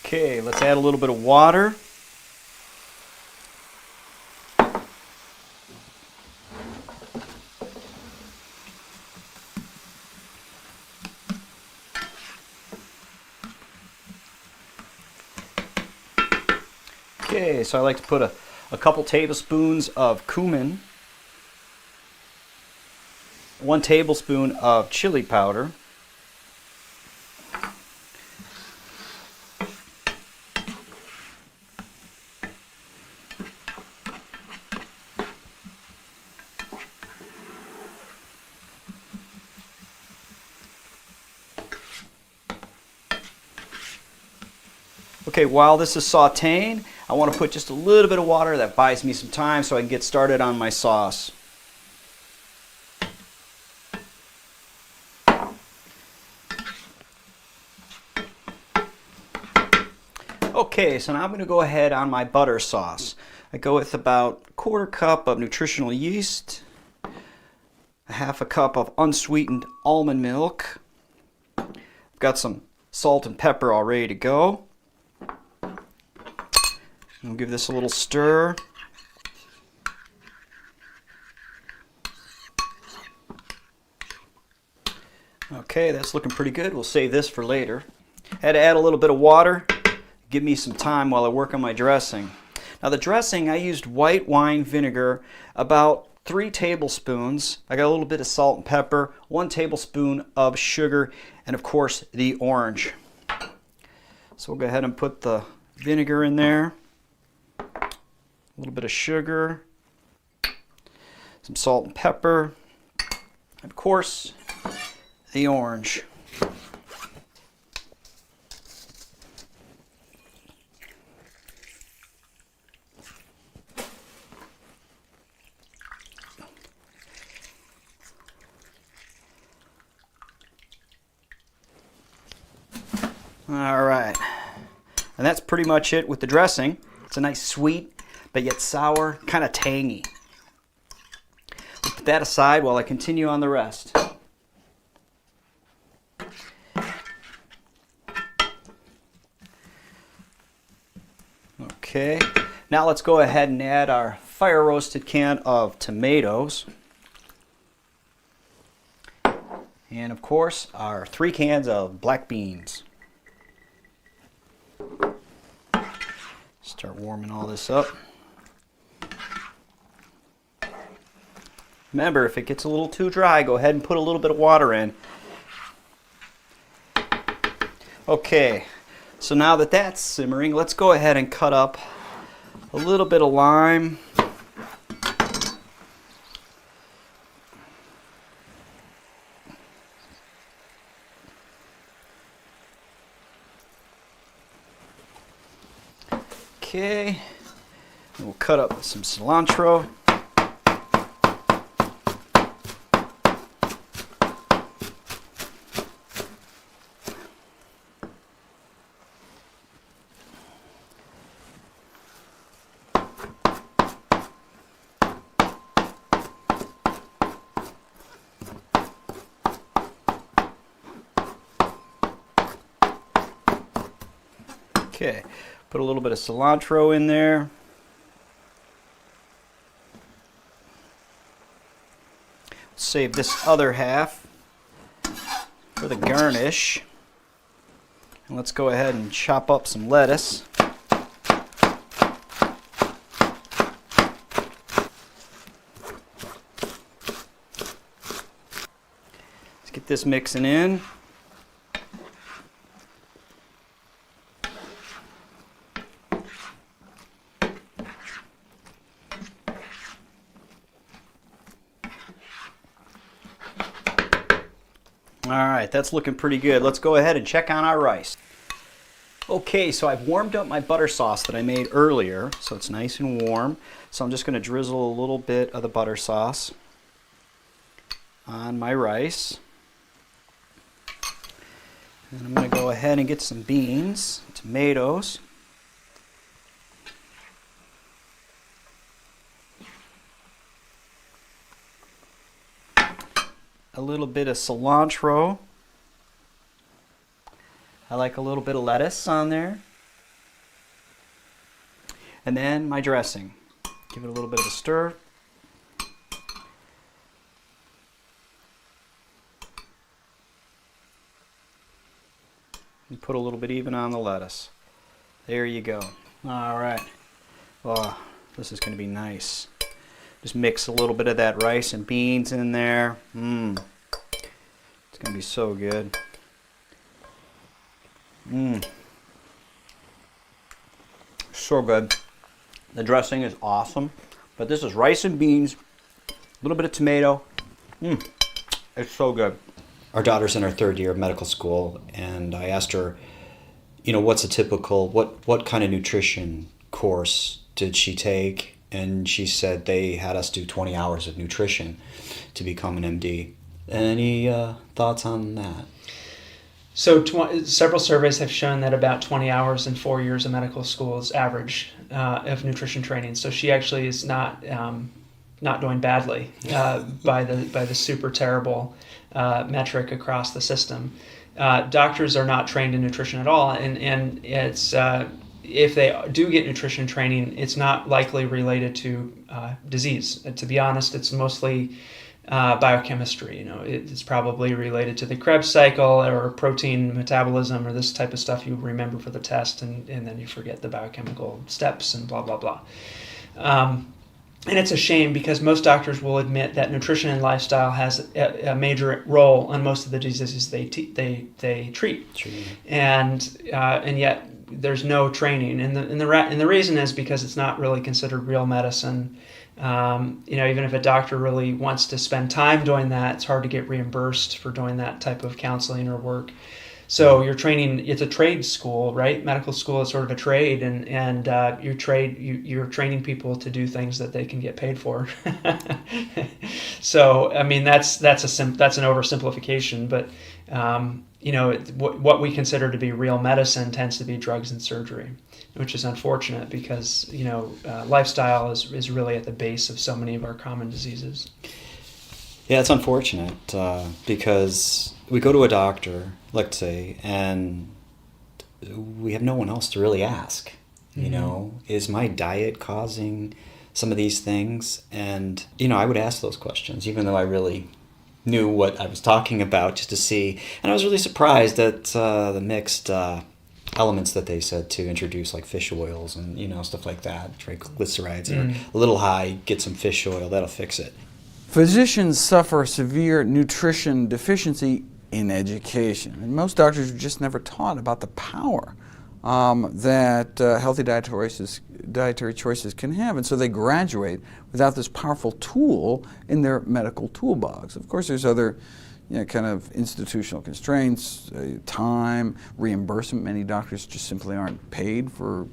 Speaker 9: Okay, let's add a little bit of water. Okay, so I like to put a couple tablespoons of cumin, 1 tablespoon of chili powder, Okay, while this is sauteing, I want to put just a little bit of water. That buys me some time so I can get started on my sauce. Okay, so now I'm going to go ahead on my butter sauce. I go with about 1/4 cup of nutritional yeast, 1/2 cup of unsweetened almond milk. I've got some salt and pepper all ready to go. We'll give this a little stir. Okay, that's looking pretty good. We'll save this for later. Had to add a little bit of water. Give me some time while I work on my dressing. Now the dressing, I used white wine vinegar, about 3 tablespoons. I got a little bit of salt and pepper, 1 tablespoon of sugar, and of course the orange. So we'll go ahead and put the vinegar in there. A little bit of sugar, some salt and pepper, and of course, the orange. All right, and that's pretty much it with the dressing. It's a nice sweet, but yet sour, kind of tangy. We'll put that aside while I continue on the rest. Okay, now let's go ahead and add our fire roasted can of tomatoes. And of course, our 3 cans of black beans. Start warming all this up. Remember, if it gets a little too dry, go ahead and put a little bit of water in. Okay, so now that that's simmering, let's go ahead and cut up a little bit of lime. Okay, and we'll cut up some cilantro.
Speaker 1: Okay, put a little bit of cilantro in there. Save this other half for the garnish. And let's go ahead and chop up some lettuce. Let's get this mixing in. Alright, that's looking pretty good. Let's go ahead and check on our rice. Okay, so I've warmed up my butter sauce that I made earlier, so it's nice and warm. So I'm just going to drizzle a little bit of the butter sauce on my rice. And I'm going to go ahead and get some beans, tomatoes. A little bit of cilantro. I like a little bit of lettuce on there. And then my dressing. Give it a little bit of a stir. And put a little bit even on the lettuce. There you go. All right. Oh, this is going to be nice. Just mix a little bit of that rice and beans in there. It's going to be so good. So good. The dressing is awesome. But this is rice and beans, a little bit of tomato. It's so good.
Speaker 7: Our daughter's in her third year of medical school, and I asked her, you know, what's a typical, what kind of nutrition course did she take? And she said they had us do 20 hours of nutrition to become an MD. Any thoughts on that?
Speaker 5: So several surveys have shown that about 20 hours in 4 years of medical school is average of nutrition training. So she actually is not doing badly by the super terrible metric across the system. Doctors are not trained in nutrition at all, and it's if they do get nutrition training, it's not likely related to disease. To be honest, it's mostly biochemistry. You know, it's probably related to the Krebs cycle or protein metabolism or this type of stuff you remember for the test, and then you forget the biochemical steps and blah blah blah. And it's a shame because most doctors will admit that nutrition and lifestyle has a major role on most of the diseases they treat. And yet there's no training, and the reason is because it's not really considered real medicine. Even if a doctor really wants to spend time doing that, it's hard to get reimbursed for doing that type of counseling or work. So you're training, it's a trade school, right? Medical school is sort of a trade, and you're training people to do things that they can get paid for. So I mean that's an oversimplification, but what we consider to be real medicine tends to be drugs and surgery, which is unfortunate because lifestyle is really at the base of so many of our common diseases.
Speaker 7: Yeah, it's unfortunate because we go to a doctor, let's say, and we have no one else to really ask. You know, is my diet causing some of these things? And I would ask those questions, even though I really knew what I was talking about, just to see. And I was really surprised at the mixed elements that they said to introduce, like fish oils and stuff like that. Triglycerides are a little high. Get some fish oil, that'll fix it.
Speaker 8: Physicians suffer severe nutrition deficiency in education. And most doctors are just never taught about the power that healthy dietary choices can have. And so they graduate without this powerful tool in their medical toolbox. Of course, there's other kind of institutional constraints, time, reimbursement. Many doctors just simply aren't paid for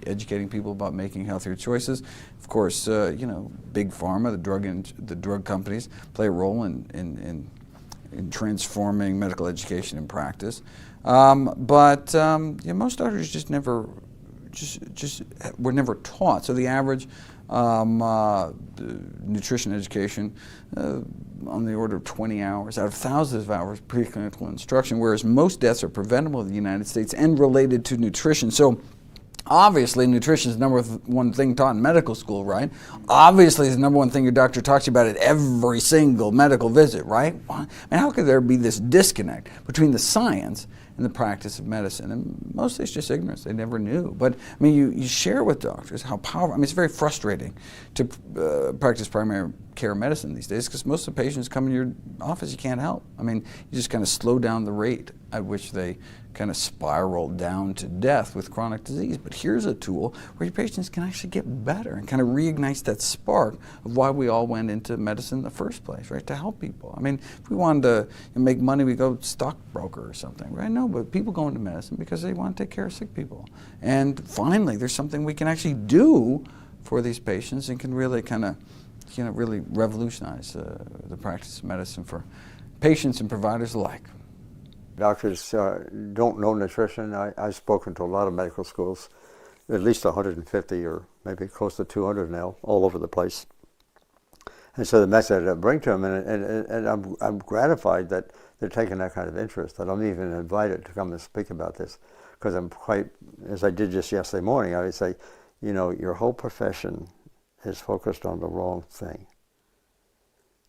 Speaker 8: educating people about making healthier choices. Of course, big pharma, the drug companies play a role in transforming medical education and practice. But most doctors just were never taught. So the average nutrition education on the order of 20 hours out of thousands of hours preclinical instruction, whereas most deaths are preventable in the United States and related to nutrition. So Obviously, nutrition is the number one thing taught in medical school, right? Obviously, it's the number one thing your doctor talks to you about at every single medical visit, right? I mean, how could there be this disconnect between the science and the practice of medicine? And mostly it's just ignorance. They never knew. But, I mean, you share with doctors how powerful, I mean, it's very frustrating to practice primary care medicine these days because most of the patients come in your office you can't help. I mean, you just kind of slow down the rate at which they kind of spiral down to death with chronic disease. But here's a tool where your patients can actually get better and kind of reignites that spark of why we all went into medicine in the first place, right? To help people. I mean, if we wanted to make money, we go stockbroker or something, right? No, but people go into medicine because they want to take care of sick people. And finally, there's something we can actually do for these patients and can really kind of, really revolutionize the practice of medicine for patients and providers alike.
Speaker 3: Doctors don't know nutrition. I've spoken to a lot of medical schools, at least 150 or maybe close to 200 now, all over the place. And so the message I bring to them, and I'm gratified that they're taking that kind of interest, that I'm even invited to come and speak about this, because I'm quite, as I did just yesterday morning, I would say, your whole profession is focused on the wrong thing.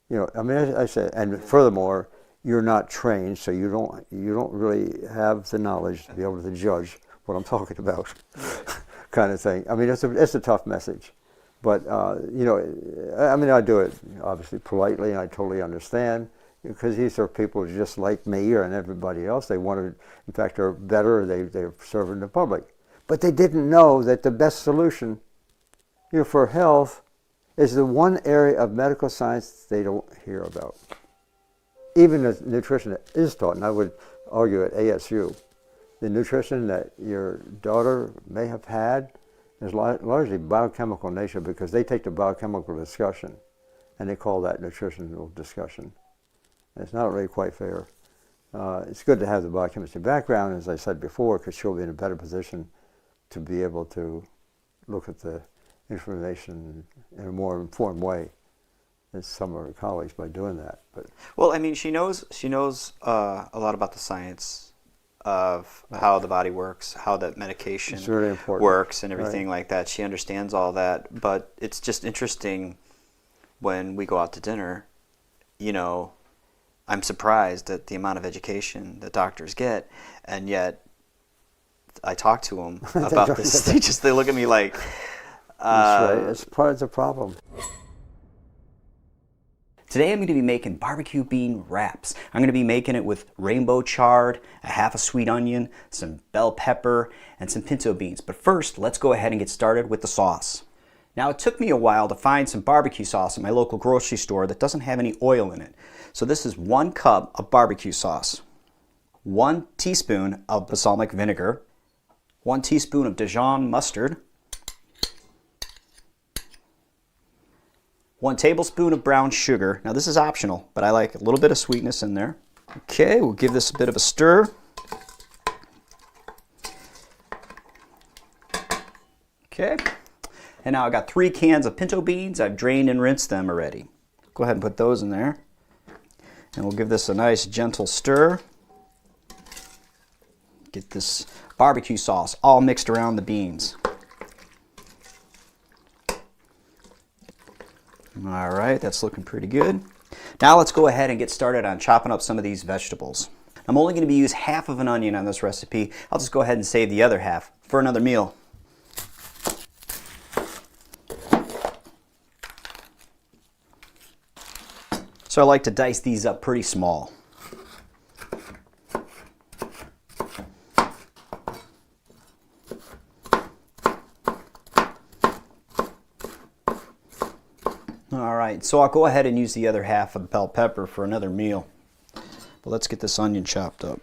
Speaker 3: I mean, I say, and furthermore, you're not trained, so you don't really have the knowledge to be able to judge what I'm talking about, kind of thing. I mean, it's a tough message, but I mean, I do it obviously politely, and I totally understand, because these are people just like me and everybody else. They wanted, in fact, they're better. They're serving the public, but they didn't know that the best solution, for health, is the one area of medical science they don't hear about. Even the nutrition that is taught, and I would argue at ASU, the nutrition that your daughter may have had is largely biochemical in nature, because they take the biochemical discussion and they call that nutritional discussion. And it's not really quite fair. It's good to have the biochemistry background, as I said before, because she'll be in a better position to be able to look at the information in a more informed way as some of her colleagues by doing that. But
Speaker 9: well, I mean, she knows a lot about the science of how the body works, how that medication
Speaker 3: really
Speaker 9: works, and everything like that. She understands all that, but it's just interesting when we go out to dinner. I'm surprised at the amount of education that doctors get, and yet I talk to them about this. They look at me like.
Speaker 3: That's right. It's part of the problem.
Speaker 9: Today I'm going to be making barbecue bean wraps. I'm going to be making it with rainbow chard, a half a sweet onion, some bell pepper, and some pinto beans. But first, let's go ahead and get started with the sauce. Now, it took me a while to find some barbecue sauce at my local grocery store that doesn't have any oil in it. So this is 1 cup of barbecue sauce, 1 teaspoon of balsamic vinegar, 1 teaspoon of Dijon mustard, 1 tablespoon of brown sugar. Now this is optional, but I like a little bit of sweetness in there. Okay, we'll give this a bit of a stir. Okay, and now I got 3 cans of pinto beans. I've drained and rinsed them already. Go ahead and put those in there. And we'll give this a nice gentle stir. Get this barbecue sauce all mixed around the beans. All right, that's looking pretty good. Now let's go ahead and get started on chopping up some of these vegetables. I'm only going to use half of an onion on this recipe. I'll just go ahead and save the other half for another meal. So I like to dice these up pretty small. Alright, so I'll go ahead and use the other half of the bell pepper for another meal. But let's get this onion chopped up.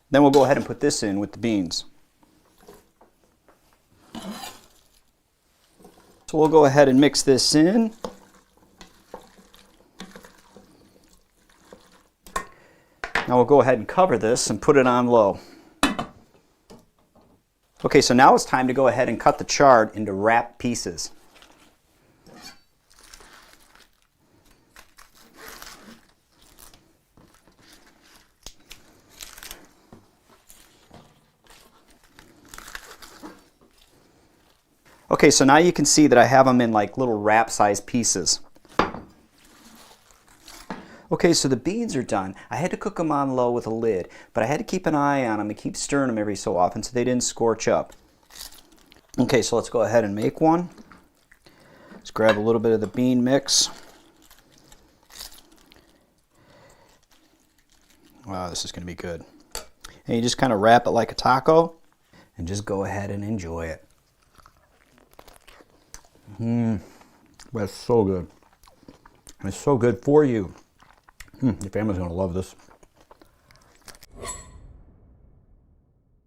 Speaker 9: Then we'll go ahead and put this in with the beans. So we'll go ahead and mix this in. Now we'll go ahead and cover this and put it on low. Okay, so now it's time to go ahead and cut the chard into wrap pieces.
Speaker 1: Okay, so now you can see that I have them in like little wrap-sized pieces. Okay, so the beans are done. I had to cook them on low with a lid, but I had to keep an eye on them and keep stirring them every so often so they didn't scorch up. Okay, so let's go ahead and make one. Let's grab a little bit of the bean mix. Wow, this is going to be good. And you just kind of wrap it like a taco and just go ahead and enjoy it. That's so good. And it's so good for you. Your family's going to love this. You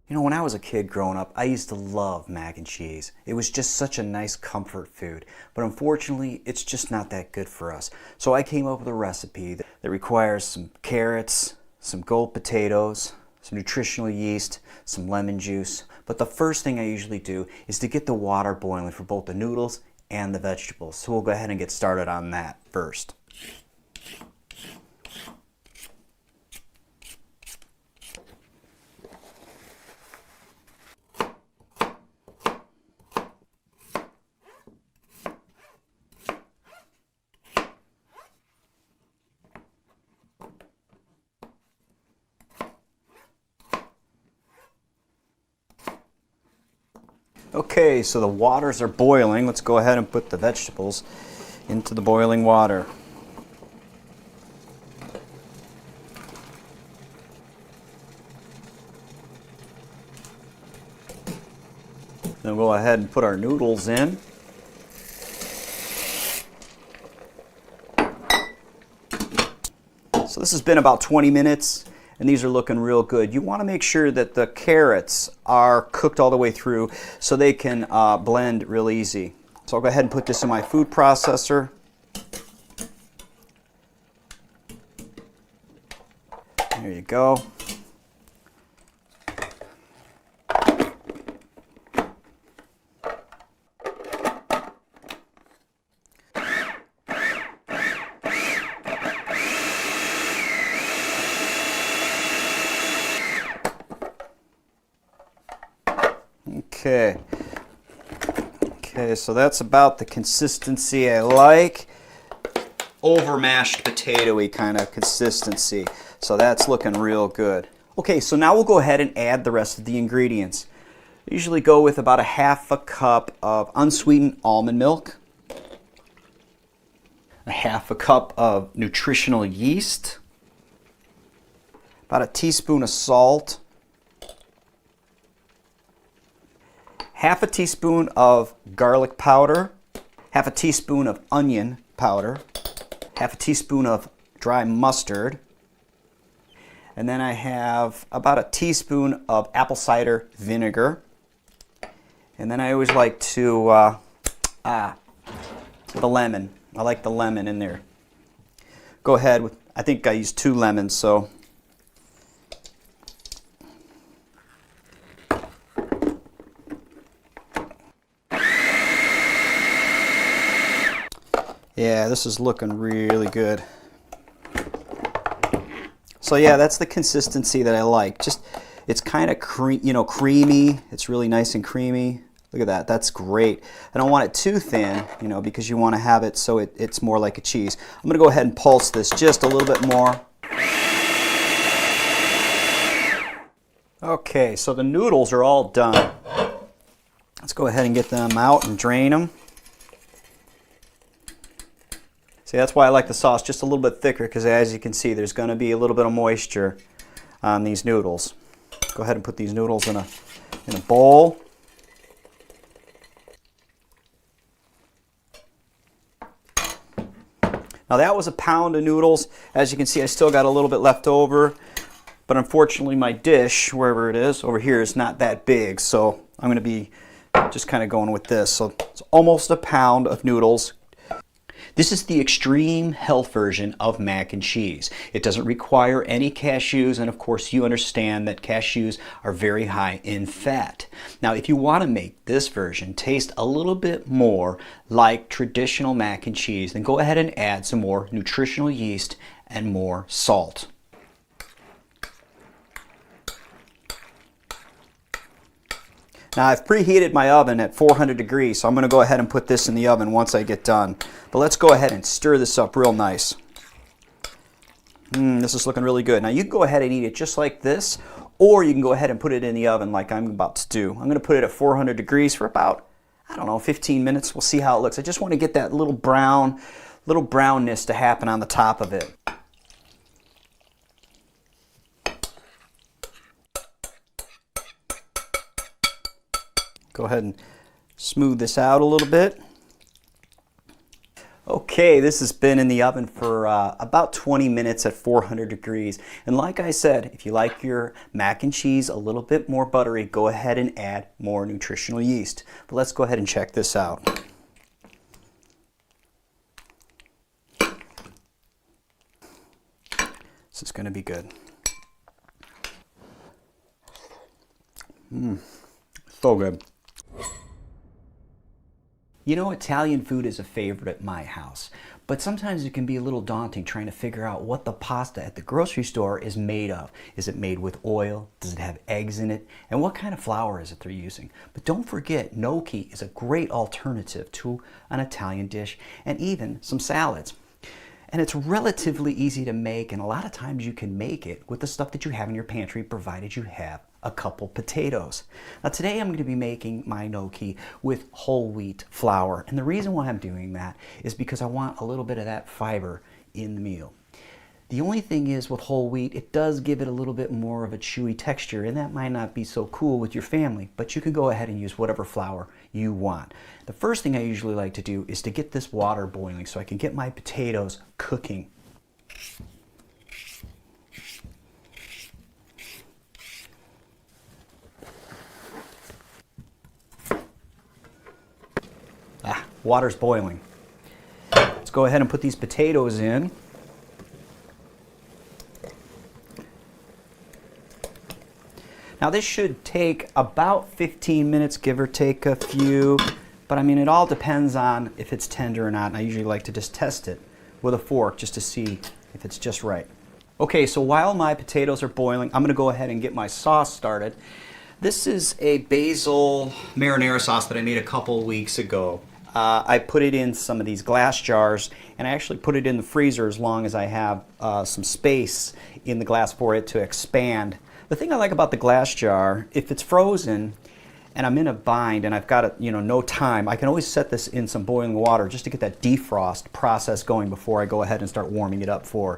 Speaker 1: know, when I was a kid growing up, I used to love mac and cheese. It was just such a nice comfort food. But unfortunately, it's just not that good for us. So I came up with a recipe that requires some carrots, some gold potatoes, some nutritional yeast, some lemon juice. But the first thing I usually do is to get the water boiling for both the noodles and the vegetables. So we'll go ahead and get started on that first. Okay, so the waters are boiling. Let's go ahead and put the vegetables into the boiling water. Then we'll go ahead and put our noodles in. So this has been about 20 minutes. And these are looking real good. You want to make sure that the carrots are cooked all the way through so they can blend real easy. So I'll go ahead and put this in my food processor. There you go. Okay, so that's about the consistency I like. Over mashed potato-y kind of consistency. So that's looking real good. Okay, so now we'll go ahead and add the rest of the ingredients. I usually go with about a half a cup of unsweetened almond milk, a half a cup of nutritional yeast, about a teaspoon of salt, half a teaspoon of garlic powder, half a teaspoon of onion powder, half a teaspoon of dry mustard, and then I have about a teaspoon of apple cider vinegar. And then I always like to, the lemon. I like the lemon in there. Go ahead with, I think I used 2 lemons, so. Yeah, this is looking really good. So yeah, that's the consistency that I like. Just, it's kind of creamy. It's really nice and creamy. Look at that, that's great. I don't want it too thin, because you want to have it so it's more like a cheese. I'm gonna go ahead and pulse this just a little bit more. Okay, so the noodles are all done. Let's go ahead and get them out and drain them. See, that's why I like the sauce just a little bit thicker, because as you can see, there's going to be a little bit of moisture on these noodles. Go ahead and put these noodles in a bowl. Now that was a pound of noodles. As you can see, I still got a little bit left over, but unfortunately my dish, wherever it is, over here is not that big, so I'm going to be just kind of going with this. So it's almost a pound of noodles. This is the extreme health version of mac and cheese. It doesn't require any cashews, and of course you understand that cashews are very high in fat. Now if you want to make this version taste a little bit more like traditional mac and cheese, then go ahead and add some more nutritional yeast and more salt. Now I've preheated my oven at 400 degrees, so I'm going to go ahead and put this in the oven once I get done. But let's go ahead and stir this up real nice. This is looking really good. Now you can go ahead and eat it just like this, or you can go ahead and put it in the oven like I'm about to do. I'm going to put it at 400 degrees for about, I don't know, 15 minutes. We'll see how it looks. I just want to get that little brownness to happen on the top of it. Go ahead and smooth this out a little bit. Okay, this has been in the oven for about 20 minutes at 400 degrees. And like I said, if you like your mac and cheese a little bit more buttery, go ahead and add more nutritional yeast. But let's go ahead and check this out. This is going to be good. So good. You know, Italian food is a favorite at my house, but sometimes it can be a little daunting trying to figure out what the pasta at the grocery store is made of. Is it made with oil? Does it have eggs in it? And what kind of flour is it they're using? But don't forget, gnocchi is a great alternative to an Italian dish and even some salads. And it's relatively easy to make, and a lot of times you can make it with the stuff that you have in your pantry, provided you have a couple potatoes. Now today I'm going to be making my gnocchi with whole wheat flour, and the reason why I'm doing that is because I want a little bit of that fiber in the meal. The only thing is with whole wheat, it does give it a little bit more of a chewy texture, and that might not be so cool with your family, but you can go ahead and use whatever flour you want. The first thing I usually like to do is to get this water boiling so I can get my potatoes cooking. Water's boiling. Let's go ahead and put these potatoes in. Now this should take about 15 minutes, give or take a few, but I mean it all depends on if it's tender or not, and I usually like to just test it with a fork just to see if it's just right. Okay, so while my potatoes are boiling, I'm going to go ahead and get my sauce started. This is a basil marinara sauce that I made a couple weeks ago. I put it in some of these glass jars, and I actually put it in the freezer as long as I have some space in the glass for it to expand. The thing I like about the glass jar, if it's frozen and I'm in a bind and I've got no time, I can always set this in some boiling water just to get that defrost process going before I go ahead and start warming it up for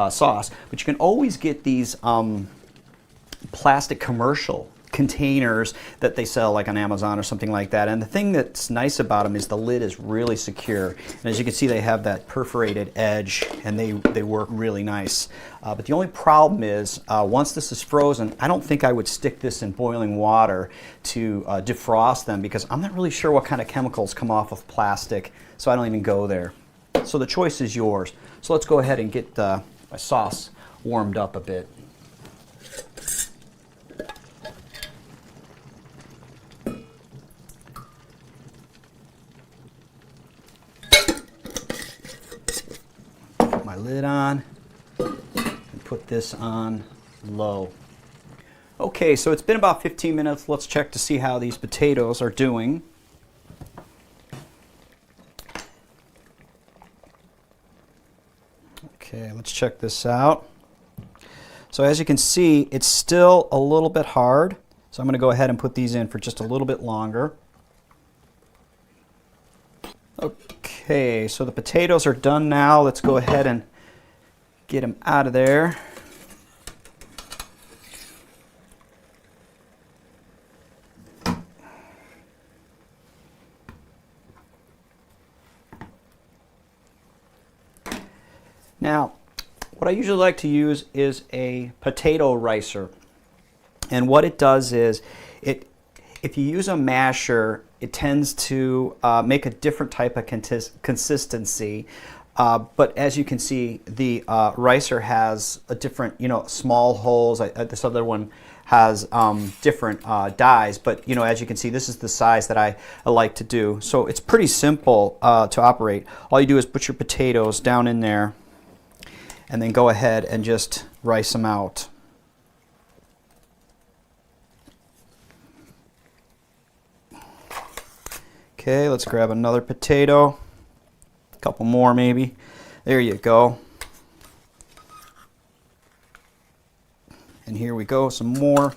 Speaker 1: sauce. But you can always get these plastic commercial containers that they sell like on Amazon or something like that, and the thing that's nice about them is the lid is really secure, and as you can see they have that perforated edge and they work really nice. But the only problem is once this is frozen, I don't think I would stick this in boiling water to defrost them, because I'm not really sure what kind of chemicals come off of plastic, so I don't even go there. So the choice is yours. So let's go ahead and get my sauce warmed up a bit. My lid on and put this on low. Okay, so it's been about 15 minutes. Let's check to see how these potatoes are doing. Okay, let's check this out. So as you can see, it's still a little bit hard. So I'm going to go ahead and put these in for just a little bit longer. Okay, so the potatoes are done now. Let's go ahead and get them out of there. Now, what I usually like to use is a potato ricer. And what it does is, if you use a masher, it tends to make a different type of consistency. But as you can see, the ricer has a different, small holes. This other one has different dies. But, as you can see, this is the size that I like to do. So it's pretty simple to operate. All you do is put your potatoes down in there and then go ahead and just rice them out. Okay, let's grab another potato. A couple more maybe. There you go. And here we go, some more.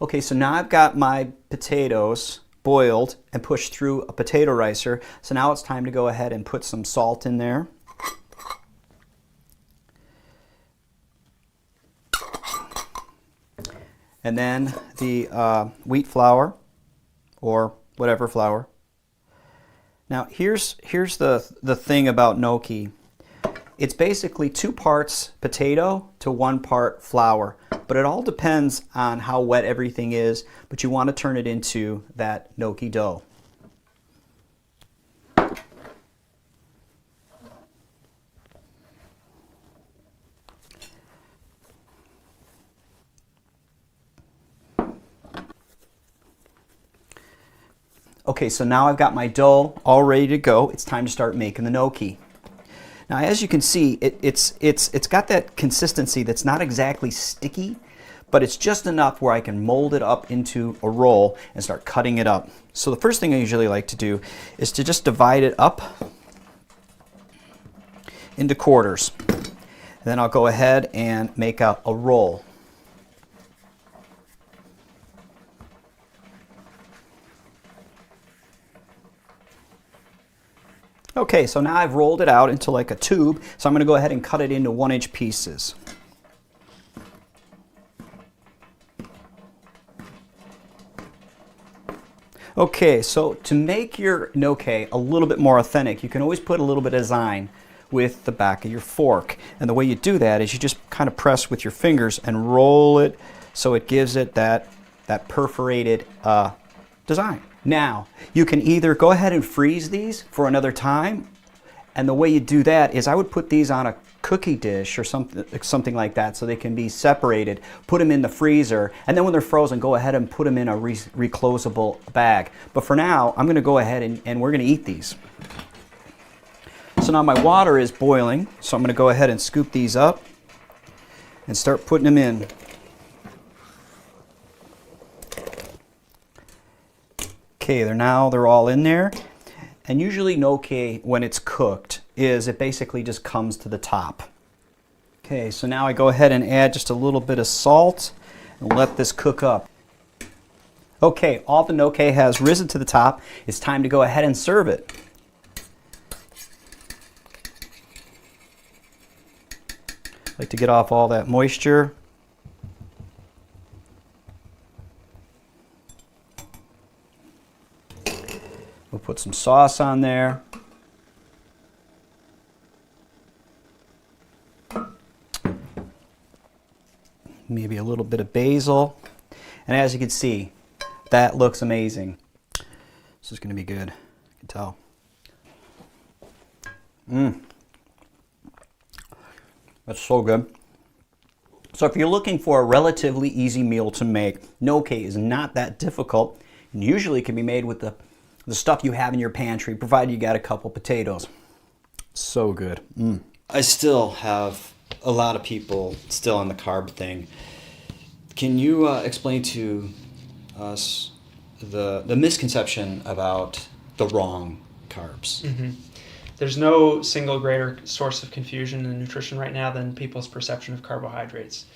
Speaker 1: Okay, so now I've got my potatoes boiled and pushed through a potato ricer. So now it's time to go ahead and put some salt in there. And then the wheat flour, or whatever flour. Now here's the thing about gnocchi. It's basically 2 parts potato to 1 part flour, but it all depends on how wet everything is, but you want to turn it into that gnocchi dough. Okay, so now I've got my dough all ready to go. It's time to start making the gnocchi. Now, as you can see, it's got that consistency that's not exactly sticky, but it's just enough where I can mold it up into a roll and start cutting it up. So the first thing I usually like to do is to just divide it up into quarters. And then I'll go ahead and make a roll. Okay, so now I've rolled it out into like a tube, so I'm going to go ahead and cut it into 1-inch pieces. Okay, so to make your gnocchi a little bit more authentic, you can always put a little bit of design with the back of your fork. And the way you do that is you just kind of press with your fingers and roll it so it gives it that perforated design. Now, you can either go ahead and freeze these for another time, and the way you do that is I would put these on a cookie dish or something like that so they can be separated, put them in the freezer, and then when they're frozen, go ahead and put them in a reclosable bag. But for now, I'm going to go ahead and we're going to eat these. So now my water is boiling, so I'm going to go ahead and scoop these up and start putting them in. Okay, they're all in there. And usually gnocchi, when it's cooked, it basically just comes to the top. Okay, so now I go ahead and add just a little bit of salt and let this cook up. Okay, all the gnocchi has risen to the top. It's time to go ahead and serve it. I like to get off all that moisture. We'll put some sauce on there. Maybe a little bit of basil. And as you can see, that looks amazing. This is going to be good. You can tell. That's so good. So if you're looking for a relatively easy meal to make, gnocchi is not that difficult and usually can be made with the stuff you have in your pantry, provided you got a couple potatoes. So good.
Speaker 7: I still have a lot of people still on the carb thing. Can you explain to us the misconception about the wrong carbs?
Speaker 5: Mm-hmm. There's no single greater source of confusion in nutrition right now than people's perception of carbohydrates.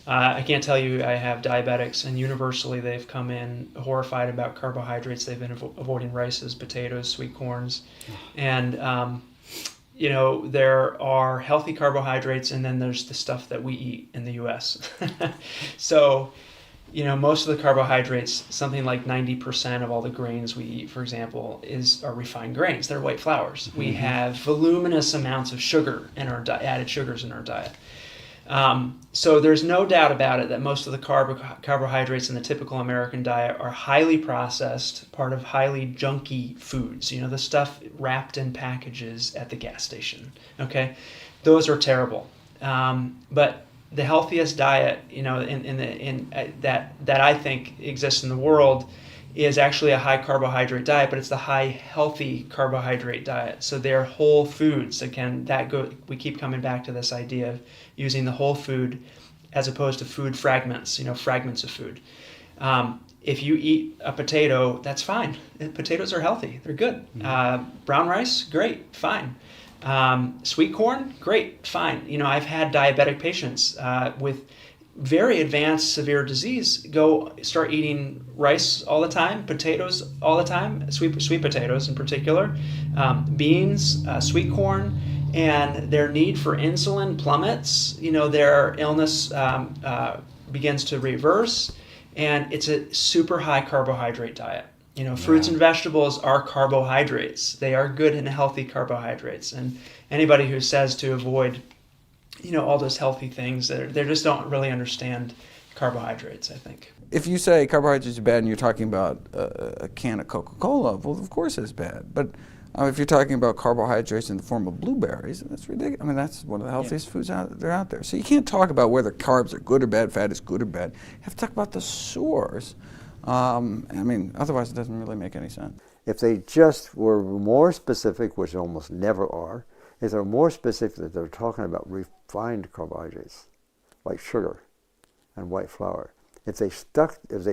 Speaker 5: I can't tell you, I have diabetics, and universally they've come in horrified about carbohydrates. They've been avoiding rices, potatoes, sweet corns. And, there are healthy carbohydrates, and then there's the stuff that we eat in the U.S. So, most of the carbohydrates, something like 90% of all the grains we eat, for example, are refined grains. They're white flours. Mm-hmm. We have voluminous amounts of sugar in our added sugars in our diet. So there's no doubt about it that most of the carbohydrates in the typical American diet are highly processed, part of highly junky foods. The stuff wrapped in packages at the gas station. Okay, those are terrible. But the healthiest diet, that I think exists in the world, is actually a high carbohydrate diet, but it's the high healthy carbohydrate diet. So they're whole foods. Again, we keep coming back to this idea of using the whole food as opposed to food fragments, fragments of food. If you eat a potato, that's fine. Potatoes are healthy. They're good. Brown rice, great, fine. Sweet corn, great, fine. You know, I've had diabetic patients with very advanced severe disease go start eating rice all the time, potatoes all the time, sweet potatoes in particular, beans, sweet corn, and their need for insulin plummets. You know, their illness begins to reverse, and it's a super high carbohydrate diet. You know, fruits and vegetables are carbohydrates. They are good and healthy carbohydrates, and anybody who says to avoid, you know, all those healthy things, they just don't really understand carbohydrates, I think.
Speaker 8: If you say carbohydrates are bad and you're talking about a can of Coca-Cola, well, of course it's bad. But if you're talking about carbohydrates in the form of blueberries, that's ridiculous. I mean, that's one of the healthiest foods out there. So you can't talk about whether carbs are good or bad, fat is good or bad. You have to talk about the source. I mean, otherwise it doesn't really make any sense.
Speaker 3: If they just were more specific, which they almost never are, if they're more specific that they're talking about refined carbohydrates, like sugar and white flour. If they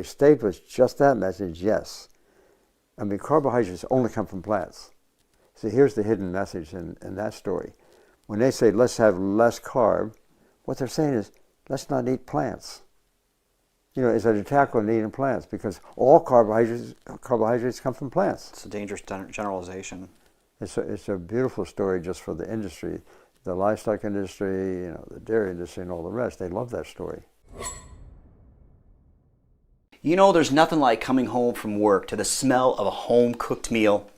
Speaker 3: stayed with just that message, yes. I mean, carbohydrates only come from plants. So here's the hidden message in that story. When they say, let's have less carb, what they're saying is, let's not eat plants. You know, it's an attack on eating plants because all carbohydrates come from plants.
Speaker 1: It's a dangerous generalization.
Speaker 3: It's a beautiful story just for the industry, the livestock industry, you know, the dairy industry and all the rest. They love that story.
Speaker 1: You know, there's nothing like coming home from work to the smell of a home-cooked meal.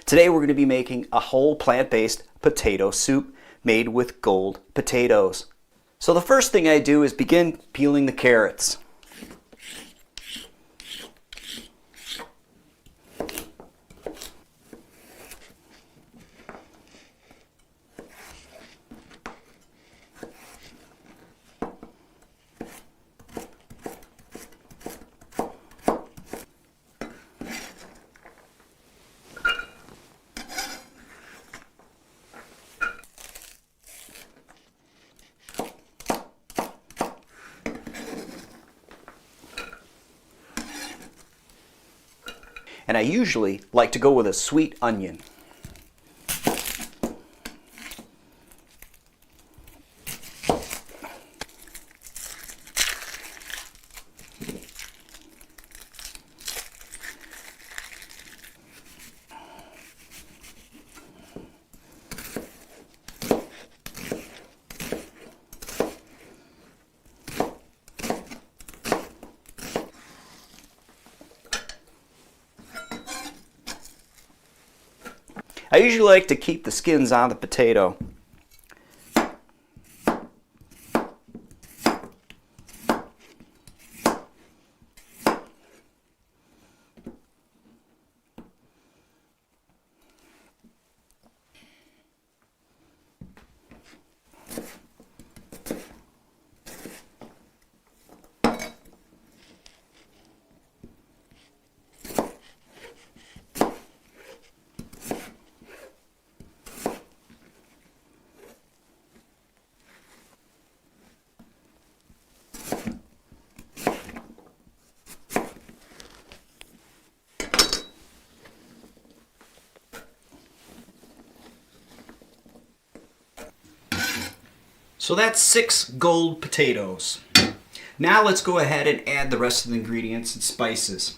Speaker 1: Today we're going to be making a whole plant-based potato soup made with gold potatoes. So the first thing I do is begin peeling the carrots. And I usually like to go with a sweet onion. I usually like to keep the skins on the potato. So that's 6 gold potatoes. Now let's go ahead and add the rest of the ingredients and spices.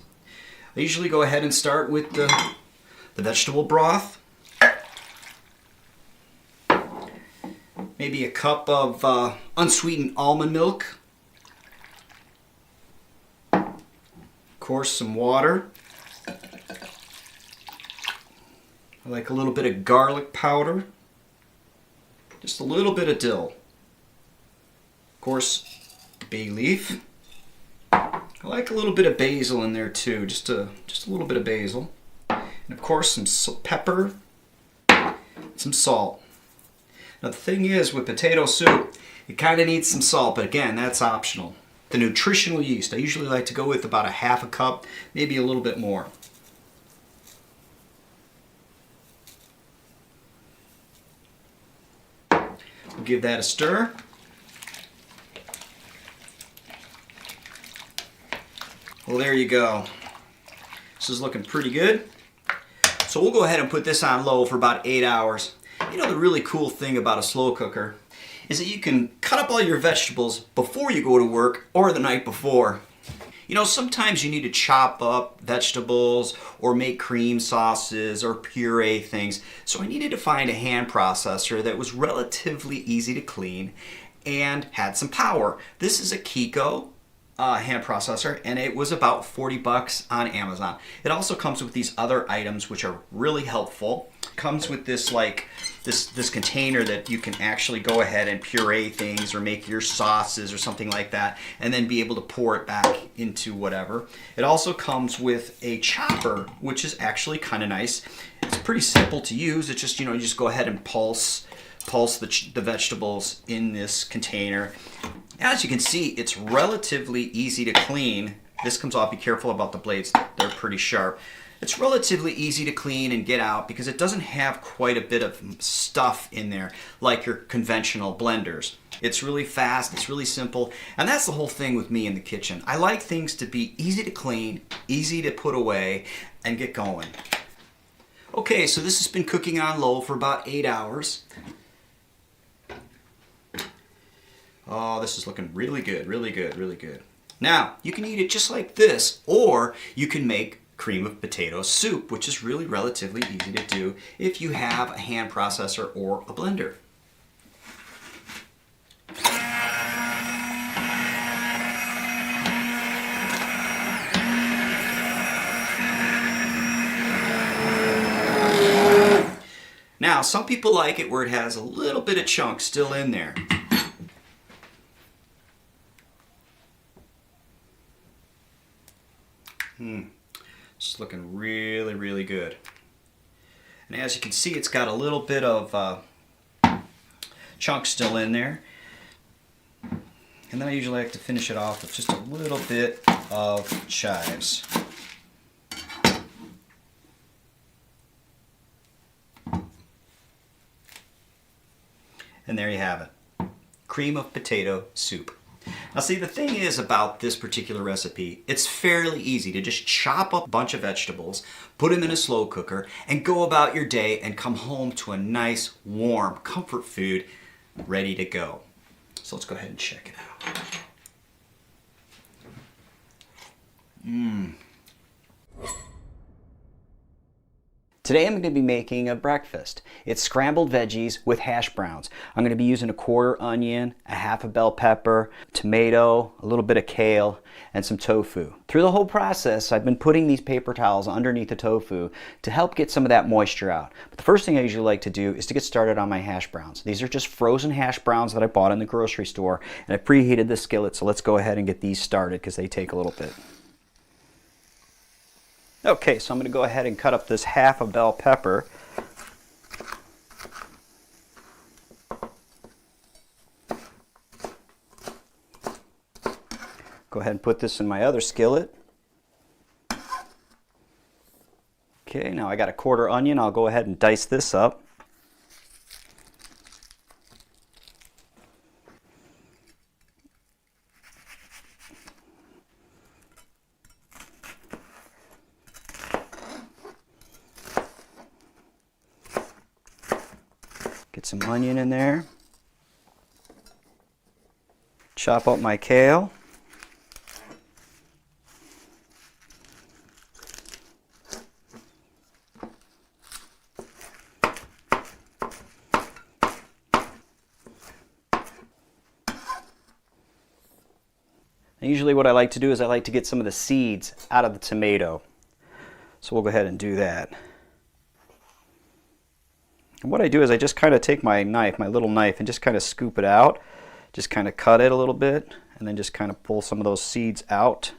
Speaker 1: I usually go ahead and start with the vegetable broth. Maybe a cup of unsweetened almond milk. Of course, some water. I like a little bit of garlic powder. Just a little bit of dill. Of course, bay leaf. I like a little bit of basil in there too, just a little bit of basil. And of course some pepper, some salt. Now the thing is with potato soup, it kind of needs some salt, but again, that's optional. The nutritional yeast, I usually like to go with about a half a cup, maybe a little bit more. We'll give that a stir. Well, there you go. This is looking pretty good. So we'll go ahead and put this on low for about 8 hours. You know, the really cool thing about a slow cooker is that you can cut up all your vegetables before you go to work or the night before. You know, sometimes you need to chop up vegetables or make cream sauces or puree things. So I needed to find a hand processor that was relatively easy to clean and had some power. This is a Kiko hand processor, and it was about $40 on Amazon. It also comes with these other items which are really helpful. It comes with this this container that you can actually go ahead and puree things or make your sauces or something like that, and then be able to pour it back into whatever. It also comes with a chopper, which is actually kind of nice. It's pretty simple to use. It's just, you know, you just go ahead and pulse the vegetables in this container. As you can see, it's relatively easy to clean. This comes off, be careful about the blades, they're pretty sharp. It's relatively easy to clean and get out because it doesn't have quite a bit of stuff in there like your conventional blenders. It's really fast, it's really simple, and that's the whole thing with me in the kitchen. I like things to be easy to clean, easy to put away, and get going. Okay, so this has been cooking on low for about 8 hours. Oh, this is looking really good, really good, really good. Now, you can eat it just like this, or you can make cream of potato soup, which is really relatively easy to do if you have a hand processor or a blender. Now, some people like it where it has a little bit of chunk still in there. It's looking really, really good. And as you can see, it's got a little bit of chunk still in there. And then I usually like to finish it off with just a little bit of chives. And there you have it. Cream of potato soup. Now see, the thing is about this particular recipe, it's fairly easy to just chop up a bunch of vegetables, put them in a slow cooker, and go about your day and come home to a nice, warm, comfort food ready to go. So let's go ahead and check it out.
Speaker 9: Today I'm going to be making a breakfast. It's scrambled veggies with hash browns. I'm going to be using a quarter onion, a half a bell pepper, tomato, a little bit of kale, and some tofu. Through the whole process, I've been putting these paper towels underneath the tofu to help get some of that moisture out. But the first thing I usually like to do is to get started on my hash browns. These are just frozen hash browns that I bought in the grocery store, and I preheated the skillet, so let's go ahead and get these started because they take a little bit. Okay, so I'm going to go ahead and cut up this half a bell pepper. Go ahead and put this in my other skillet. Okay, now I got a quarter onion. I'll go ahead and dice this up. Get some onion in there. Chop up my kale. And usually what I like to do is I like to get some of the seeds out of the tomato. So we'll go ahead and do that. And what I do is I just kind of take my knife, my little knife, and just kind of scoop it out. Just kind of cut it a little bit, and then just kind of pull some of those seeds out.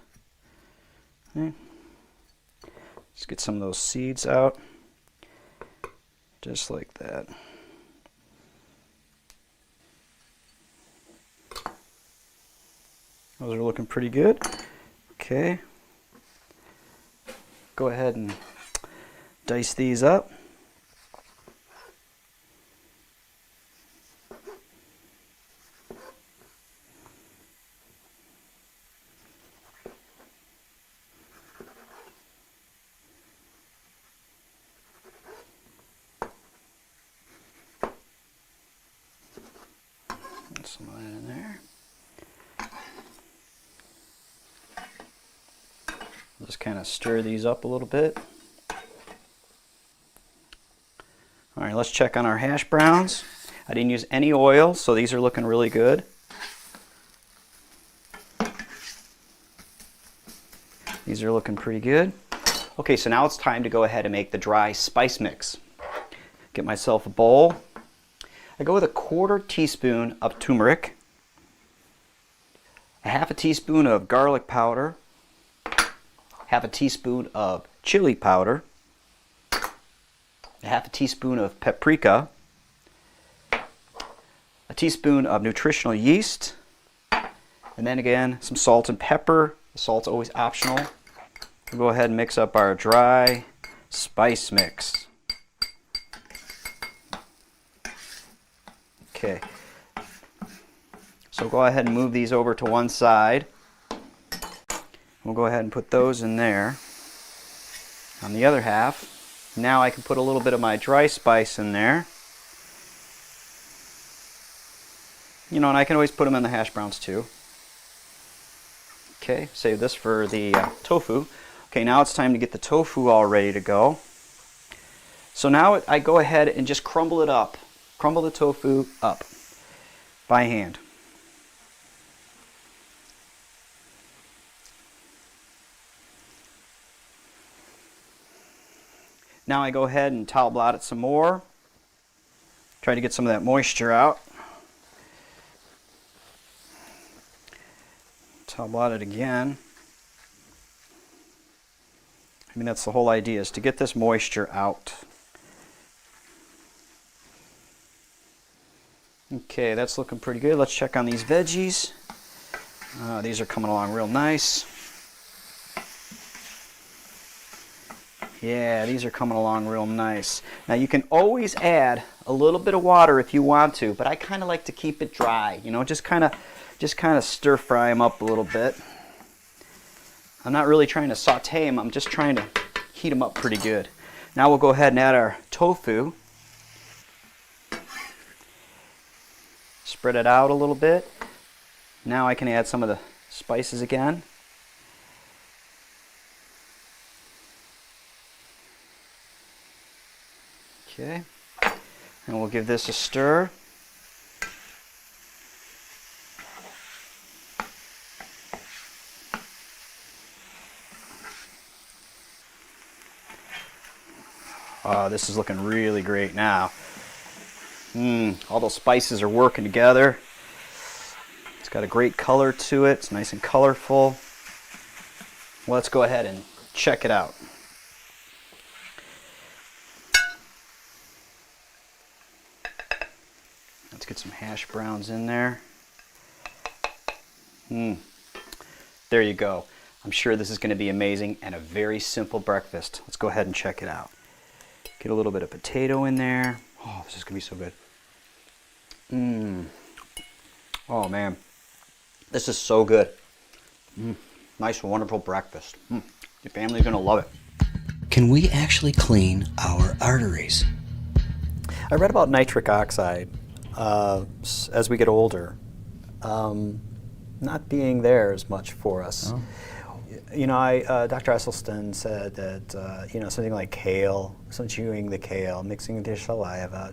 Speaker 9: Okay. Just get some of those seeds out, just like that. Those are looking pretty good. Okay. Go ahead and dice these up.
Speaker 1: some of that in there. Just kind of stir these up a little bit. All right, let's check on our hash browns. I didn't use any oil, so these are looking really good. These are looking pretty good. Okay, so now it's time to go ahead and make the dry spice mix. Get myself a bowl. I go with a 1/4 teaspoon of turmeric, a 1/2 teaspoon of garlic powder, 1/2 teaspoon of chili powder, a 1/2 teaspoon of paprika, a teaspoon of nutritional yeast, and then again some salt and pepper. The salt's always optional. We'll go ahead and mix up our dry spice mix. Okay, so go ahead and move these over to one side. We'll go ahead and put those in there. On the other half, now I can put a little bit of my dry spice in there. You know, and I can always put them in the hash browns too. Okay, save this for the tofu. Okay, now it's time to get the tofu all ready to go. So now I go ahead and just crumble it up. Crumble the tofu up by hand. Now I go ahead and towel blot it some more. Try to get some of that moisture out. Towel blot it again. I mean, that's the whole idea, is to get this moisture out. Okay, that's looking pretty good. Let's check on these veggies. These are coming along real nice. Yeah, these are coming along real nice. Now you can always add a little bit of water if you want to, but I kind of like to keep it dry. You know, just kind of stir fry them up a little bit. I'm not really trying to saute them. I'm just trying to heat them up pretty good. Now we'll go ahead and add our tofu. Spread it out a little bit. Now I can add some of the spices again. Okay, and we'll give this a stir. This is looking really great now. All those spices are working together. It's got a great color to it. It's nice and colorful. Well, let's go ahead and check it out. Let's get some hash browns in there. There you go. I'm sure this is going to be amazing and a very simple breakfast. Let's go ahead and check it out. Get a little bit of potato in there. Oh, this is going to be so good. Oh man, this is so good. Nice, wonderful breakfast. Your family's going to love it.
Speaker 10: Can we actually clean our arteries?
Speaker 1: I read about nitric oxide as we get older, not being there as much for us.
Speaker 8: Oh.
Speaker 1: You know, Dr. Esselstyn said that you know, something like kale, chewing the kale, mixing the saliva,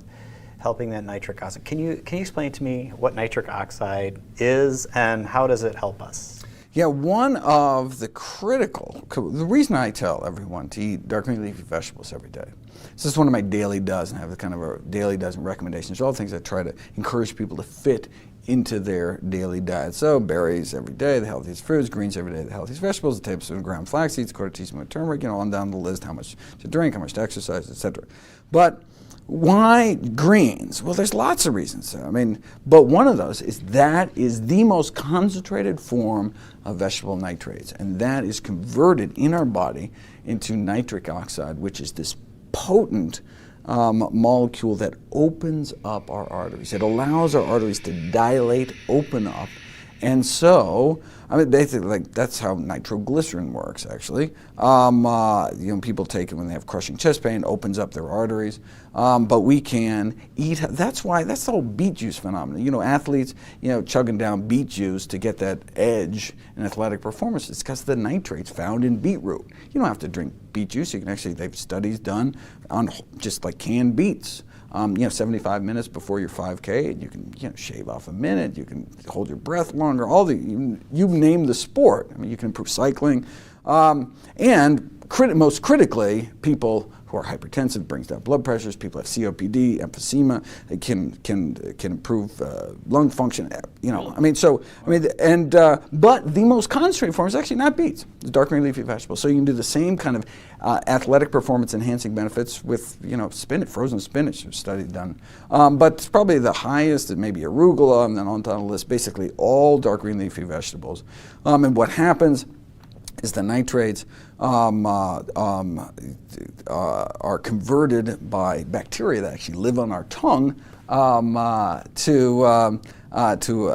Speaker 1: helping that nitric oxide. Can you explain to me what nitric oxide is and how does it help us?
Speaker 8: Yeah, one of the the reason I tell everyone to eat dark green leafy vegetables every day. This is one of my daily dozen. I have a kind of a daily dozen recommendations. All the things I try to encourage people to fit into their daily diet. So berries every day, the healthiest fruits, greens every day, the healthiest vegetables, a tablespoon of ground flax seeds, 1/4 teaspoon of turmeric, you know, on down the list, how much to drink, how much to exercise, etc. But why greens? Well, there's lots of reasons. I mean, but one of those is that is the most concentrated form of vegetable nitrates, and that is converted in our body into nitric oxide, which is this potent molecule that opens up our arteries. It allows our arteries to dilate, open up, And so, I mean, basically, like, that's how nitroglycerin works, actually. People take it when they have crushing chest pain, opens up their arteries. But we can eat, that's the whole beet juice phenomenon. Athletes, chugging down beet juice to get that edge in athletic performance. It's because of the nitrates found in beetroot. You don't have to drink beet juice. You can actually, they've studies done on just like canned beets. 75 minutes before your 5K, and you can shave off a minute, you can hold your breath longer, you name the sport. I mean, you can improve cycling. And most critically, people who are hypertensive, brings down blood pressures, people have COPD, emphysema, it can improve lung function, but the most concentrated form is actually not beets, it's dark green leafy vegetables. So you can do the same kind of athletic performance enhancing benefits with, spinach, frozen spinach, study done. But it's probably the highest, it may be arugula, and then on the list, basically all dark green leafy vegetables. And what happens is the nitrates are converted by bacteria that actually live on our tongue to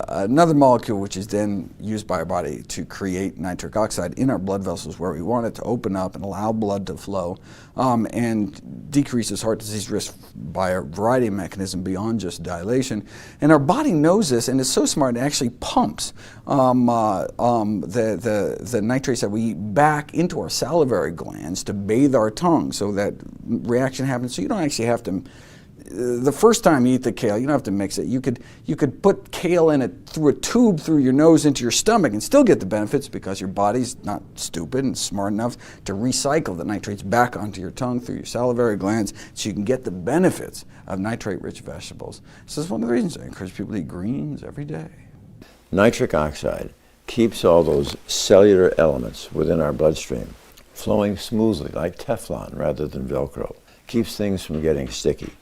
Speaker 8: another molecule, which is then used by our body to create nitric oxide in our blood vessels where we want it to open up and allow blood to flow, and decreases heart disease risk by a variety of mechanisms beyond just dilation. And our body knows this, and it's so smart it actually pumps the nitrates that we eat back into our salivary glands to bathe our tongue, so that reaction happens. So you don't actually have to. The first time you eat the kale, you don't have to mix it. You could put kale in it through a tube through your nose into your stomach and still get the benefits, because your body's not stupid and smart enough to recycle the nitrates back onto your tongue through your salivary glands, so you can get the benefits of nitrate-rich vegetables. So that's one of the reasons I encourage people to eat greens every day.
Speaker 2: Nitric oxide keeps all those cellular elements within our bloodstream flowing smoothly like Teflon rather than Velcro. Keeps things from getting sticky.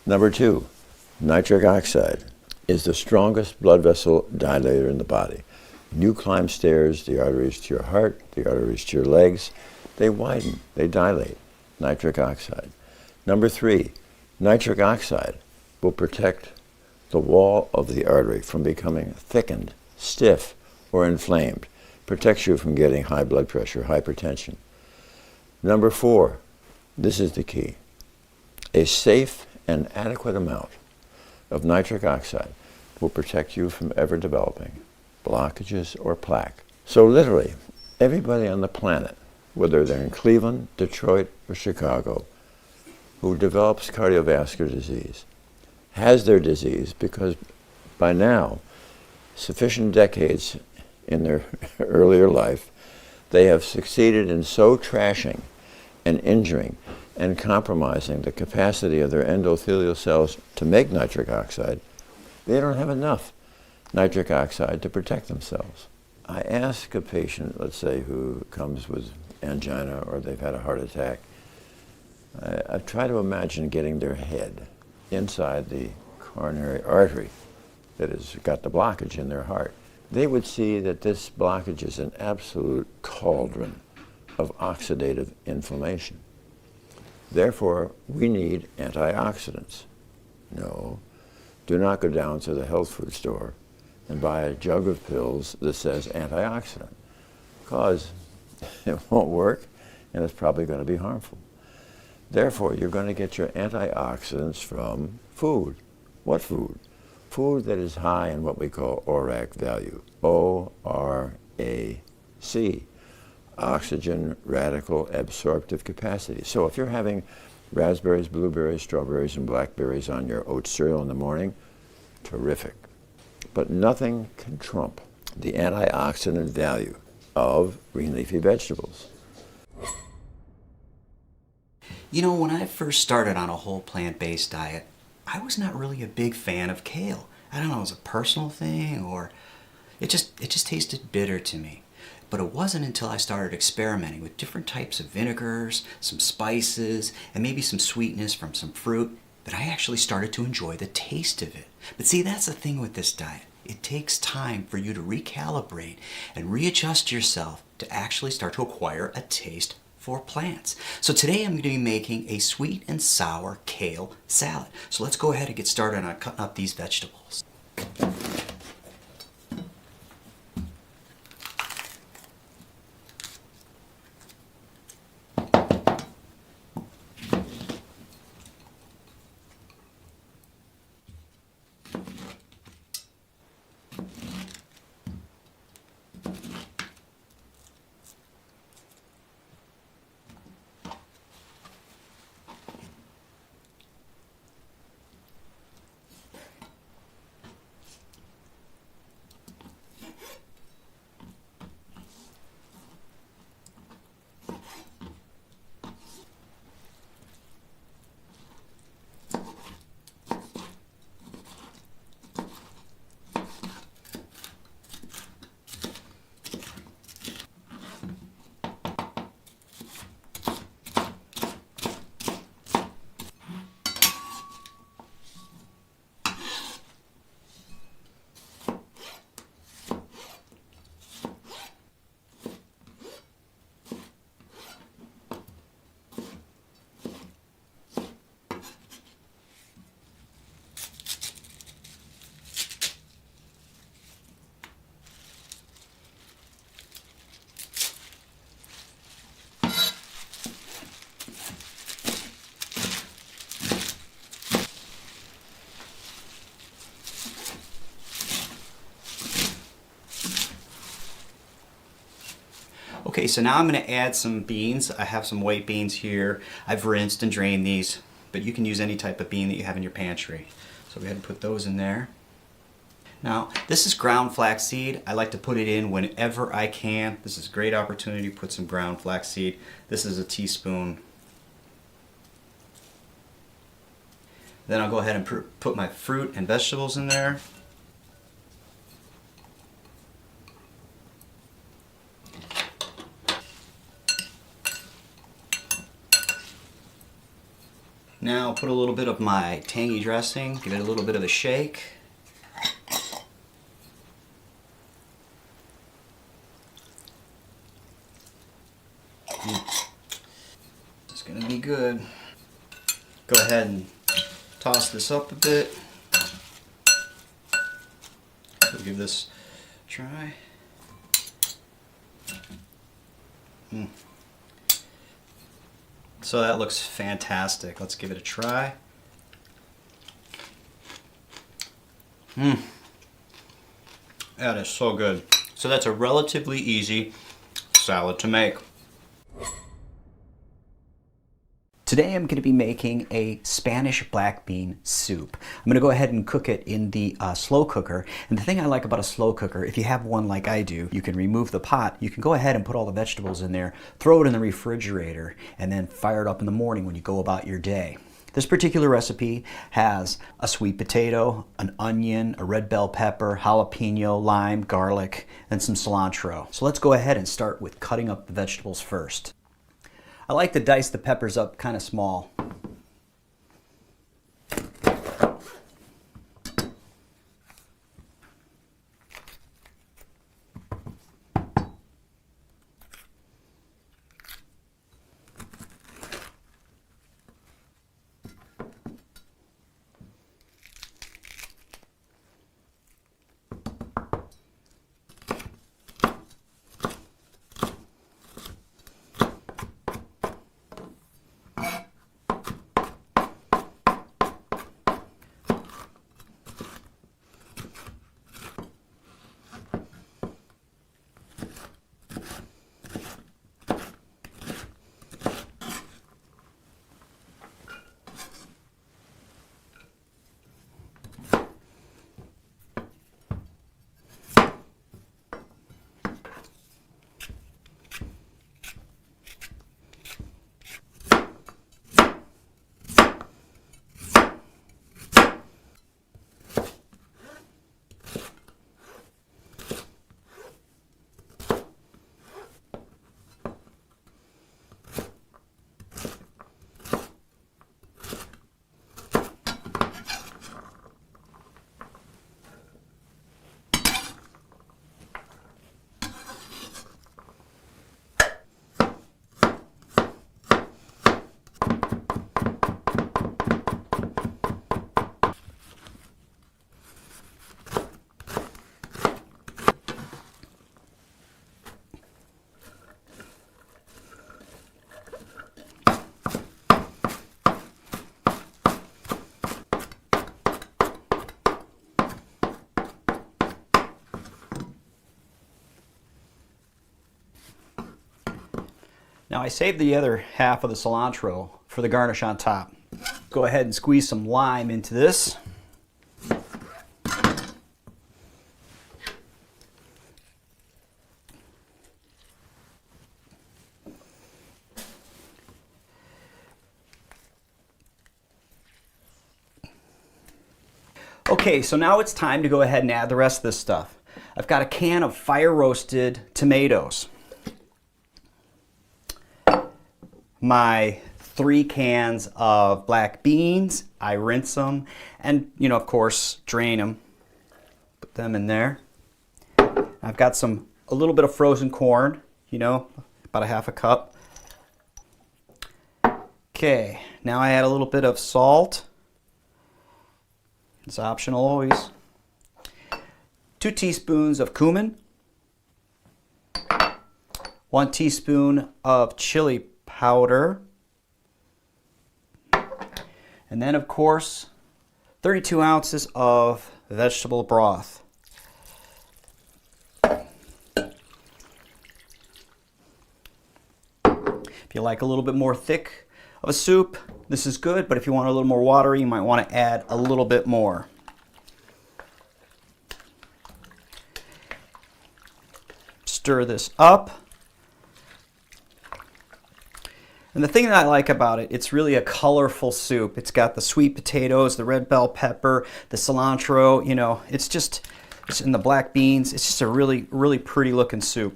Speaker 2: Number 2, nitric oxide is the strongest blood vessel dilator in the body. When you climb stairs, the arteries to your heart, the arteries to your legs, they widen, they dilate. Nitric oxide. Number 3, nitric oxide will protect the wall of the artery from becoming thickened, stiff, or inflamed. Protects you from getting high blood pressure, hypertension. Number 4, this is the key. A safe and adequate amount of nitric oxide will protect you from ever developing blockages or plaque. So literally, everybody on the planet, whether they're in Cleveland, Detroit, or Chicago, who develops cardiovascular disease, has their disease because by now, sufficient decades in their earlier life, they have succeeded in so trashing and injuring and compromising the capacity of their endothelial cells to make nitric oxide, they don't have enough nitric oxide to protect themselves. I ask a patient, let's say, who comes with angina or they've had a heart attack, I try to imagine getting their head inside the coronary artery that has got the blockage in their heart. They would see that this blockage is an absolute cauldron of oxidative inflammation. Therefore, we need antioxidants. No, do not go down to the health food store and buy a jug of pills that says antioxidant, because it won't work and it's probably going to be harmful. Therefore, you're going to get your antioxidants from food. What food? Food that is high in what we call ORAC value, O-R-A-C. Oxygen radical absorptive capacity. So if you're having raspberries, blueberries, strawberries, and blackberries on your oat cereal in the morning, terrific. But nothing can trump the antioxidant value of green leafy vegetables.
Speaker 10: When I first started on a whole plant-based diet, I was not really a big fan of kale. I don't know, it was a personal thing, or it just tasted bitter to me. But it wasn't until I started experimenting with different types of vinegars, some spices, and maybe some sweetness from some fruit that I actually started to enjoy the taste of it. But see, that's the thing with this diet. It takes time for you to recalibrate and readjust yourself to actually start to acquire a taste for plants. So today I'm going to be making a sweet and sour kale salad. So let's go ahead and get started on cutting up these vegetables. Okay, so now I'm going to add some beans. I have some white beans here. I've rinsed and drained these, but you can use any type of bean that you have in your pantry. So go ahead and put those in there. Now, this is ground flaxseed. I like to put it in whenever I can. This is a great opportunity to put some ground flaxseed. This is a teaspoon. Then I'll go ahead and put my fruit and vegetables in there. Now I'll put a little bit of my tangy dressing, give it a little bit of a shake. It's going to be good. Go ahead and toss this up a bit. We'll give this a try. So that looks fantastic. Let's give it a try. That is so good. So that's a relatively easy salad to make.
Speaker 9: Today I'm going to be making a Spanish black bean soup. I'm going to go ahead and cook it in the slow cooker. And the thing I like about a slow cooker, if you have one like I do, you can remove the pot, you can go ahead and put all the vegetables in there, throw it in the refrigerator, and then fire it up in the morning when you go about your day. This particular recipe has a sweet potato, an onion, a red bell pepper, jalapeno, lime, garlic, and some cilantro. So let's go ahead and start with cutting up the vegetables first. I like to dice the peppers up kind of small.
Speaker 1: Now I saved the other half of the cilantro for the garnish on top. Go ahead and squeeze some lime into this. Okay, so now it's time to go ahead and add the rest of this stuff. I've got a can of fire roasted tomatoes. My 3 cans of black beans. I rinse them and, you know, of course, drain them. Put them in there. I've got a little bit of frozen corn, you know, about a half a cup. Okay, now I add a little bit of salt. It's optional always. 2 teaspoons of cumin. 1 teaspoon of chili powder. And then, of course, 32 ounces of vegetable broth. If you like a little bit more thick of a soup, this is good, but if you want a little more watery, you might want to add a little bit more. Stir this up. And the thing that I like about it, it's really a colorful soup. It's got the sweet potatoes, the red bell pepper, the cilantro, you know, it's in the black beans. It's just a really, really pretty looking soup.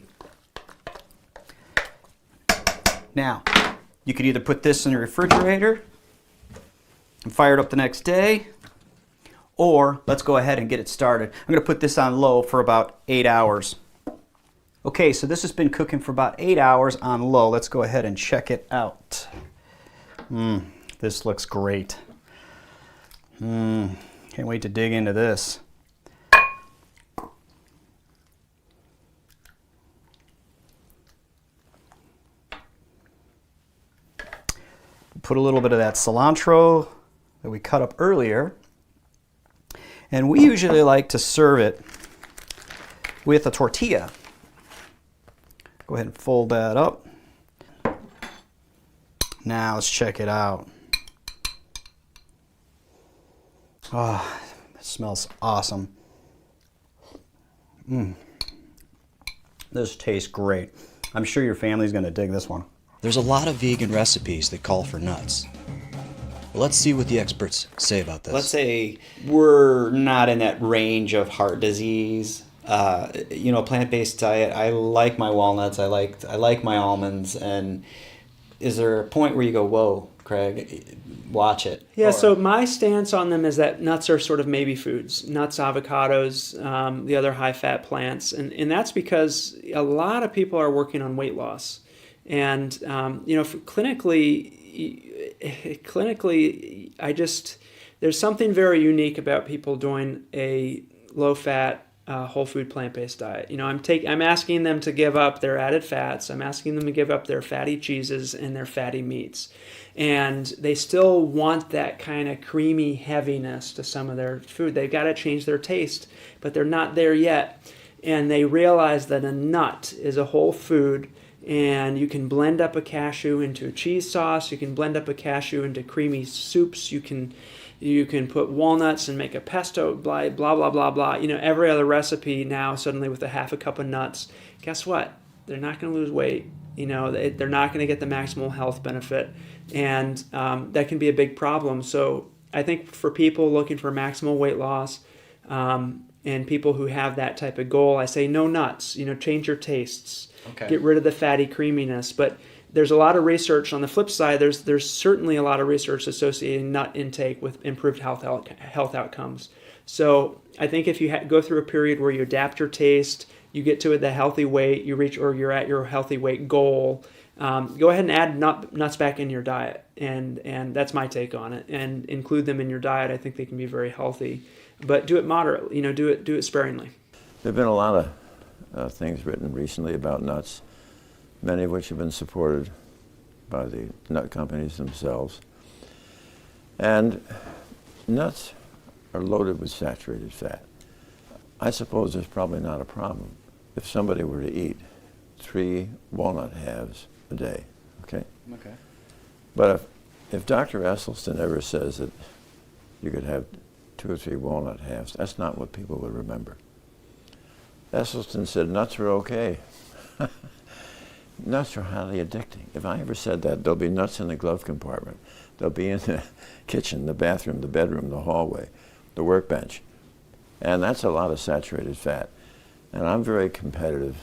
Speaker 1: Now, you could either put this in the refrigerator and fire it up the next day, or let's go ahead and get it started. I'm going to put this on low for about 8 hours. Okay, so this has been cooking for about 8 hours on low. Let's go ahead and check it out. This looks great. Can't wait to dig into this. Put a little bit of that cilantro that we cut up earlier. And we usually like to serve it with a tortilla. Go ahead and fold that up. Now let's check it out. Oh, it smells awesome. This tastes great. I'm sure your family's going to dig this one.
Speaker 10: There's a lot of vegan recipes that call for nuts. Let's see what the experts say about this.
Speaker 7: Let's say we're not in that range of heart disease. You know, plant-based diet. I like my walnuts. I like my almonds. And is there a point where you go, "Whoa, Craig, watch it"?
Speaker 5: Yeah. So my stance on them is that nuts are sort of maybe foods. Nuts, avocados, the other high-fat plants, and that's because a lot of people are working on weight loss, and you know, clinically, there's something very unique about people doing a low-fat, whole food plant-based diet. You know, I'm asking them to give up their added fats. I'm asking them to give up their fatty cheeses and their fatty meats. And they still want that kind of creamy heaviness to some of their food. They've got to change their taste, but they're not there yet. And they realize that a nut is a whole food, and you can blend up a cashew into a cheese sauce. You can blend up a cashew into creamy soups. You can put walnuts and make a pesto, blah, blah, blah, blah, blah. You know, every other recipe now suddenly with a half a cup of nuts. Guess what? They're not going to lose weight. You know, they're not going to get the maximal health benefit. And that can be a big problem. So I think for people looking for maximal weight loss and people who have that type of goal, I say no nuts. You know, change your tastes.
Speaker 7: Okay.
Speaker 5: Get rid of the fatty creaminess. But there's a lot of research on the flip side. There's certainly a lot of research associating nut intake with improved health outcomes. So I think if you go through a period where you adapt your taste, you get to the healthy weight, you reach or you're at your healthy weight goal, go ahead and add nuts back in your diet, and that's my take on it. And include them in your diet. I think they can be very healthy, but do it moderately. You know, do it sparingly.
Speaker 2: There have been a lot of things written recently about nuts, many of which have been supported by the nut companies themselves. And nuts are loaded with saturated fat. I suppose there's probably not a problem if somebody were to eat 3 walnut halves a day. Okay?
Speaker 7: Okay.
Speaker 2: But if Dr. Esselstyn ever says that you could have 2 or 3 walnut halves, that's not what people would remember. Esselstyn said nuts are okay. Nuts are highly addicting. If I ever said that, there'll be nuts in the glove compartment. They'll be in the kitchen, the bathroom, the bedroom, the hallway, the workbench. And that's a lot of saturated fat. And I'm very competitive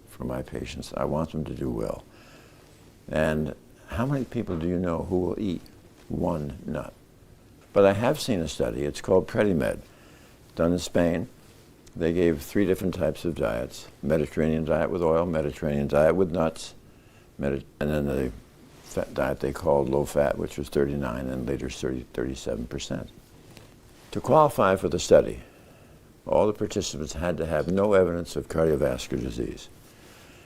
Speaker 2: for my patients. I want them to do well. And how many people do you know who will eat 1 nut? But I have seen a study, it's called Predimed, done in Spain. They gave 3 different types of diets: Mediterranean diet with oil, Mediterranean diet with nuts, and then the fat diet they called low fat, which was 39% and later 37%. To qualify for the study, all the participants had to have no evidence of cardiovascular disease.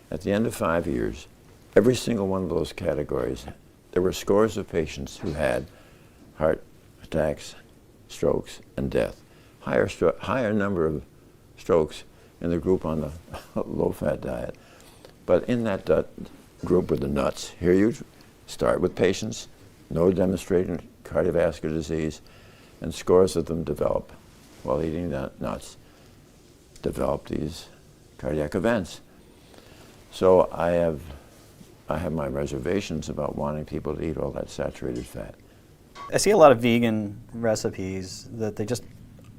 Speaker 2: At the end of 5 years, every single one of those categories, there were scores of patients who had heart attacks, strokes, and death. Higher number of strokes in the group on the low-fat diet. But in that group with the nuts, here you start with patients, no demonstrating cardiovascular disease, and scores of them develop, while eating nuts, develop these cardiac events. So I have my reservations about wanting people to eat all that saturated fat.
Speaker 11: I see a lot of vegan recipes that they just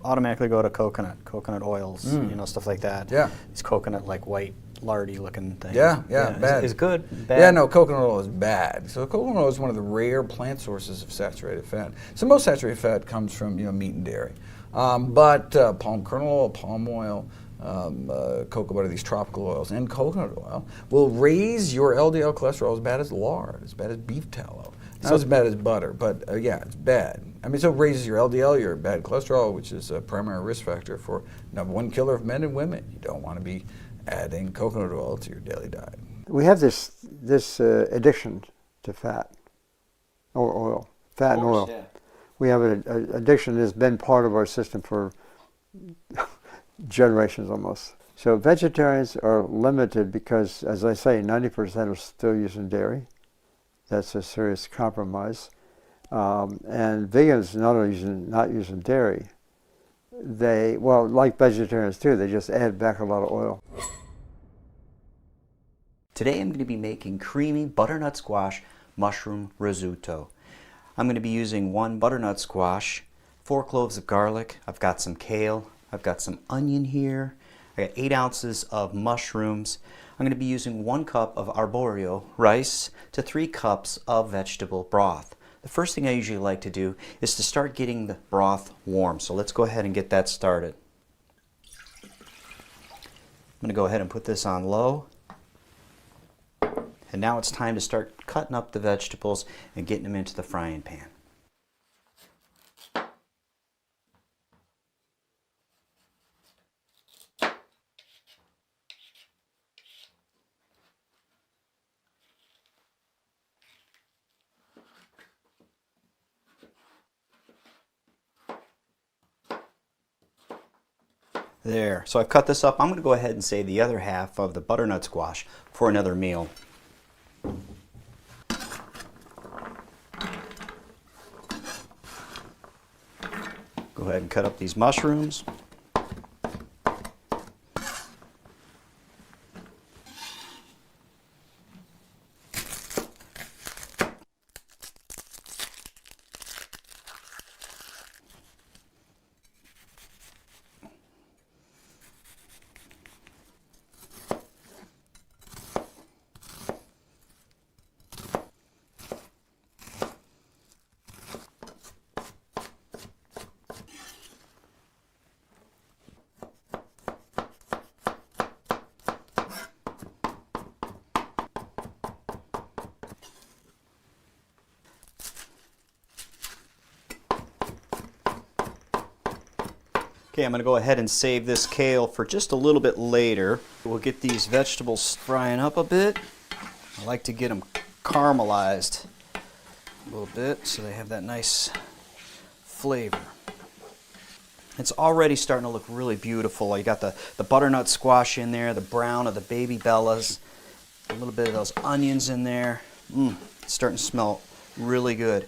Speaker 11: automatically go to coconut oils, stuff like that.
Speaker 8: Yeah.
Speaker 11: It's coconut, like white, lardy looking thing.
Speaker 8: Yeah, bad.
Speaker 11: It's good, bad.
Speaker 8: Yeah, no, coconut oil is bad. So coconut oil is one of the rare plant sources of saturated fat. So most saturated fat comes from meat and dairy. But palm kernel oil, palm oil, cocoa butter, these tropical oils, and coconut oil will raise your LDL cholesterol as bad as lard, as bad as beef tallow. Not as bad as butter, but yeah, it's bad. I mean, so it raises your LDL, your bad cholesterol, which is a primary risk factor for #1 killer of men and women. You don't want to be adding coconut oil to your daily diet.
Speaker 3: We have this addiction to fat or oil, fat and oil.
Speaker 7: Yeah.
Speaker 3: We have an addiction that's been part of our system for generations almost. So vegetarians are limited because, as I say, 90% are still using dairy. That's a serious compromise. And vegans not using dairy. They, well, like vegetarians too, they just add back a lot of oil.
Speaker 9: Today I'm going to be making creamy butternut squash mushroom risotto. I'm going to be using 1 butternut squash, 4 cloves of garlic, I've got some kale, I've got some onion here, I got 8 ounces of mushrooms. I'm going to be using 1 cup of arborio rice to 3 cups of vegetable broth. The first thing I usually like to do is to start getting the broth warm. So let's go ahead and get that started. I'm going to go ahead and put this on low. And now it's time to start cutting up the vegetables and getting them into the frying pan. There, so I've cut this up. I'm going to go ahead and save the other half of the butternut squash for another meal. Go ahead and cut up these mushrooms. Okay, I'm going to go ahead and save this kale for just a little bit later. We'll get these vegetables frying up a bit. I like to get them caramelized a little bit so they have that nice flavor. It's already starting to look really beautiful. You got the butternut squash in there, the brown of the baby bellas, a little bit of those onions in there. It's starting to smell really good.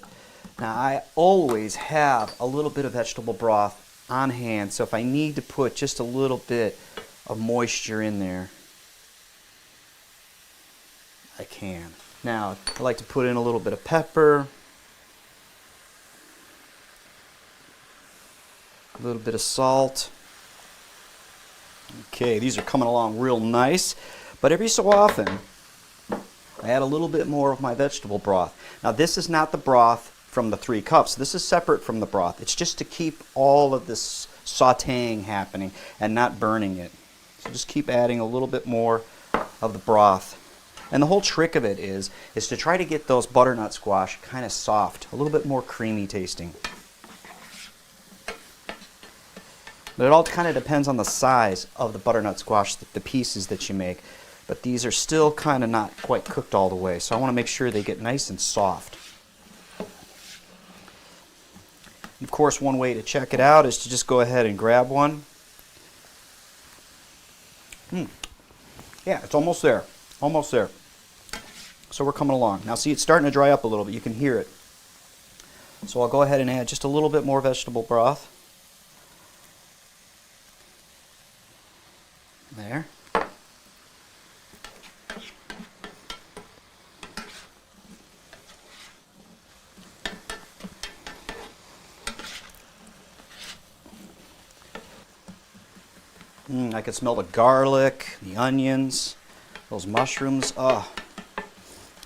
Speaker 9: Now I always have a little bit of vegetable broth on hand, so if I need to put just a little bit of moisture in there, I can. Now I like to put in a little bit of pepper, a little bit of salt. Okay, these are coming along real nice, but every so often I add a little bit more of my vegetable broth. Now this is not the broth from the 3 cups. This is separate from the broth. It's just to keep all of this sautéing happening and not burning it. So just keep adding a little bit more of the broth. And the whole trick of it is to try to get those butternut squash kind of soft, a little bit more creamy tasting. But it all kind of depends on the size of the butternut squash, the pieces that you make. But these are still kind of not quite cooked all the way, so I want to make sure they get nice and soft. Of course, one way to check it out is to just go ahead and grab one. Yeah, it's almost there. Almost there. So we're coming along. Now see, it's starting to dry up a little bit. You can hear it. So I'll go ahead and add just a little bit more vegetable broth. There. I can smell the garlic, the onions, those mushrooms, and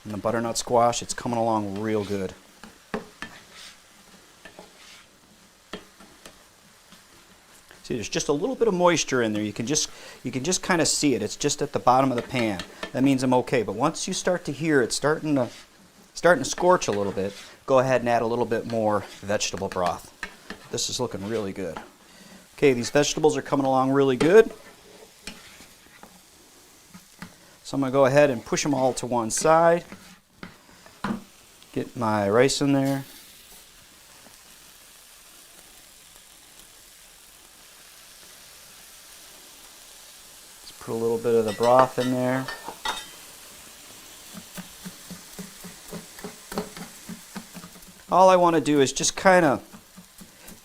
Speaker 9: the butternut squash. It's coming along real good. See, there's just a little bit of moisture in there. You can just kind of see it. It's just at the bottom of the pan. That means I'm okay. But once you start to hear it starting to scorch a little bit, go ahead and add a little bit more vegetable broth. This is looking really good. Okay, these vegetables are coming along really good. So I'm going to go ahead and push them all to one side. Get my rice in there. Let's put a little bit of the broth in there. All I want to do is just kind of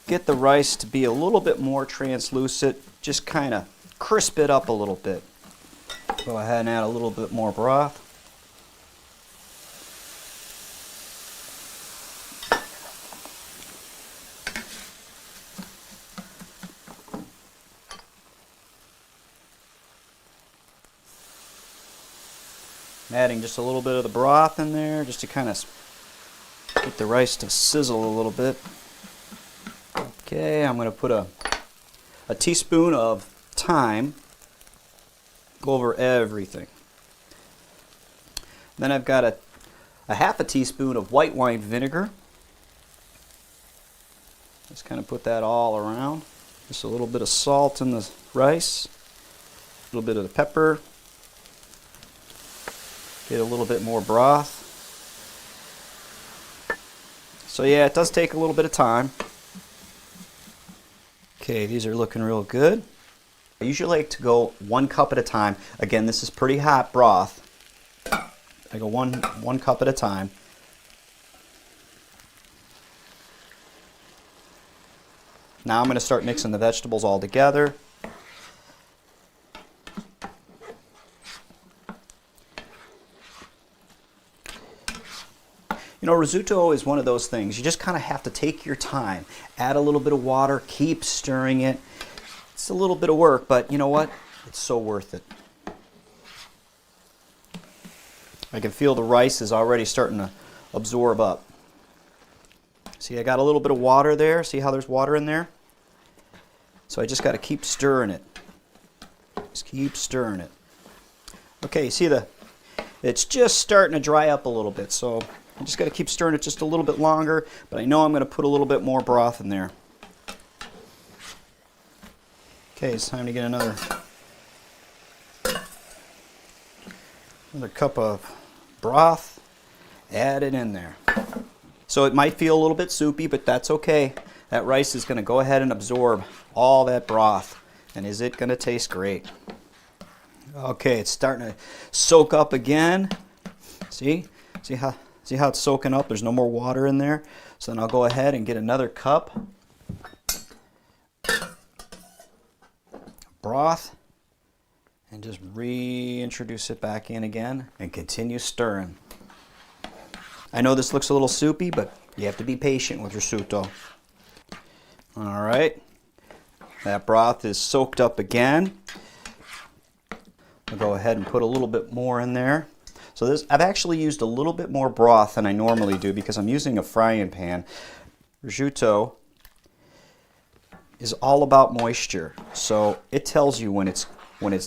Speaker 9: get the rice to be a little bit more translucent, just kind of crisp it up a little bit. Go ahead and add a little bit more broth. I'm adding just a little bit of the broth in there just to kind of get the rice to sizzle a little bit. Okay, I'm going to put a teaspoon of thyme over everything. Then I've got a half a teaspoon of white wine vinegar. Just kind of put that all around. Just a little bit of salt in the rice, a little bit of the pepper. Get a little bit more broth. So yeah, it does take a little bit of time. Okay, these are looking real good. I usually like to go 1 cup at a time. Again, this is pretty hot broth. I go one cup at a time. Now I'm going to start mixing the vegetables all together. You know, risotto is one of those things. You just kind of have to take your time. Add a little bit of water, keep stirring it. It's a little bit of work, but you know what? It's so worth it. I can feel the rice is already starting to absorb up. See, I got a little bit of water there. See how there's water in there? So I just got to keep stirring it. Just keep stirring it. Okay, see it's just starting to dry up a little bit, so I just got to keep stirring it just a little bit longer, but I know I'm going to put a little bit more broth in there. Okay, it's time to get another cup of broth. Add it in there. So it might feel a little bit soupy, but that's okay. That rice is going to go ahead and absorb all that broth. And is it going to taste great? Okay, it's starting to soak up again. See? See how it's soaking up? There's no more water in there. So then I'll go ahead and get another cup of broth and just reintroduce it back in again and continue stirring. I know this looks a little soupy, but you have to be patient with risotto. All right, that broth is soaked up again. I'll go ahead and put a little bit more in there. So this, I've actually used a little bit more broth than I normally do because I'm using a frying pan. Risotto is all about moisture, so it tells you when it's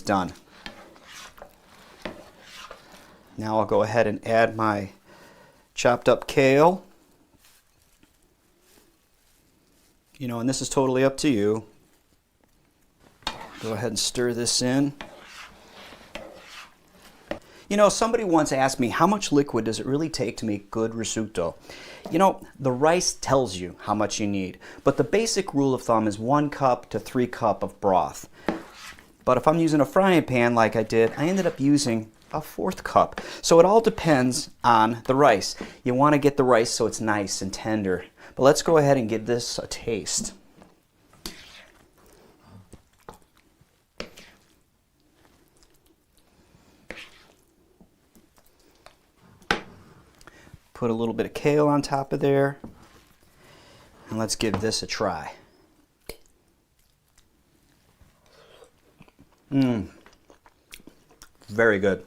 Speaker 9: done. Now I'll go ahead and add my chopped up kale. You know, and this is totally up to you. Go ahead and stir this in. You know, somebody once asked me, how much liquid does it really take to make good risotto? You know, the rice tells you how much you need, but the basic rule of thumb is 1 cup to 3 cups of broth. But if I'm using a frying pan like I did, I ended up using a 1/4 cup. So it all depends on the rice. You want to get the rice so it's nice and tender. But let's go ahead and give this a taste. Put a little bit of kale on top of there, and let's give this a try. Very good.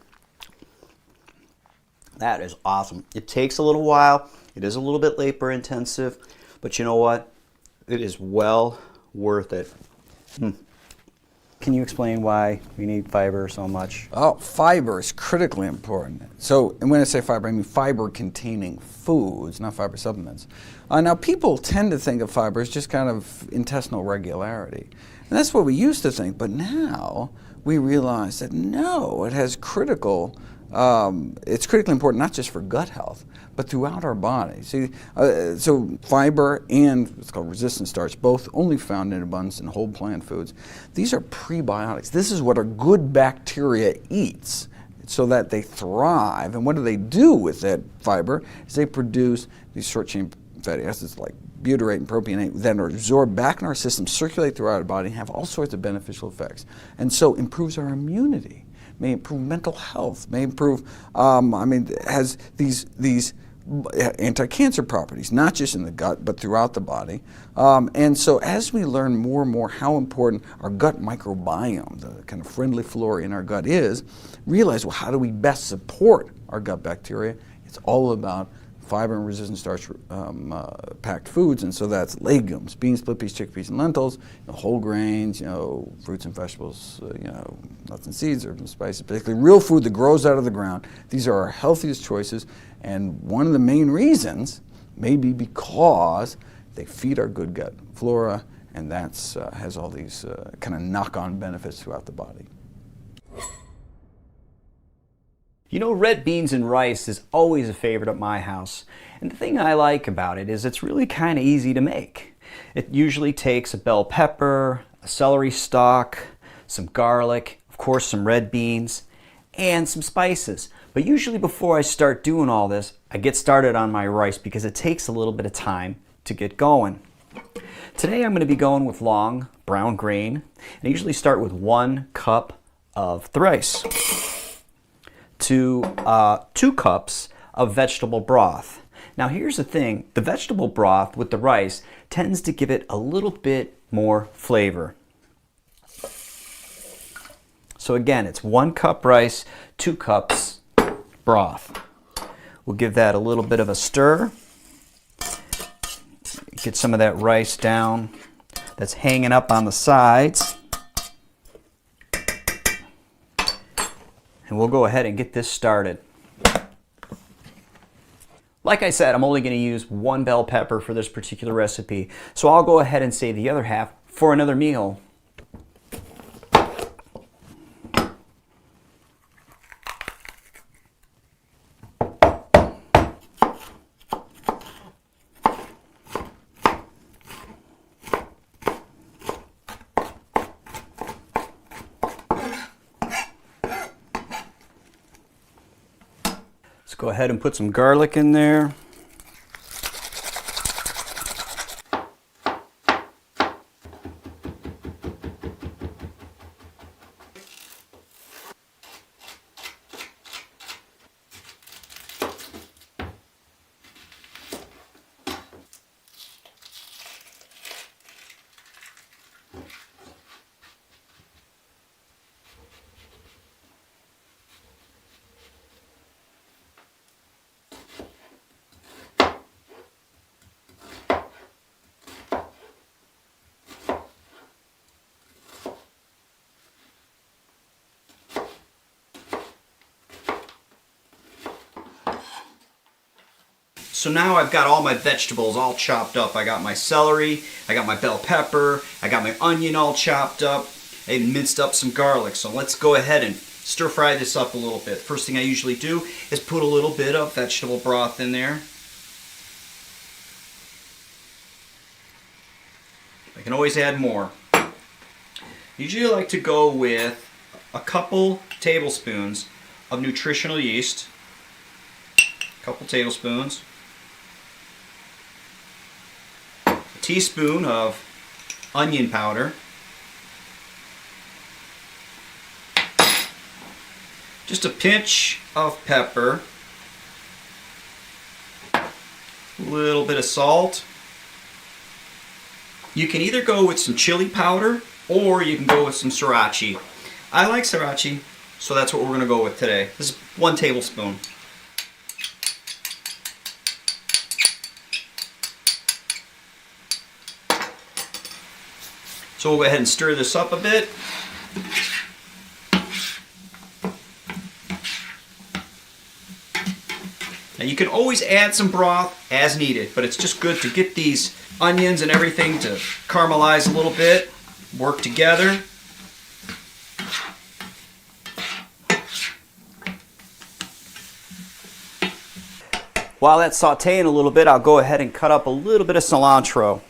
Speaker 9: That is awesome. It takes a little while. It is a little bit labor intensive, but you know what? It is well worth it. Can you explain why we need fiber so much?
Speaker 8: Oh, fiber is critically important. So, and when I say fiber, I mean fiber-containing foods, not fiber supplements. Now, people tend to think of fiber as just kind of intestinal regularity. And that's what we used to think, but now we realize that no, it has it's critically important not just for gut health, but throughout our body. See, so fiber and what's called resistant starch, both only found in abundance in whole plant foods. These are prebiotics. This is what our good bacteria eats so that they thrive. And what do they do with that fiber? Is they produce these short-chain fatty acids like butyrate and propionate that are absorbed back in our system, circulate throughout our body, and have all sorts of beneficial effects. And so improves our immunity, may improve mental health, may improve, has these anti-cancer properties, not just in the gut, but throughout the body. And so as we learn more and more how important our gut microbiome, the kind of friendly flora in our gut is, realize, well, how do we best support our gut bacteria? It's all about fiber and resistant starch packed foods, and so that's legumes, beans, split peas, chickpeas, and lentils, whole grains, fruits and vegetables, nuts and seeds, herbs and spices, basically real food that grows out of the ground. These are our healthiest choices, and one of the main reasons may be because they feed our good gut flora, and that's has all these kind of knock-on benefits throughout the body.
Speaker 9: You know, red beans and rice is always a favorite at my house. And the thing I like about it is it's really kind of easy to make. It usually takes a bell pepper, a celery stalk, some garlic, of course some red beans, and some spices. But usually before I start doing all this, I get started on my rice because it takes a little bit of time to get going. Today I'm going to be going with long brown grain, and I usually start with 1 cup of the rice to 2 cups of vegetable broth. Now here's the thing, the vegetable broth with the rice tends to give it a little bit more flavor. So again, it's 1 cup rice, 2 cups broth. We'll give that a little bit of a stir. Get some of that rice down that's hanging up on the sides. And we'll go ahead and get this started. Like I said, I'm only going to use 1 bell pepper for this particular recipe, so I'll go ahead and save the other half for another meal.
Speaker 7: go ahead and put some garlic in there. So now I've got all my vegetables all chopped up. I got my celery, I got my bell pepper, I got my onion all chopped up, I even minced up some garlic. So let's go ahead and stir fry this up a little bit. First thing I usually do is put a little bit of vegetable broth in there. I can always add more. Usually I like to go with a couple tablespoons of nutritional yeast. A couple tablespoons. Teaspoon of onion powder, just a pinch of pepper, a little bit of salt. You can either go with some chili powder or you can go with some sriracha. I like sriracha, so that's what we're going to go with today. This is 1 tablespoon. So we'll go ahead and stir this up a bit. Now you can always add some broth as needed, but it's just good to get these onions and everything to caramelize a little bit, work together. While that's sauteing a little bit, I'll go ahead and cut up a little bit of cilantro.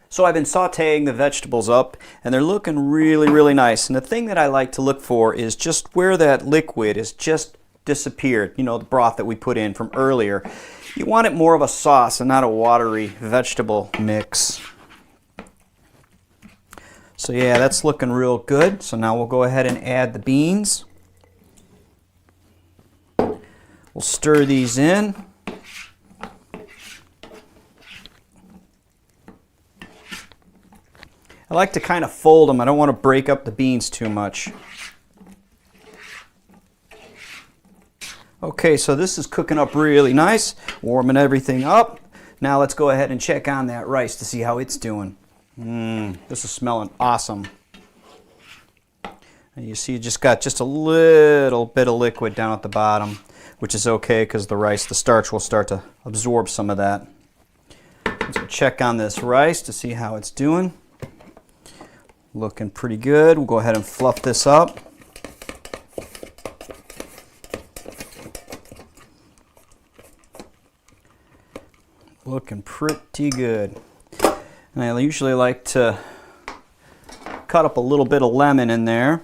Speaker 7: So I've been sauteing the vegetables up and they're looking really, really nice. And the thing that I like to look for is just where that liquid is just disappeared. You know, the broth that we put in from earlier. You want it more of a sauce and not a watery vegetable mix. So yeah, that's looking real good. So now we'll go ahead and add the beans. We'll stir these in. I like to kind of fold them. I don't want to break up the beans too much. Okay, so this is cooking up really nice, warming everything up. Now let's go ahead and check on that rice to see how it's doing. This is smelling awesome. And you see you just got just a little bit of liquid down at the bottom, which is okay because the rice, the starch will start to absorb some of that. Let's check on this rice to see how it's doing. Looking pretty good. We'll go ahead and fluff this up. Looking pretty good. And I usually like to cut up a little bit of lemon in there.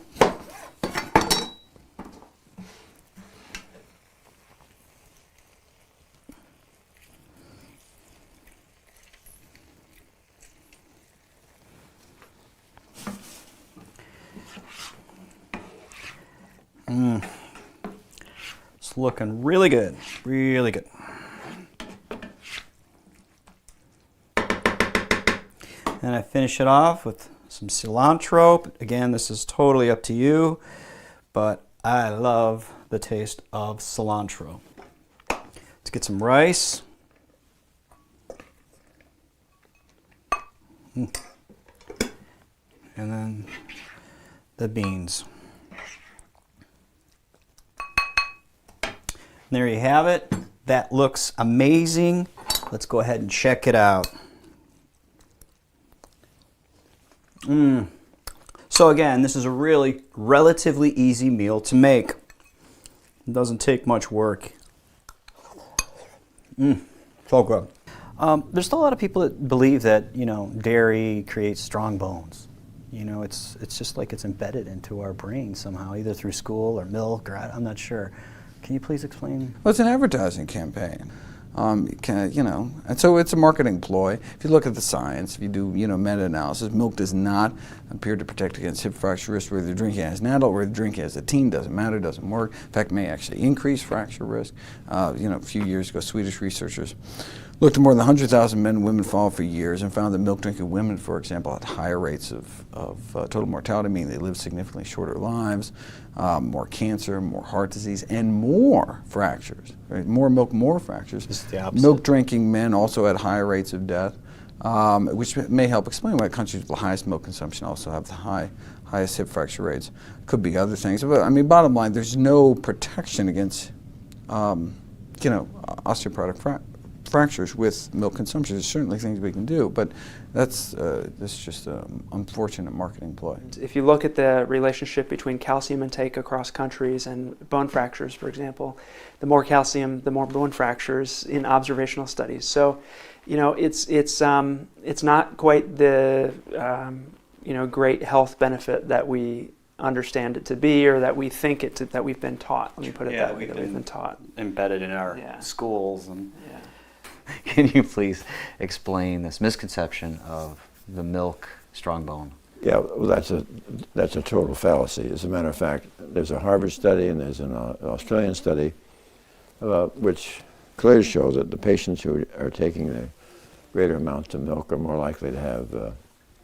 Speaker 7: It's looking really good, really good. And I finish it off with some cilantro. Again, this is totally up to you, but I love the taste of cilantro. Let's get some rice. And then the beans. There you have it. That looks amazing. Let's go ahead and check it out. So again, this is a really relatively easy meal to make. It doesn't take much work. So good.
Speaker 11: There's still a lot of people that believe that, dairy creates strong bones. It's just like it's embedded into our brain somehow, either through school or milk, or I'm not sure. Can you please explain?
Speaker 8: Well, it's an advertising campaign. And so it's a marketing ploy. If you look at the science, if you do, meta-analysis, milk does not appear to protect against hip fracture risk whether you're drinking as an adult or whether you're drinking as a teen. Doesn't matter, doesn't work. In fact, may actually increase fracture risk. A few years ago, Swedish researchers looked at more than 100,000 men and women followed for years and found that milk-drinking women, for example, had higher rates of total mortality, meaning they lived significantly shorter lives, more cancer, more heart disease, and more fractures. Right? More milk, more fractures.
Speaker 11: This is the opposite.
Speaker 8: Milk-drinking men also had higher rates of death, which may help explain why countries with the highest milk consumption also have the highest hip fracture rates. Could be other things, but bottom line, there's no protection against, osteoporotic fractures with milk consumption. There's certainly things we can do, but that's just an unfortunate marketing ploy.
Speaker 5: If you look at the relationship between calcium intake across countries and bone fractures, for example, the more calcium, the more bone fractures in observational studies. So, it's not quite the great health benefit that we understand it to be, or that we think that we've been taught. Let me put it that way. That we've been taught,
Speaker 6: embedded in our schools. And
Speaker 5: yeah.
Speaker 6: Can you please explain this misconception of the milk strong bone?
Speaker 2: Yeah, well, that's a total fallacy. As a matter of fact, there's a Harvard study and there's an Australian study which clearly show that the patients who are taking the greater amounts of milk are more likely to have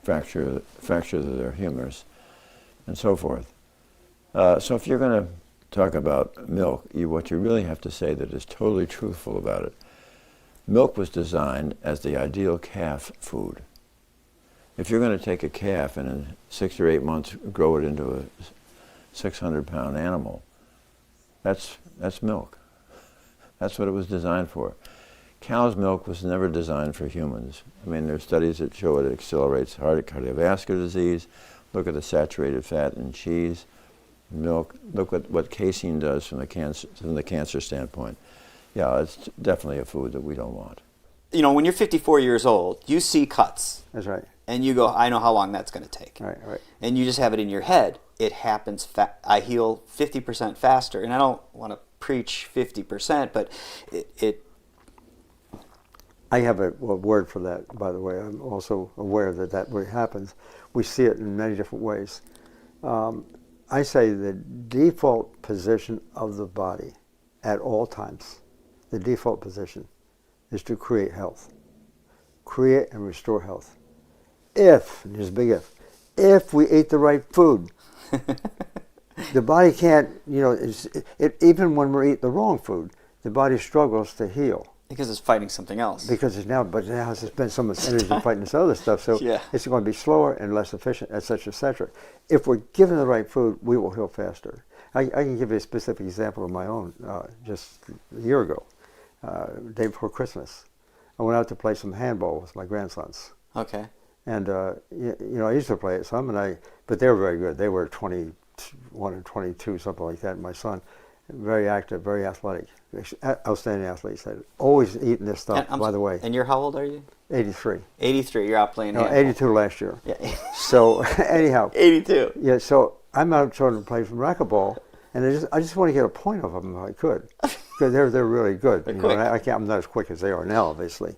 Speaker 2: fractures of their humerus and so forth. So if you're going to talk about milk, what you really have to say that is totally truthful about it. Milk was designed as the ideal calf food. If you're going to take a calf and in 6 or 8 months grow it into a 600-pound animal, that's milk. That's what it was designed for. Cow's milk was never designed for humans. There are studies that show it accelerates cardiovascular disease. Look at the saturated fat in cheese, milk. Look at what casein does from the cancer standpoint. Yeah, it's definitely a food that we don't want.
Speaker 9: When you're 54 years old, you see cuts.
Speaker 3: That's right.
Speaker 9: And you go, I know how long that's going to take.
Speaker 3: Right.
Speaker 9: And you just have it in your head. It happens, I heal 50% faster. And I don't want to preach 50%, but it
Speaker 3: I have a word for that, by the way. I'm also aware that really happens. We see it in many different ways. I say the default position of the body at all times, the default position is to create health. Create and restore health. If, and here's a big if we eat the right food. The body can't, even when we eat the wrong food, the body struggles to heal.
Speaker 9: Because it's fighting something else.
Speaker 3: But now it's spent so much energy fighting this other stuff, so it's going to be slower and less efficient, et cetera, et cetera. If we're given the right food, we will heal faster. I can give you a specific example of my own. Just a year ago, day before Christmas, I went out to play some handball with my grandsons.
Speaker 9: Okay.
Speaker 3: And I used to play it some, but they were very good. They were 21 and 22, something like that. My son, very active, very athletic, outstanding athletes. They'd always eating this stuff, by the way.
Speaker 9: And you're how old are you?
Speaker 3: 83.
Speaker 9: 83. You're out playing handball.
Speaker 3: 82 last year.
Speaker 9: Yeah.
Speaker 3: So anyhow.
Speaker 9: 82.
Speaker 3: Yeah. So I'm out trying to play some racquetball, and I just want to get a point of them if I could, because they're really good. I'm not as quick as they are now, obviously.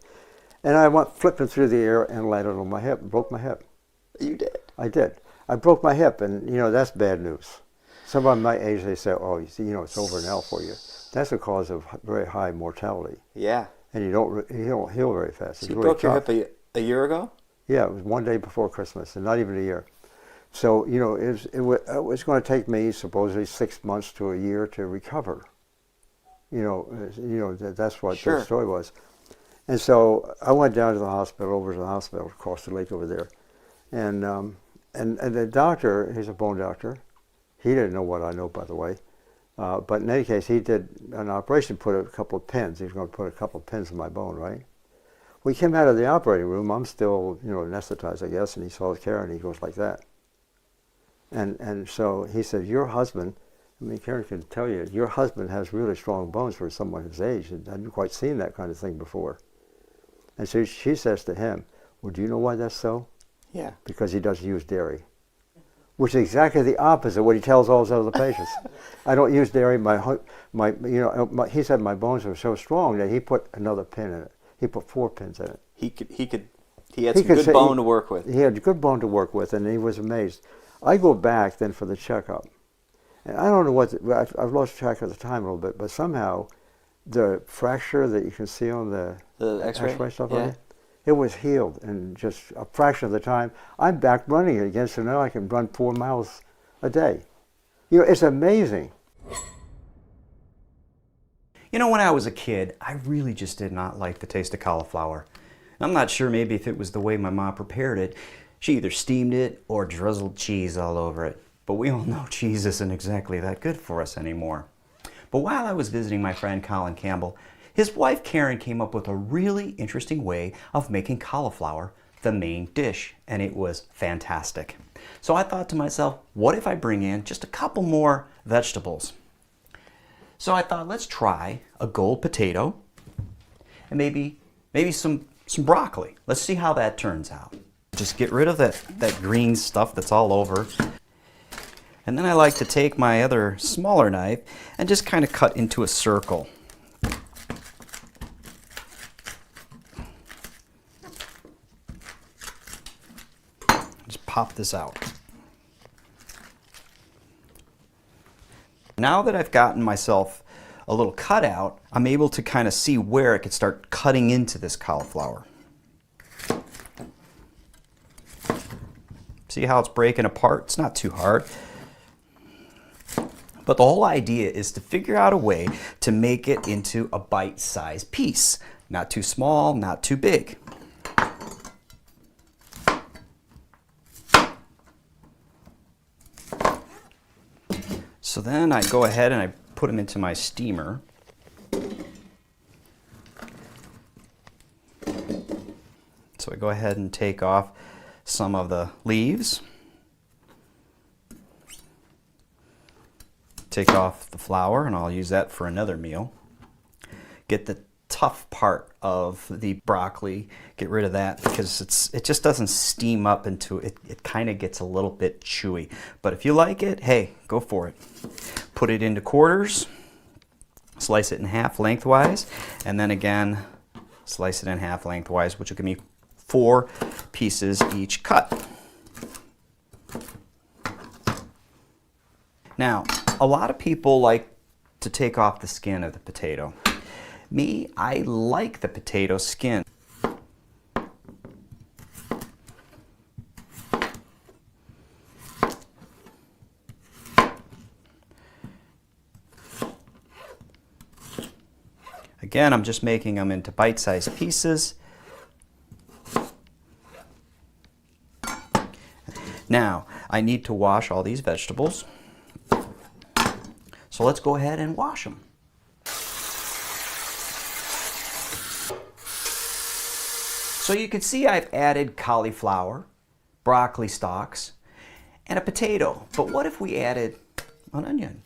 Speaker 3: And I went flipping through the air and landed on my hip and broke my hip.
Speaker 9: You did?
Speaker 3: I did. I broke my hip, and that's bad news. Somebody my age, they say, oh, you see, it's over now for you. That's a cause of very high mortality.
Speaker 9: Yeah.
Speaker 3: And you don't heal very fast.
Speaker 9: So you broke your hip a year ago?
Speaker 3: Yeah, it was one day before Christmas, and not even a year. So, it was going to take me supposedly 6 months to a year to recover. That's what the story was. And so I went down to the hospital, over to the hospital across the lake over there. And the doctor, he's a bone doctor. He didn't know what I know, by the way. But in any case, he did an operation, put a couple of pins. He was going to put a couple of pins in my bone, right? We came out of the operating room. I'm still, anesthetized, I guess, and he saw the Karen, and he goes like that. And so he said, your husband, Karen can tell you, your husband has really strong bones for someone his age. I hadn't quite seen that kind of thing before. And so she says to him, well, do you know why that's so?
Speaker 11: Yeah.
Speaker 3: Because he doesn't use dairy. Which is exactly the opposite of what he tells all his other patients. I don't use dairy. He said my bones were so strong that he put another pin in it. He put 4 pins in it.
Speaker 11: He had some good bone to work with.
Speaker 3: He had good bone to work with, and he was amazed. I go back then for the checkup, and I don't know what, I've lost track of the time a little bit, but somehow the fracture that you can see on the X-ray stuff on it was healed in just a fraction of the time. I'm back running again, so now I can run 4 miles a day. You know, it's amazing.
Speaker 9: You know, when I was a kid, I really just did not like the taste of cauliflower. I'm not sure maybe if it was the way my mom prepared it. She either steamed it or drizzled cheese all over it. But we all know cheese isn't exactly that good for us anymore. But while I was visiting my friend Colin Campbell, his wife Karen came up with a really interesting way of making cauliflower the main dish, and it was fantastic. So I thought to myself, what if I bring in just a couple more vegetables? So I thought, let's try a gold potato and maybe some broccoli. Let's see how that turns out. Just get rid of that green stuff that's all over. And then I like to take my other smaller knife and just kind of cut into a circle. Just pop this out. Now that I've gotten myself a little cutout, I'm able to kind of see where I could start cutting into this cauliflower. See how it's breaking apart? It's not too hard. But the whole idea is to figure out a way to make it into a bite-sized piece. Not too small, not too big. So then I go ahead and I put them into my steamer. So I go ahead and take off some of the leaves. Take off the flour, and I'll use that for another meal. Get the tough part of the broccoli, get rid of that because it just doesn't steam up into it. It kind of gets a little bit chewy. But if you like it, hey, go for it. Put it into quarters, slice it in half lengthwise, and then again, slice it in half lengthwise, which will give me 4 pieces each cut. Now, a lot of people like to take off the skin of the potato. Me, I like the potato skin. Again, I'm just making them into bite-sized pieces. Now, I need to wash all these vegetables. So let's go ahead and wash them. So you can see I've added cauliflower, broccoli stalks, and a potato. But what if we added an onion?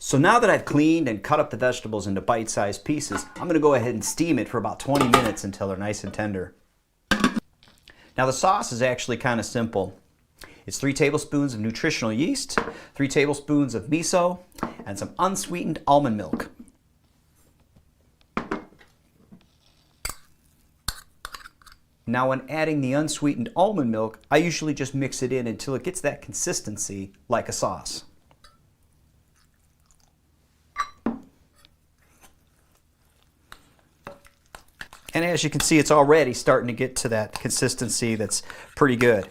Speaker 9: So now that I've cleaned and cut up the vegetables into bite-sized pieces, I'm going to go ahead and steam it for about 20 minutes until they're nice and tender. Now the sauce is actually kind of simple. It's 3 tablespoons of nutritional yeast, 3 tablespoons of miso, and some unsweetened almond milk. Now when adding the unsweetened almond milk, I usually just mix it in until it gets that consistency like a sauce. And as you can see, it's already starting to get to that consistency that's pretty good.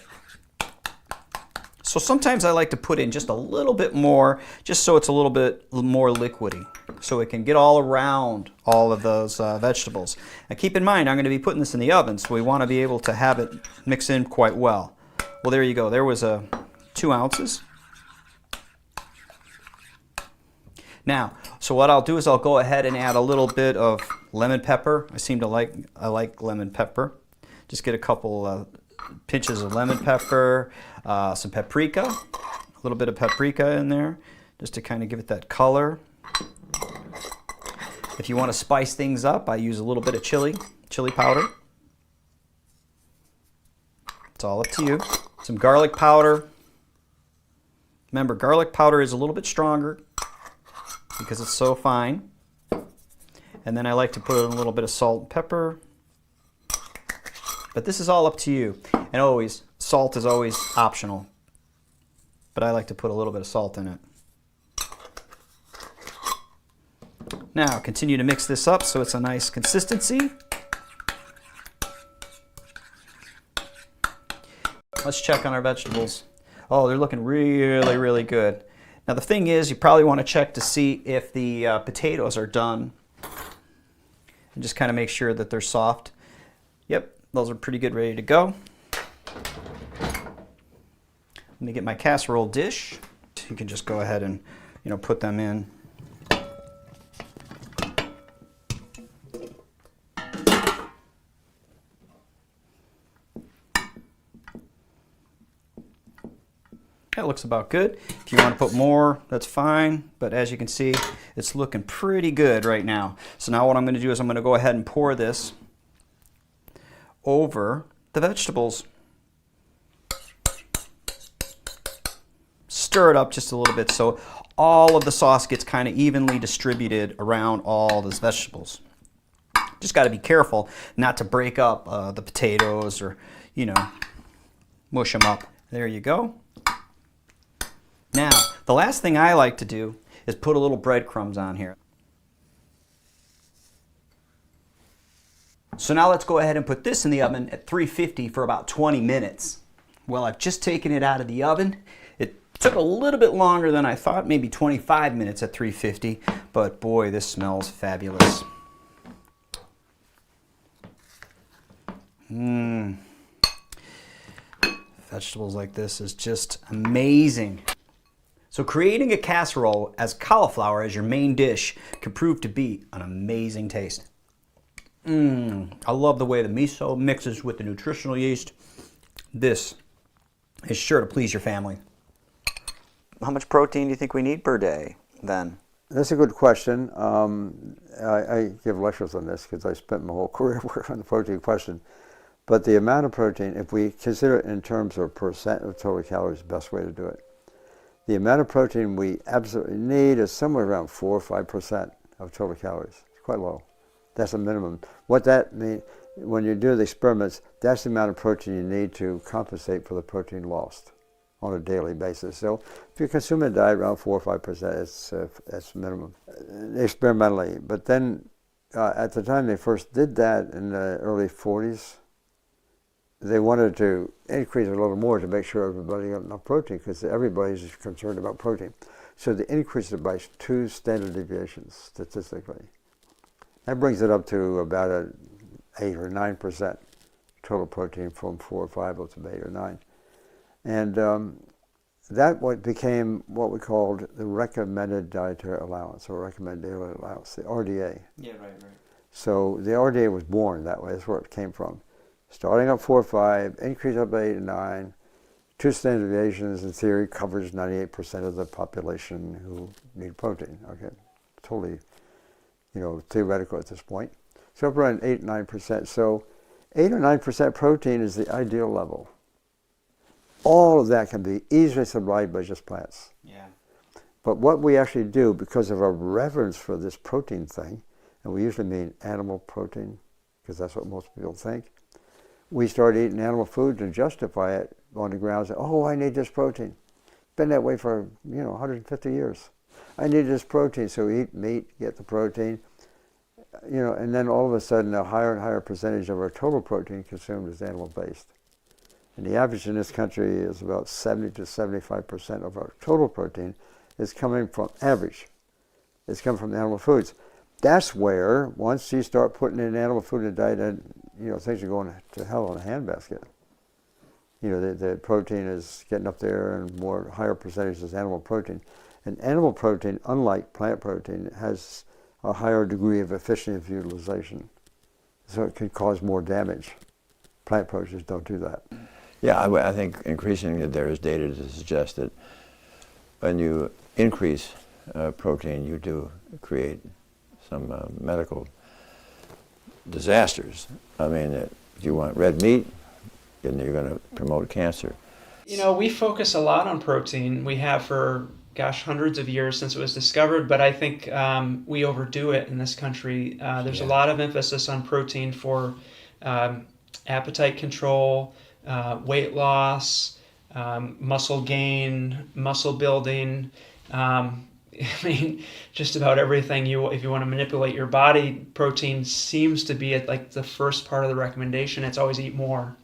Speaker 9: So sometimes I like to put in just a little bit more, just so it's a little bit more liquidy, so it can get all around all of those vegetables. Now keep in mind, I'm going to be putting this in the oven, so we want to be able to have it mix in quite well. Well, there you go. There was 2 ounces. Now, so what I'll do is I'll go ahead and add a little bit of lemon pepper. I like lemon pepper. Just get a couple
Speaker 1: pinches of lemon pepper, some paprika, a little bit of paprika in there, just to kind of give it that color. If you want to spice things up, I use a little bit of chili powder. It's all up to you. Some garlic powder. Remember, garlic powder is a little bit stronger because it's so fine. And then I like to put in a little bit of salt and pepper. But this is all up to you. And always, salt is always optional. But I like to put a little bit of salt in it. Now, continue to mix this up so it's a nice consistency. Let's check on our vegetables. Oh, they're looking really, really good. Now, the thing is, you probably want to check to see if the potatoes are done. And just kind of make sure that they're soft. Yep, those are pretty good, ready to go. Let me get my casserole dish. You can just go ahead and, put them in. That looks about good. If you want to put more, that's fine. But as you can see, it's looking pretty good right now. So now what I'm going to do is I'm going to go ahead and pour this over the vegetables. Stir it up just a little bit so all of the sauce gets kind of evenly distributed around all those vegetables. Just got to be careful not to break up the potatoes or, mush them up. There you go. Now, the last thing I like to do is put a little breadcrumbs on here. So now let's go ahead and put this in the oven at 350 for about 20 minutes. Well, I've just taken it out of the oven. It took a little bit longer than I thought, maybe 25 minutes at 350, but boy, this smells fabulous. Vegetables like this is just amazing. So creating a casserole as cauliflower as your main dish can prove to be an amazing taste. I love the way the miso mixes with the nutritional yeast. This is sure to please your family.
Speaker 9: How much protein do you think we need per day then?
Speaker 3: That's a good question. I give lectures on this because I spent my whole career working on the protein question. But the amount of protein, if we consider it in terms of percent of total calories, is the best way to do it. The amount of protein we absolutely need is somewhere around 4 or 5% of total calories. It's quite low. That's a minimum. What that means, when you do the experiments, that's the amount of protein you need to compensate for the protein lost on a daily basis. So if you consume a diet around 4 or 5%, it's minimum, experimentally. But then at the time they first did that in the early 40s, they wanted to increase it a little more to make sure everybody got enough protein because everybody's concerned about protein. So they increased it by 2 standard deviations statistically. That brings it up to about 8 or 9% total protein from 4 or 5 up to 8 or 9. And that became what we called the recommended dietary allowance or recommended daily allowance, the RDA.
Speaker 1: Yeah, right.
Speaker 3: So the RDA was born that way. That's where it came from. Starting at 4 or 5, increase up to 8 and 9. 2 standard deviations, in theory, covers 98% of the population who need protein. Okay, totally, theoretical at this point. So up around 8 and 9%. So 8 or 9% protein is the ideal level. All of that can be easily supplied by just plants.
Speaker 1: Yeah.
Speaker 3: But what we actually do, because of our reverence for this protein thing, and we usually mean animal protein, because that's what most people think, we start eating animal food to justify it on the grounds that, I need this protein. Been that way for, 150 years. I need this protein, so we eat meat, get the protein, and then all of a sudden a higher and higher percentage of our total protein consumed is animal-based. And the average in this country is about 70 to 75% of our total protein is coming from It's coming from animal foods. That's where, once you start putting in animal food in the diet, things are going to hell in a handbasket. The protein is getting up there and higher percentage is animal protein. And animal protein, unlike plant protein, has a higher degree of efficiency of utilization. So it can cause more damage. Plant proteins don't do that.
Speaker 2: Yeah, I think increasingly there is data to suggest that when you increase protein, you do create some medical disasters. I mean, if you want red meat, then you're going to promote cancer.
Speaker 5: You know, we focus a lot on protein. We have for, gosh, hundreds of years since it was discovered, but I think we overdo it in this country. There's a lot of emphasis on protein for appetite control, weight loss, muscle gain, muscle building. I mean, just about everything if you want to manipulate your body, protein seems to be at like the first part of the recommendation. It's always eat more.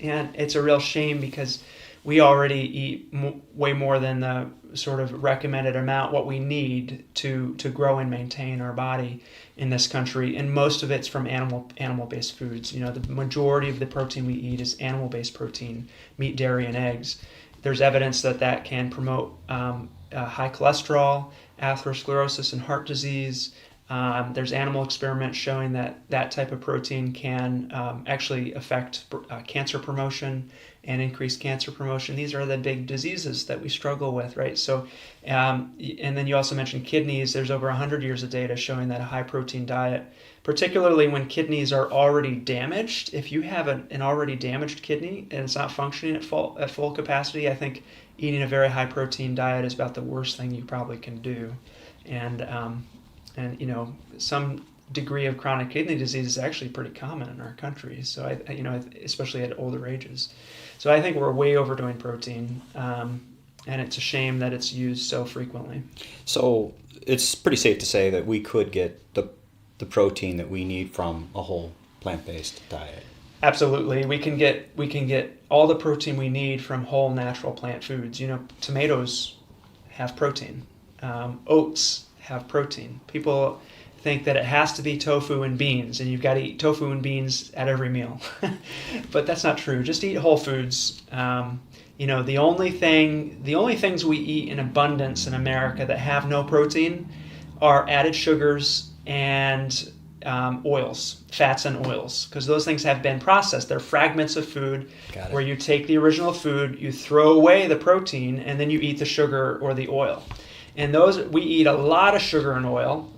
Speaker 5: And it's a real shame because we already eat way more than the sort of recommended amount, what we need to grow and maintain our body in this country. And most of it's from animal-based foods. You know, the majority of the protein we eat is animal-based protein, meat, dairy, and eggs. There's evidence that can promote high cholesterol, atherosclerosis, and heart disease. There's animal experiments showing that type of protein can actually affect cancer promotion and increase cancer promotion. These are the big diseases that we struggle with, right? So, and then you also mentioned kidneys. There's over 100 years of data showing that a high protein diet, particularly when kidneys are already damaged, if you have an already damaged kidney and it's not functioning at full capacity, I think eating a very high protein diet is about the worst thing you probably can do. And you know, some degree of chronic kidney disease is actually pretty common in our country. So you know, especially at older ages. So I think we're way overdoing protein, and it's a shame that it's used so frequently.
Speaker 7: So it's pretty safe to say that we could get the protein that we need from a whole plant-based diet.
Speaker 5: Absolutely, we can get all the protein we need from whole natural plant foods. You know, tomatoes have protein, oats have protein. People think that it has to be tofu and beans, and you've got to eat tofu and beans at every meal. But that's not true. Just eat whole foods. You know, the only things we eat in abundance in America that have no protein are added sugars and oils, fats and oils, because those things have been processed. They're fragments of food where you take the original food, you throw away the protein, and then you eat the sugar or the oil. And we eat a lot of sugar and oil.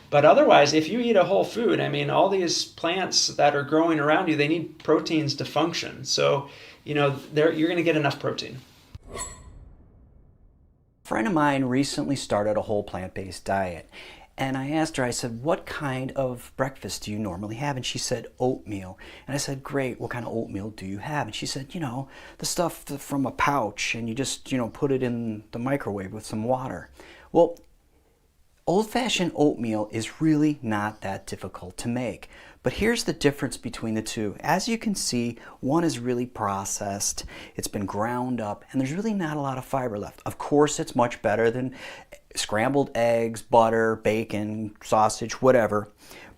Speaker 5: But otherwise, if you eat a whole food, I mean, all these plants that are growing around you, they need proteins to function. So, you know, you're going to get enough protein.
Speaker 9: A friend of mine recently started a whole plant-based diet. And I asked her, I said, what kind of breakfast do you normally have? And she said, oatmeal. And I said, great, what kind of oatmeal do you have? And she said, you know, the stuff from a pouch, and you just, you know, put it in the microwave with some water. Well, old-fashioned oatmeal is really not that difficult to make. But here's the difference between the two. As you can see, one is really processed, it's been ground up, and there's really not a lot of fiber left. Of course, it's much better than scrambled eggs, butter, bacon, sausage, whatever.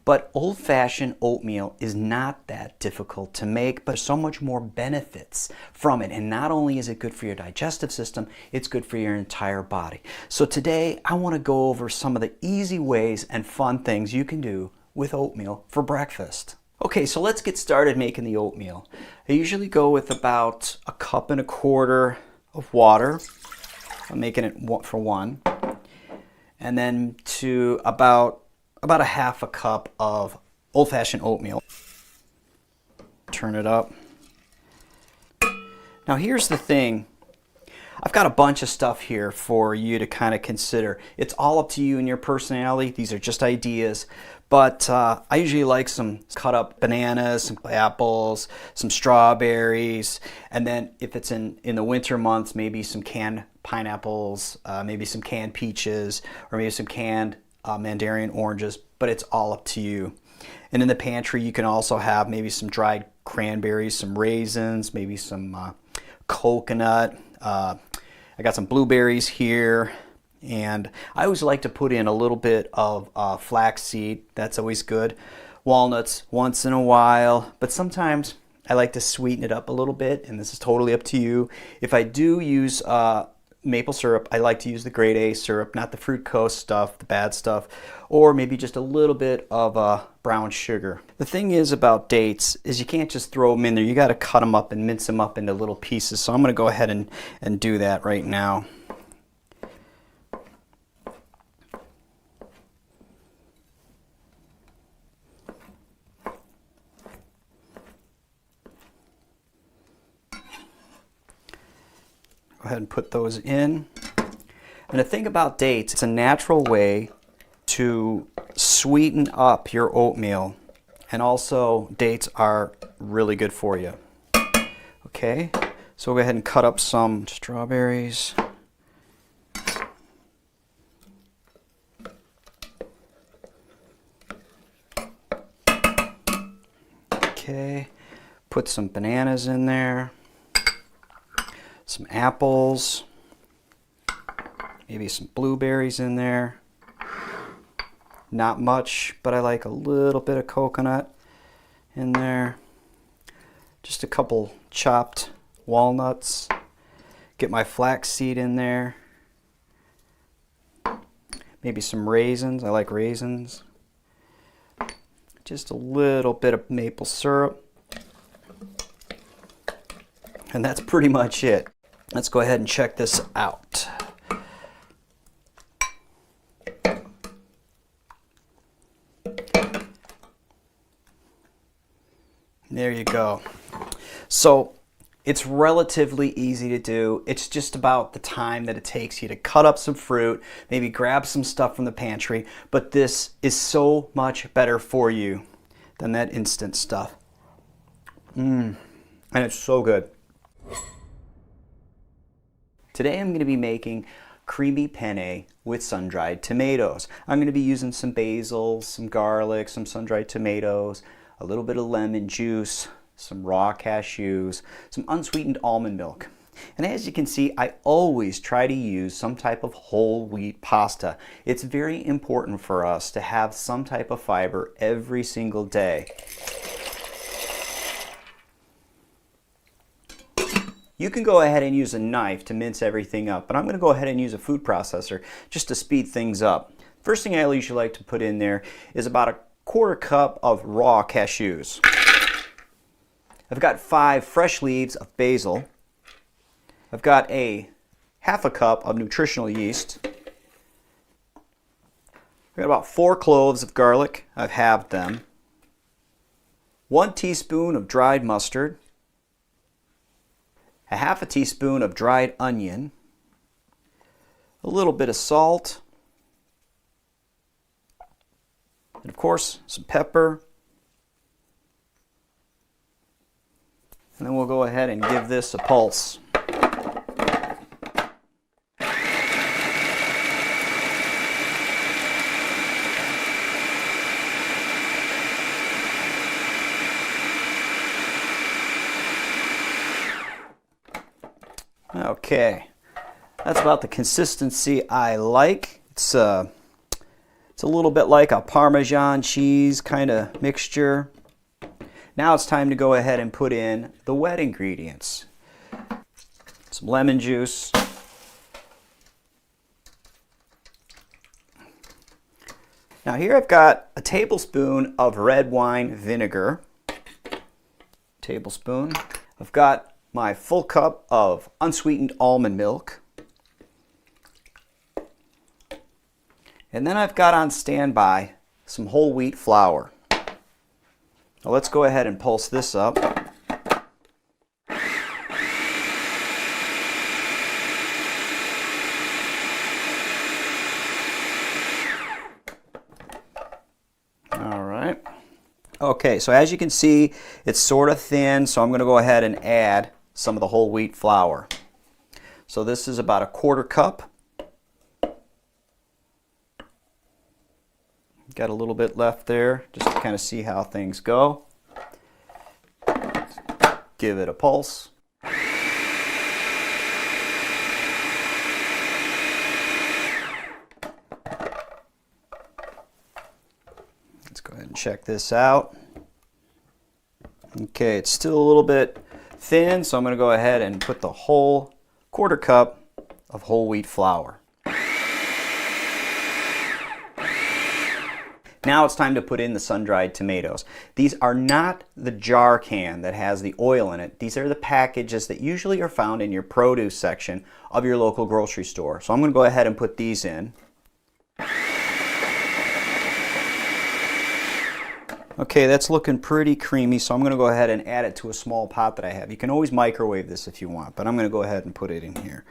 Speaker 9: But old-fashioned oatmeal is not that difficult to make, but there's so much more benefits from it. And not only is it good for your digestive system, it's good for your entire body. So today, I want to go over some of the easy ways and fun things you can do with oatmeal for breakfast. Okay, so let's get started making the oatmeal. I usually go with about 1.25 cups of water. I'm making it for one. And then to about 1/2 cup of old-fashioned oatmeal. Turn it up. Now here's the thing. I've got a bunch of stuff here for you to kind of consider. It's all up to you and your personality. These are just ideas. But I usually like some cut up bananas, some apples, some strawberries, and then if it's in the winter months, maybe some canned pineapples, maybe some canned peaches, or maybe some canned mandarin oranges, but it's all up to you. And in the pantry, you can also have maybe some dried cranberries, some raisins, maybe some coconut. I got some blueberries here. And I always like to put in a little bit of flaxseed. That's always good. Walnuts once in a while. But sometimes I like to sweeten it up a little bit, and this is totally up to you. If I do use
Speaker 1: maple syrup, I like to use the grade A syrup, not the fructose stuff, the bad stuff, or maybe just a little bit of brown sugar. The thing is about dates is you can't just throw them in there. You got to cut them up and mince them up into little pieces. So I'm going to go ahead and do that right now. Go ahead and put those in. And the thing about dates, it's a natural way to sweeten up your oatmeal. And also, dates are really good for you. Okay, so we'll go ahead and cut up some strawberries. Okay, put some bananas in there. Some apples, maybe some blueberries in there. Not much, but I like a little bit of coconut in there. Just a couple chopped walnuts. Get my flaxseed in there. Maybe some raisins, I like raisins. Just a little bit of maple syrup. And that's pretty much it. Let's go ahead and check this out. There you go. So it's relatively easy to do. It's just about the time that it takes you to cut up some fruit, maybe grab some stuff from the pantry, but this is so much better for you than that instant stuff. And it's so good. Today I'm going to be making creamy penne with sun-dried tomatoes. I'm going to be using some basil, some garlic, some sun-dried tomatoes, a little bit of lemon juice, some raw cashews, some unsweetened almond milk. And as you can see, I always try to use some type of whole wheat pasta. It's very important for us to have some type of fiber every single day. You can go ahead and use a knife to mince everything up, but I'm going to go ahead and use a food processor just to speed things up. First thing I usually like to put in there is about a quarter cup of raw cashews. I've got 5 fresh leaves of basil. I've got a half a cup of nutritional yeast. I've got about 4 cloves of garlic. I've halved them. 1 teaspoon of dried mustard. A half a teaspoon of dried onion, a little bit of salt, and of course some pepper. And then we'll go ahead and give this a pulse. Okay, that's about the consistency I like. It's a little bit like a Parmesan cheese kind of mixture. Now it's time to go ahead and put in the wet ingredients. Some lemon juice. Now here I've got a tablespoon of red wine vinegar. Tablespoon. I've got my full cup of unsweetened almond milk. And then I've got on standby some whole wheat flour. Now let's go ahead and pulse this up. All right. Okay, so as you can see, it's sort of thin, so I'm going to go ahead and add some of the whole wheat flour. So this is about a quarter cup. Got a little bit left there just to kind of see how things go. Give it a pulse. Let's go ahead and check this out. Okay, it's still a little bit thin, so I'm going to go ahead and put the whole quarter cup of whole wheat flour. Now it's time to put in the sun-dried tomatoes. These are not the jar can that has the oil in it. These are the packages that usually are found in your produce section of your local grocery store. So I'm going to go ahead and put these in. Okay, that's looking pretty creamy, so I'm going to go ahead and add it to a small pot that I have. You can always microwave this if you want, but I'm going to go ahead and put it in here.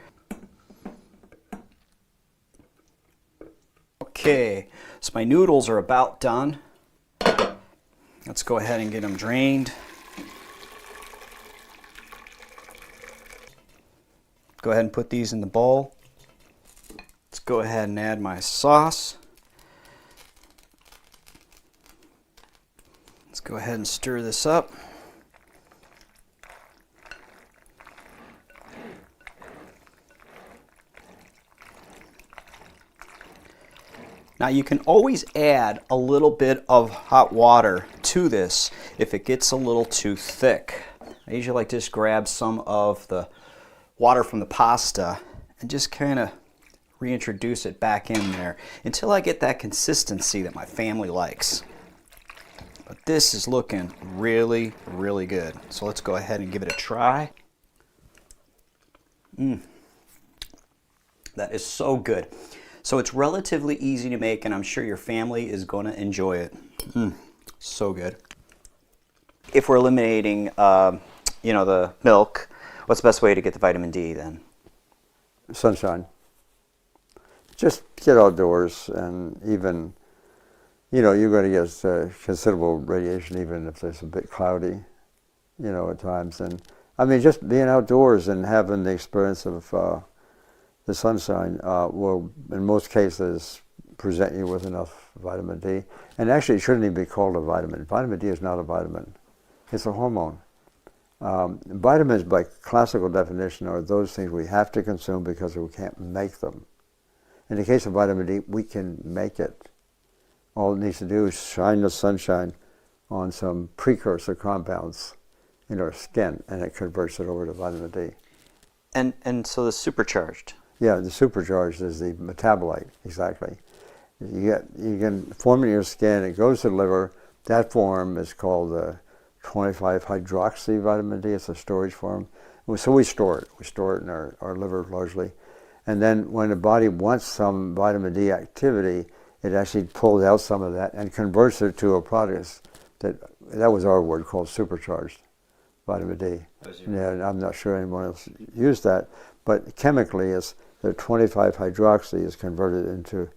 Speaker 1: Okay, so my noodles are about done. Let's go ahead and get them drained. Go ahead and put these in the bowl. Let's go ahead and add my sauce. Let's go ahead and stir this up. Now you can always add a little bit of hot water to this if it gets a little too thick. I usually like to just grab some of the water from the pasta and just kind of reintroduce it back in there until I get that consistency that my family likes. But this is looking really, really good. So let's go ahead and give it a try. That is so good. So it's relatively easy to make, and I'm sure your family is going to enjoy it. So good. If we're eliminating, the milk, what's the best way to get the vitamin D then?
Speaker 3: Sunshine. Just get outdoors, and even, you're going to get considerable radiation even if it's a bit cloudy, at times. And I mean, just being outdoors and having the experience of the sunshine will, in most cases, present you with enough vitamin D. And actually, it shouldn't even be called a vitamin. Vitamin D is not a vitamin. It's a hormone. Vitamins, by classical definition, are those things we have to consume because we can't make them. In the case of vitamin D, we can make it. All it needs to do is shine the sunshine on some precursor compounds in our skin, and it converts it over to vitamin D.
Speaker 1: And so the supercharged.
Speaker 3: Yeah, the supercharged is the metabolite, exactly. You can form it in your skin, it goes to the liver. That form is called the 25-hydroxy vitamin D. It's a storage form. So we store it. We store it in our liver largely. And then when the body wants some vitamin D activity, it actually pulls out some of that and converts it to a product that was our word, called supercharged vitamin D. Yeah, and I'm not sure anyone else used that, but chemically the 25-hydroxy is converted into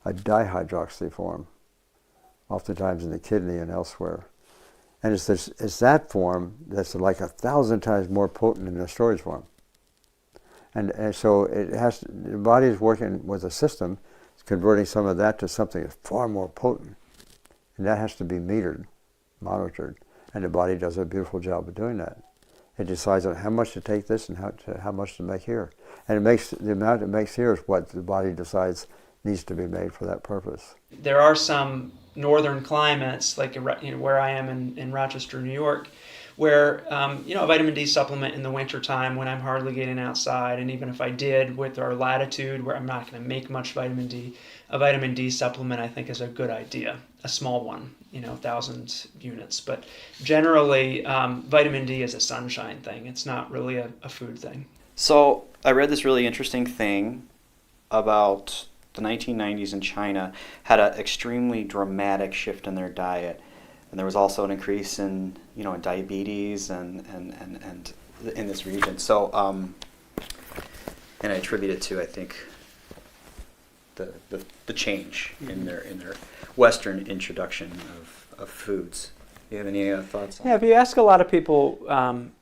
Speaker 3: a dihydroxy form, oftentimes in the kidney and elsewhere. And it's that form that's like 1,000 times more potent than the storage form. And so the body is working with a system, converting some of that to something that's far more potent. And that has to be metered, monitored. And the body does a beautiful job of doing that. It decides on how much to take this and how much to make here. And the amount it makes here is what the body decides needs to be made for that purpose.
Speaker 5: There are some northern climates, like where I am in Rochester, New York, where a vitamin D supplement in the wintertime when I'm hardly getting outside, and even if I did with our latitude where I'm not going to make much vitamin D, a vitamin D supplement I think is a good idea, a small one, 1,000 units. But generally, vitamin D is a sunshine thing. It's not really a food thing.
Speaker 1: So I read this really interesting thing about the 1990s in China had an extremely dramatic shift in their diet. And there was also an increase in, in diabetes and in this region. So, and I attribute it to, I think, the change in their Western introduction of foods. Do you have any thoughts on that?
Speaker 5: Yeah, if you ask a lot of people,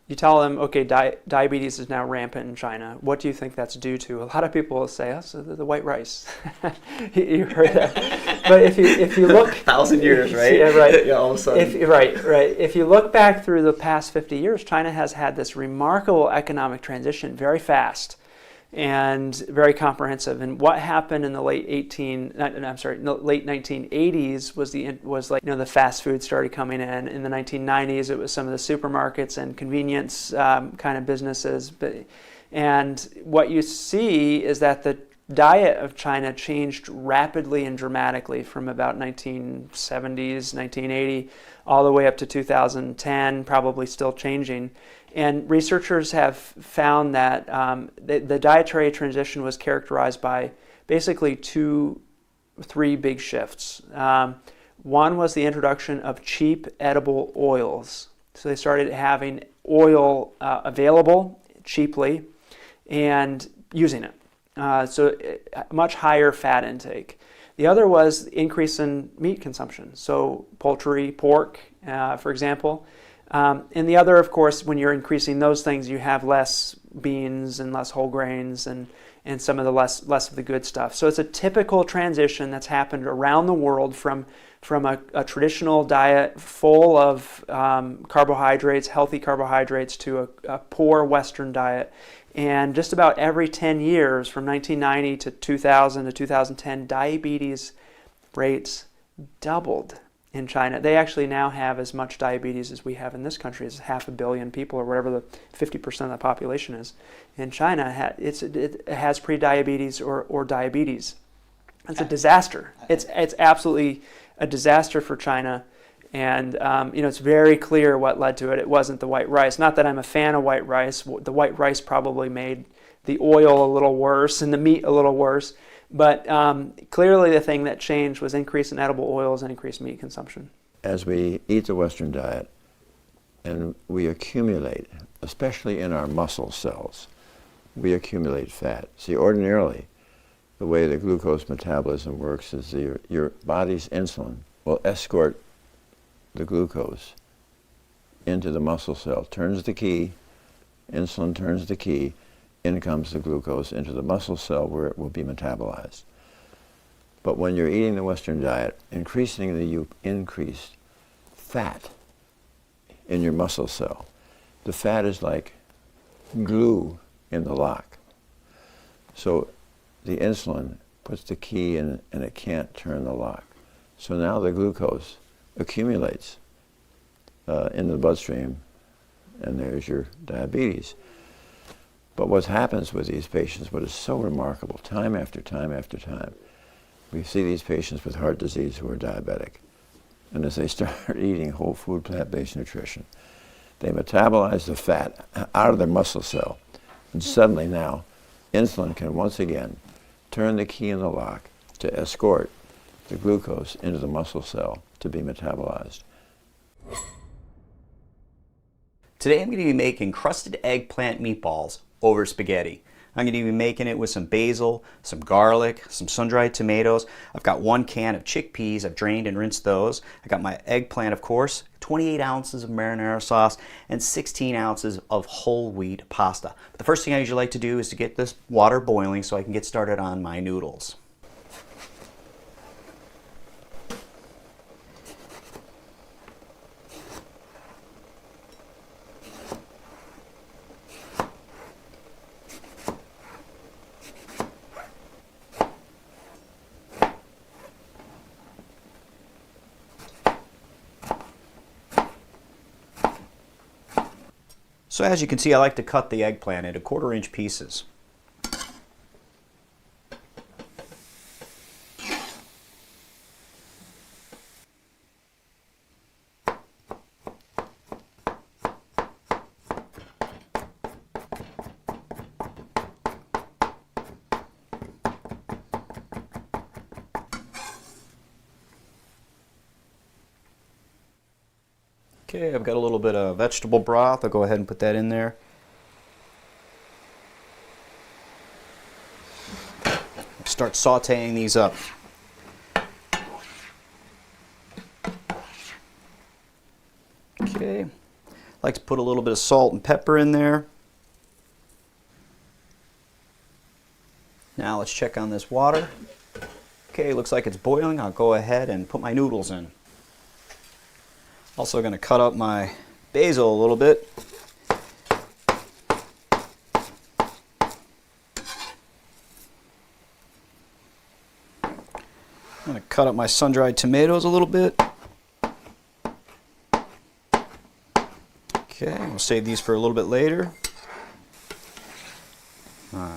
Speaker 5: you tell them, okay, diabetes is now rampant in China. What do you think that's due to? A lot of people will say, so the white rice. You heard that. But if you look...
Speaker 1: 1,000 years, right?
Speaker 5: Yeah, right.
Speaker 1: Yeah, all of a sudden.
Speaker 5: Right. If you look back through the past 50 years, China has had this remarkable economic transition very fast and very comprehensive. And what happened in the late 1980s was the fast food started coming in. In the 1990s, it was some of the supermarkets and convenience kind of businesses. But And what you see is that the diet of China changed rapidly and dramatically from about 1970s, 1980, all the way up to 2010, probably still changing. And researchers have found that the dietary transition was characterized by basically three big shifts. One was the introduction of cheap edible oils. So they started having oil available cheaply and using it. So much higher fat intake. The other was the increase in meat consumption. So poultry, pork, for example. And the other, of course, when you're increasing those things, you have less beans and less whole grains and some of the less of the good stuff. So it's a typical transition that's happened around the world from a traditional diet full of carbohydrates, healthy carbohydrates, to a poor Western diet. And just about every 10 years, from 1990 to 2000 to 2010, diabetes rates doubled in China. They actually now have as much diabetes as we have in this country, as 500 million people, or whatever the 50% of the population is. In China, it has pre-diabetes or diabetes. It's a disaster. It's absolutely a disaster for China. And it's very clear what led to it. It wasn't the white rice. Not that I'm a fan of white rice. The white rice probably made the oil a little worse and the meat a little worse. But clearly the thing that changed was increase in edible oils and increased meat consumption.
Speaker 2: As we eat the Western diet and we accumulate, especially in our muscle cells, we accumulate fat. See, ordinarily, the way the glucose metabolism works is your body's insulin will escort the glucose into the muscle cell, turns the key, insulin turns the key, in comes the glucose into the muscle cell where it will be metabolized. But when you're eating the Western diet, increasingly you increase fat in your muscle cell. The fat is like glue in the lock. So the insulin puts the key in and it can't turn the lock. So now the glucose accumulates in the bloodstream, and there's your diabetes. But what happens with these patients, what is so remarkable, time after time after time, we see these patients with heart disease who are diabetic. And as they start eating whole food, plant-based nutrition, they metabolize the fat out of their muscle cell. And suddenly now, insulin can once again turn the key in the lock to escort the glucose into the muscle cell to be metabolized.
Speaker 9: Today I'm going to be making crusted eggplant meatballs over spaghetti. I'm going to be making it with some basil, some garlic, some sun-dried tomatoes. I've got 1 can of chickpeas. I've drained and rinsed those. I got my eggplant, of course, 28 ounces of marinara sauce, and 16 ounces of whole wheat pasta. But the first thing I usually like to do is to get this water boiling so I can get started on my noodles. So as you can see, I like to cut the eggplant into 1/4-inch pieces. Okay, I've got a little bit of vegetable broth. I'll go ahead and put that in there. Start sauteing these up. Okay, I like to put a little bit of salt and pepper in there. Now let's check on this water. Okay, looks like it's boiling. I'll go ahead and put my noodles in. Also going to cut up my basil a little bit. I'm going to cut up my sun-dried tomatoes a little bit. Okay, we'll save these for a little bit later.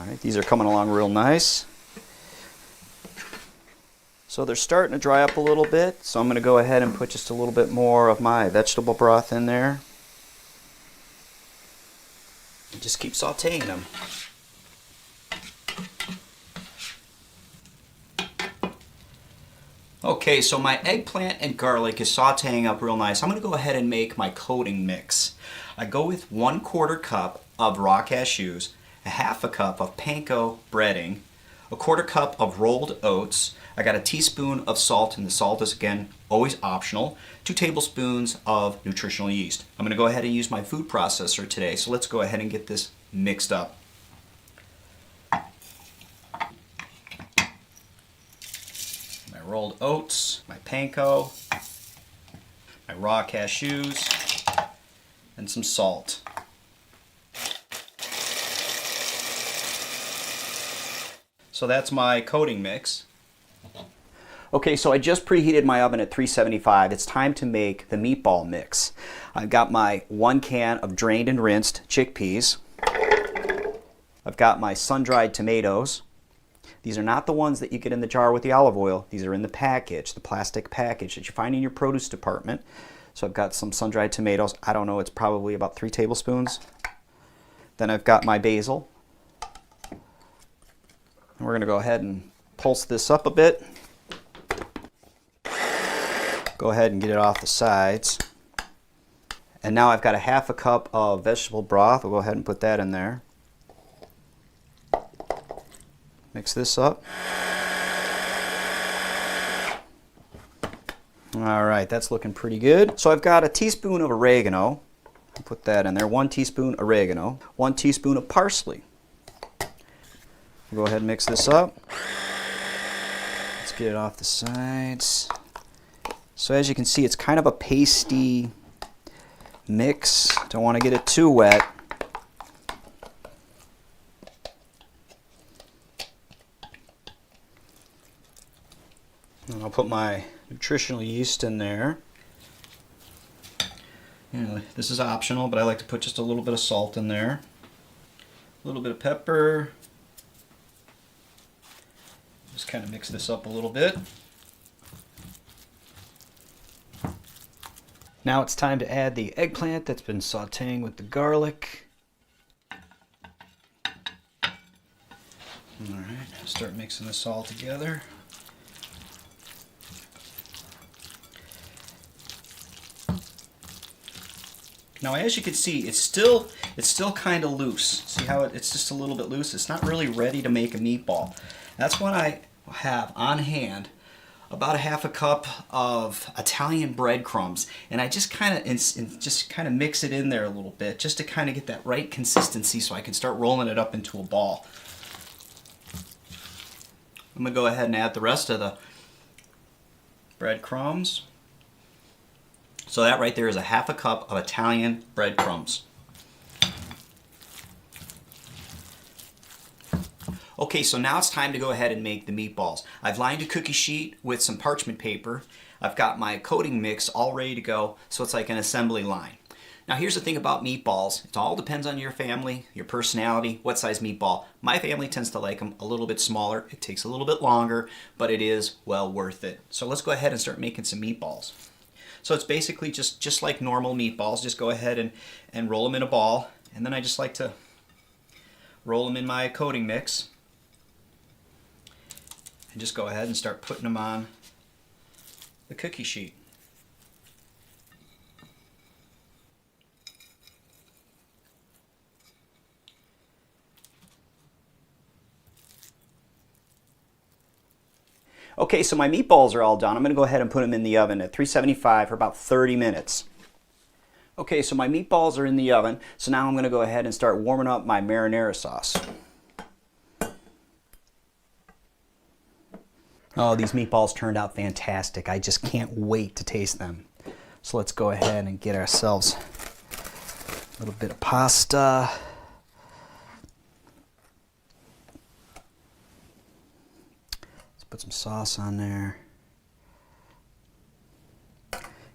Speaker 9: right, these are coming along real nice. So they're starting to dry up a little bit, so I'm going to go ahead and put just a little bit more of my vegetable broth in there. And just keep sauteing them. Okay, so my eggplant and garlic is sauteing up real nice. I'm going to go ahead and make my coating mix. I go with 1/4 cup of raw cashews, a 1/2 cup of panko breading, a 1/4 cup of rolled oats. I got a teaspoon of salt, and the salt is, again, always optional. 2 tablespoons of nutritional yeast. I'm going to go ahead and use my food processor today, so let's go ahead and get this mixed up. My rolled oats, my panko, my raw cashews, and some salt. So that's my coating mix. Okay, so I just preheated my oven at 375. It's time to make the meatball mix. I've got my 1 can of drained and rinsed chickpeas. I've got my sun-dried tomatoes. These are not the ones that you get in the jar with the olive oil. These are in the package, the plastic package that you find in your produce department. So I've got some sun-dried tomatoes. I don't know, it's probably about 3 tablespoons. Then I've got my basil. And we're going to go ahead and pulse this up a bit. Go ahead and get it off the sides. And now I've got a 1/2 cup of vegetable broth. We'll go ahead and put that in there. Mix this up. All right, that's looking pretty good. So I've got a teaspoon of oregano. I'll put that in there. 1 teaspoon oregano. 1 teaspoon of parsley. Go ahead and mix this up. Let's get it off the sides. So as you can see, it's kind of a pasty mix. Don't want to get it too wet. And I'll put my nutritional yeast in there. You know, this is optional, but I like to put just a little bit of salt in there. A little bit of pepper. Just kind of mix this up a little bit. Now it's time to add the eggplant that's been sauteing with the garlic. All right, start mixing this all together. Now, as you can see, it's still kind of loose. See how it's just a little bit loose? It's not really ready to make a meatball. That's what I have on hand. About a 1/2 cup of Italian breadcrumbs, and I just kind of mix it in there a little bit, just to kind of get that right consistency, so I can start rolling it up into a ball. I'm gonna go ahead and add the rest of the breadcrumbs. So that right there is a 1/2 cup of Italian breadcrumbs. Okay, so now it's time to go ahead and make the meatballs. I've lined a cookie sheet with some parchment paper. I've got my coating mix all ready to go, so it's like an assembly line. Now here's the thing about meatballs. It all depends on your family, your personality, what size meatball. My family tends to like them a little bit smaller. It takes a little bit longer, but it is well worth it. So let's go ahead and start making some meatballs. So it's basically just like normal meatballs. Just go ahead and roll them in a ball, and then I just like to roll them in my coating mix. And just go ahead and start putting them on the cookie sheet. Okay, so my meatballs are all done. I'm going to go ahead and put them in the oven at 375 for about 30 minutes. Okay, so my meatballs are in the oven, so now I'm going to go ahead and start warming up my marinara sauce. Oh, these meatballs turned out fantastic. I just can't wait to taste them. So let's go ahead and get ourselves a little bit of pasta. Let's put some sauce on there.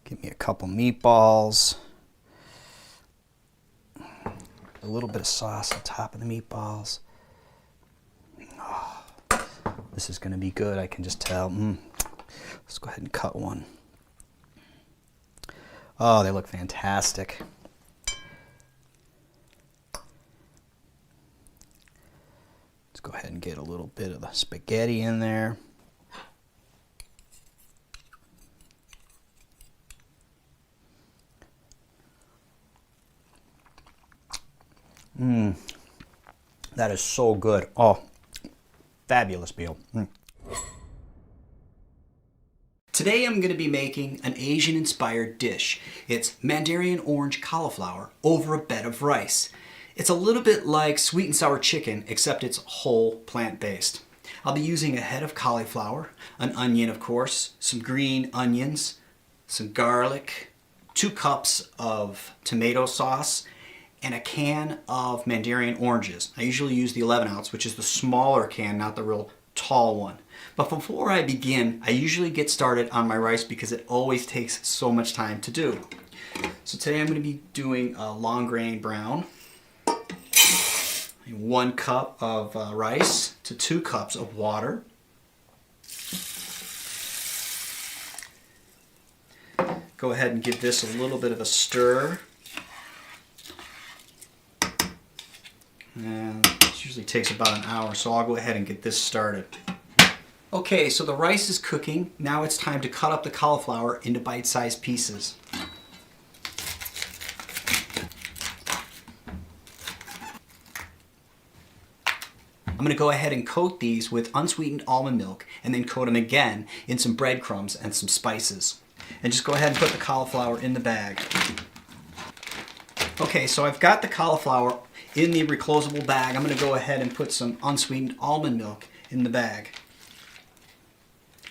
Speaker 9: Give me a couple meatballs. A little bit of sauce on top of the meatballs.
Speaker 11: This is going to be good. I can just tell. Let's go ahead and cut one. Oh, they look fantastic. Let's go ahead and get a little bit of the spaghetti in there. That is so good. Oh, fabulous meal.
Speaker 10: Today I'm going to be making an Asian-inspired dish. It's Mandarin orange cauliflower over a bed of rice. It's a little bit like sweet and sour chicken, except it's whole plant-based. I'll be using a head of cauliflower, an onion of course, some green onions, some garlic, 2 cups of tomato sauce, and a can of Mandarin oranges. I usually use the 11 ounce, which is the smaller can, not the real tall one. But before I begin, I usually get started on my rice because it always takes so much time to do. So today I'm going to be doing a long grain brown. 1 cup of rice to 2 cups of water. Go ahead and give this a little bit of a stir. And this usually takes about an hour, so I'll go ahead and get this started. Okay, so the rice is cooking. Now it's time to cut up the cauliflower into bite-sized pieces. I'm going to go ahead and coat these with unsweetened almond milk and then coat them again in some breadcrumbs and some spices. And just go ahead and put the cauliflower in the bag. Okay, so I've got the cauliflower in the reclosable bag. I'm going to go ahead and put some unsweetened almond milk in the bag.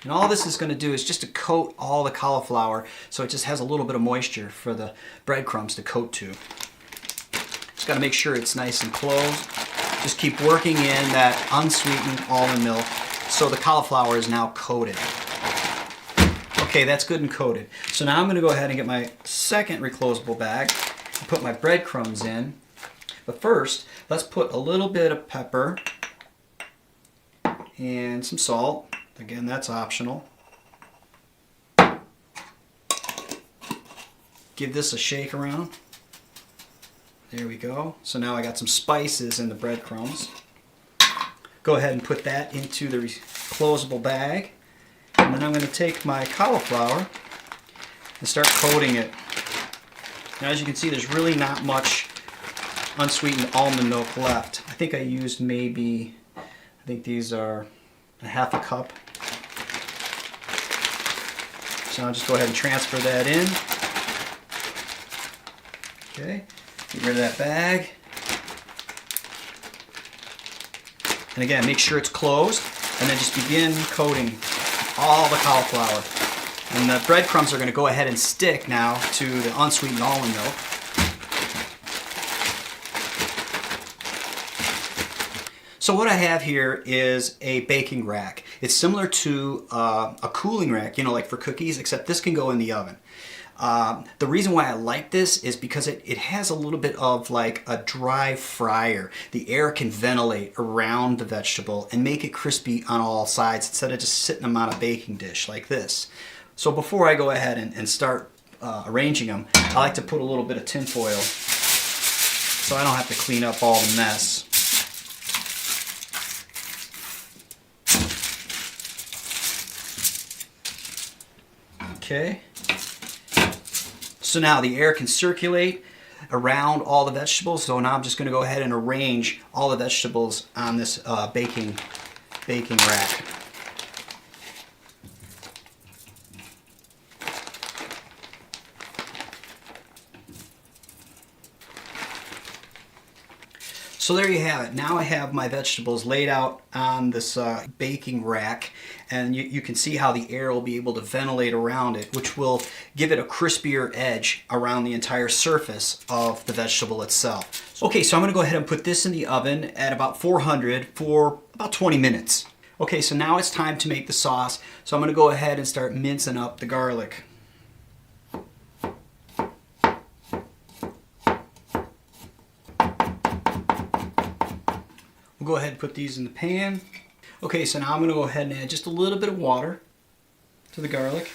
Speaker 10: And all this is going to do is just to coat all the cauliflower so it just has a little bit of moisture for the breadcrumbs to coat to. Just got to make sure it's nice and closed. Just keep working in that unsweetened almond milk so the cauliflower is now coated. Okay, that's good and coated. So now I'm going to go ahead and get my second reclosable bag and put my breadcrumbs in. But first, let's put a little bit of pepper and some salt. Again, that's optional. Give this a shake around. There we go. So now I got some spices in the breadcrumbs. Go ahead and put that into the closable bag. And then I'm going to take my cauliflower and start coating it. Now as you can see, there's really not much unsweetened almond milk left. I think I used maybe, I think these are a half a cup. So I'll just go ahead and transfer that in. Okay, get rid of that bag. And again, make sure it's closed, and then just begin coating all the cauliflower. And the breadcrumbs are going to go ahead and stick now to the unsweetened almond milk. So what I have here is a baking rack. It's similar to a cooling rack, you know, like for cookies, except this can go in the oven. The reason why I like this is because it has a little bit of like a dry fryer. The air can ventilate around the vegetable and make it crispy on all sides instead of just sitting them on a baking dish like this. So before I go ahead and start arranging them, I like to put a little bit of tin foil so I don't have to clean up all the mess. Okay, so now the air can circulate around all the vegetables. So now I'm just going to go ahead and arrange all the vegetables on this baking rack. So there you have it. Now I have my vegetables laid out on this baking rack, and you can see how the air will be able to ventilate around it, which will give it a crispier edge around the entire surface of the vegetable itself. Okay, so I'm going to go ahead and put this in the oven at about 400 for about 20 minutes. Okay, so now it's time to make the sauce. So I'm going to go ahead and start mincing up the garlic. We'll go ahead and put these in the pan.
Speaker 1: Okay, so now I'm going to go ahead and add just a little bit of water to the garlic.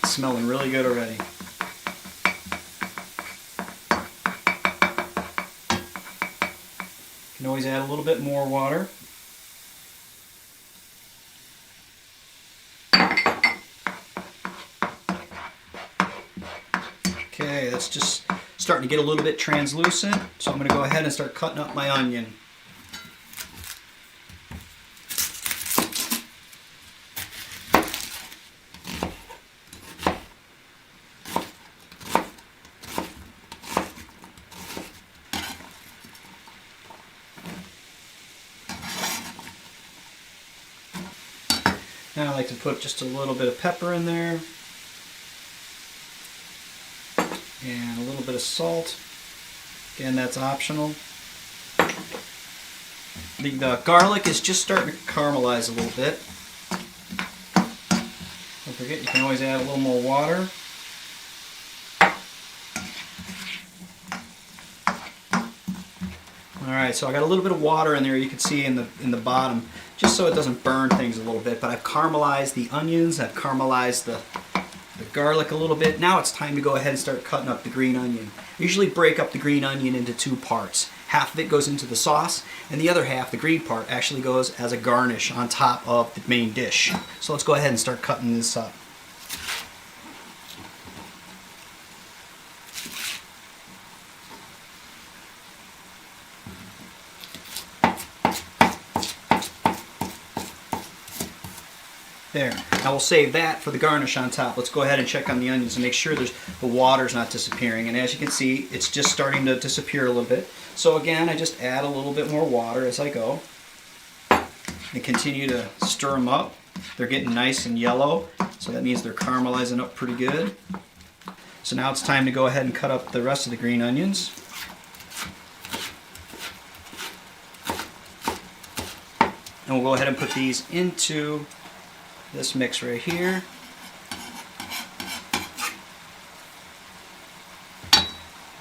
Speaker 1: It's smelling really good already. You can always add a little bit more water. Okay, that's just starting to get a little bit translucent, so I'm going to go ahead and start cutting up my onion. Now I like to put just a little bit of pepper in there. And a little bit of salt. Again, that's optional. The garlic is just starting to caramelize a little bit. Don't forget, you can always add a little more water. Alright, so I got a little bit of water in there, you can see in the bottom, just so it doesn't burn things a little bit. But I've caramelized the onions, I've caramelized the garlic a little bit. Now it's time to go ahead and start cutting up the green onion. I usually break up the green onion into two parts. Half of it goes into the sauce, and the other half, the green part, actually goes as a garnish on top of the main dish. So let's go ahead and start cutting this up. There. Now we'll save that for the garnish on top. Let's go ahead and check on the onions and make sure the water's not disappearing. And as you can see, it's just starting to disappear a little bit. So again, I just add a little bit more water as I go. And continue to stir them up. They're getting nice and yellow, so that means they're caramelizing up pretty good. So now it's time to go ahead and cut up the rest of the green onions. And we'll go ahead and put these into this mix right here.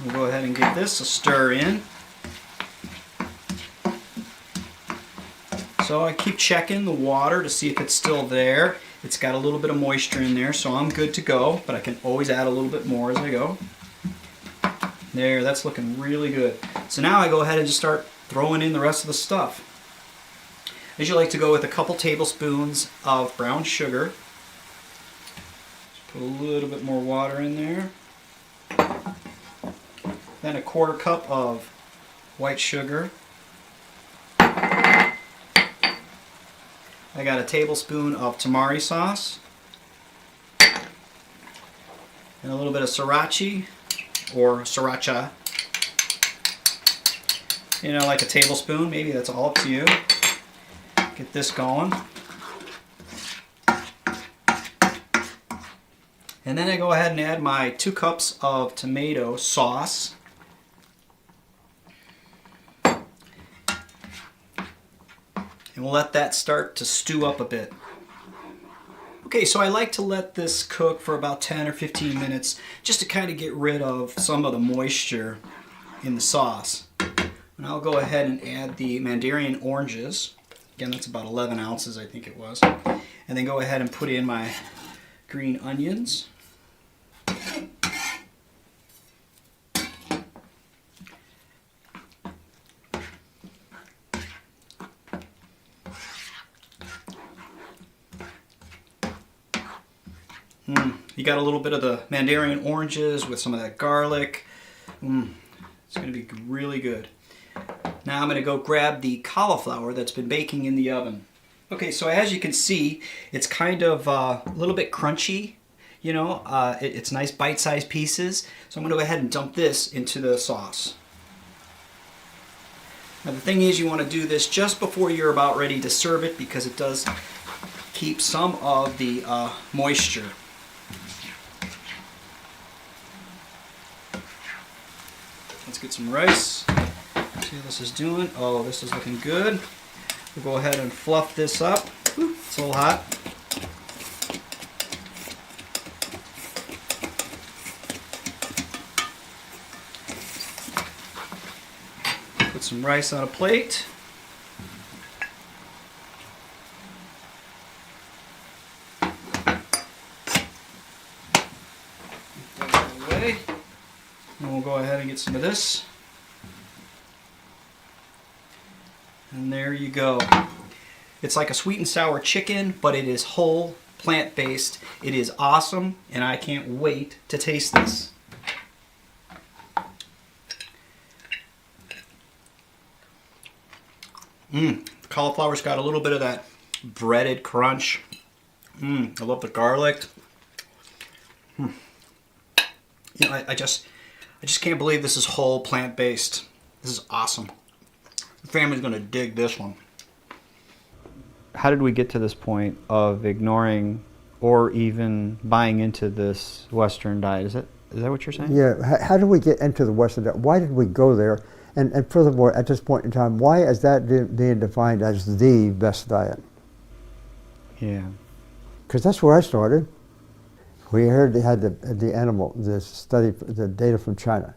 Speaker 1: We'll go ahead and give this a stir in. So I keep checking the water to see if it's still there. It's got a little bit of moisture in there, so I'm good to go, but I can always add a little bit more as I go. There, that's looking really good. So now I go ahead and just start throwing in the rest of the stuff. I usually like to go with a couple tablespoons of brown sugar. Just put a little bit more water in there. Then a quarter cup of white sugar. I got a tablespoon of tamari sauce. And a little bit of sriracha or sriracha. You know, like a tablespoon, maybe that's all up to you. Get this going. And then I go ahead and add my 2 cups of tomato sauce. And we'll let that start to stew up a bit. Okay, so I like to let this cook for about 10 or 15 minutes just to kind of get rid of some of the moisture in the sauce. And I'll go ahead and add the mandarin oranges. Again, that's about 11 ounces, I think it was. And then go ahead and put in my green onions. You got a little bit of the mandarin oranges with some of that garlic. It's going to be really good. Now I'm going to go grab the cauliflower that's been baking in the oven. Okay, so as you can see, it's kind of a little bit crunchy. You know, it's nice bite-sized pieces. So I'm going to go ahead and dump this into the sauce. Now the thing is, you want to do this just before you're about ready to serve it because it does keep some of the moisture. Let's get some rice. See how this is doing. Oh, this is looking good. We'll go ahead and fluff this up. Whew, it's a little hot.
Speaker 7: Put some rice on a plate. Put that out of the way. And we'll go ahead and get some of this. And there you go. It's like a sweet and sour chicken, but it is whole, plant-based. It is awesome, and I can't wait to taste this. The cauliflower's got a little bit of that breaded crunch. I love the garlic. You know, I just can't believe this is whole, plant-based. This is awesome. The family's gonna dig this one.
Speaker 5: How did we get to this point of ignoring or even buying into this Western diet? Is that what you're saying?
Speaker 3: Yeah, how did we get into the Western diet? Why did we go there? And furthermore, at this point in time, why is that being defined as the best diet?
Speaker 5: Yeah.
Speaker 3: Because that's where I started. We heard they had the study, the data from China.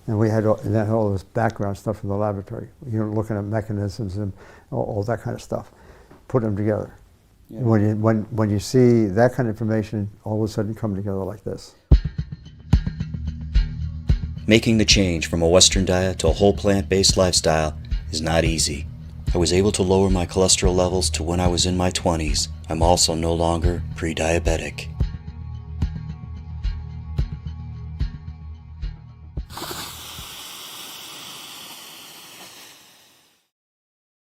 Speaker 3: And we had all this background stuff from the laboratory. You know, looking at mechanisms and all that kind of stuff. Put them together. Yeah. When you see that kind of information all of a sudden come together like this.
Speaker 1: Making the change from a Western diet to a whole plant-based lifestyle is not easy. I was able to lower my cholesterol levels to when I was in my 20s. I'm also no longer pre-diabetic.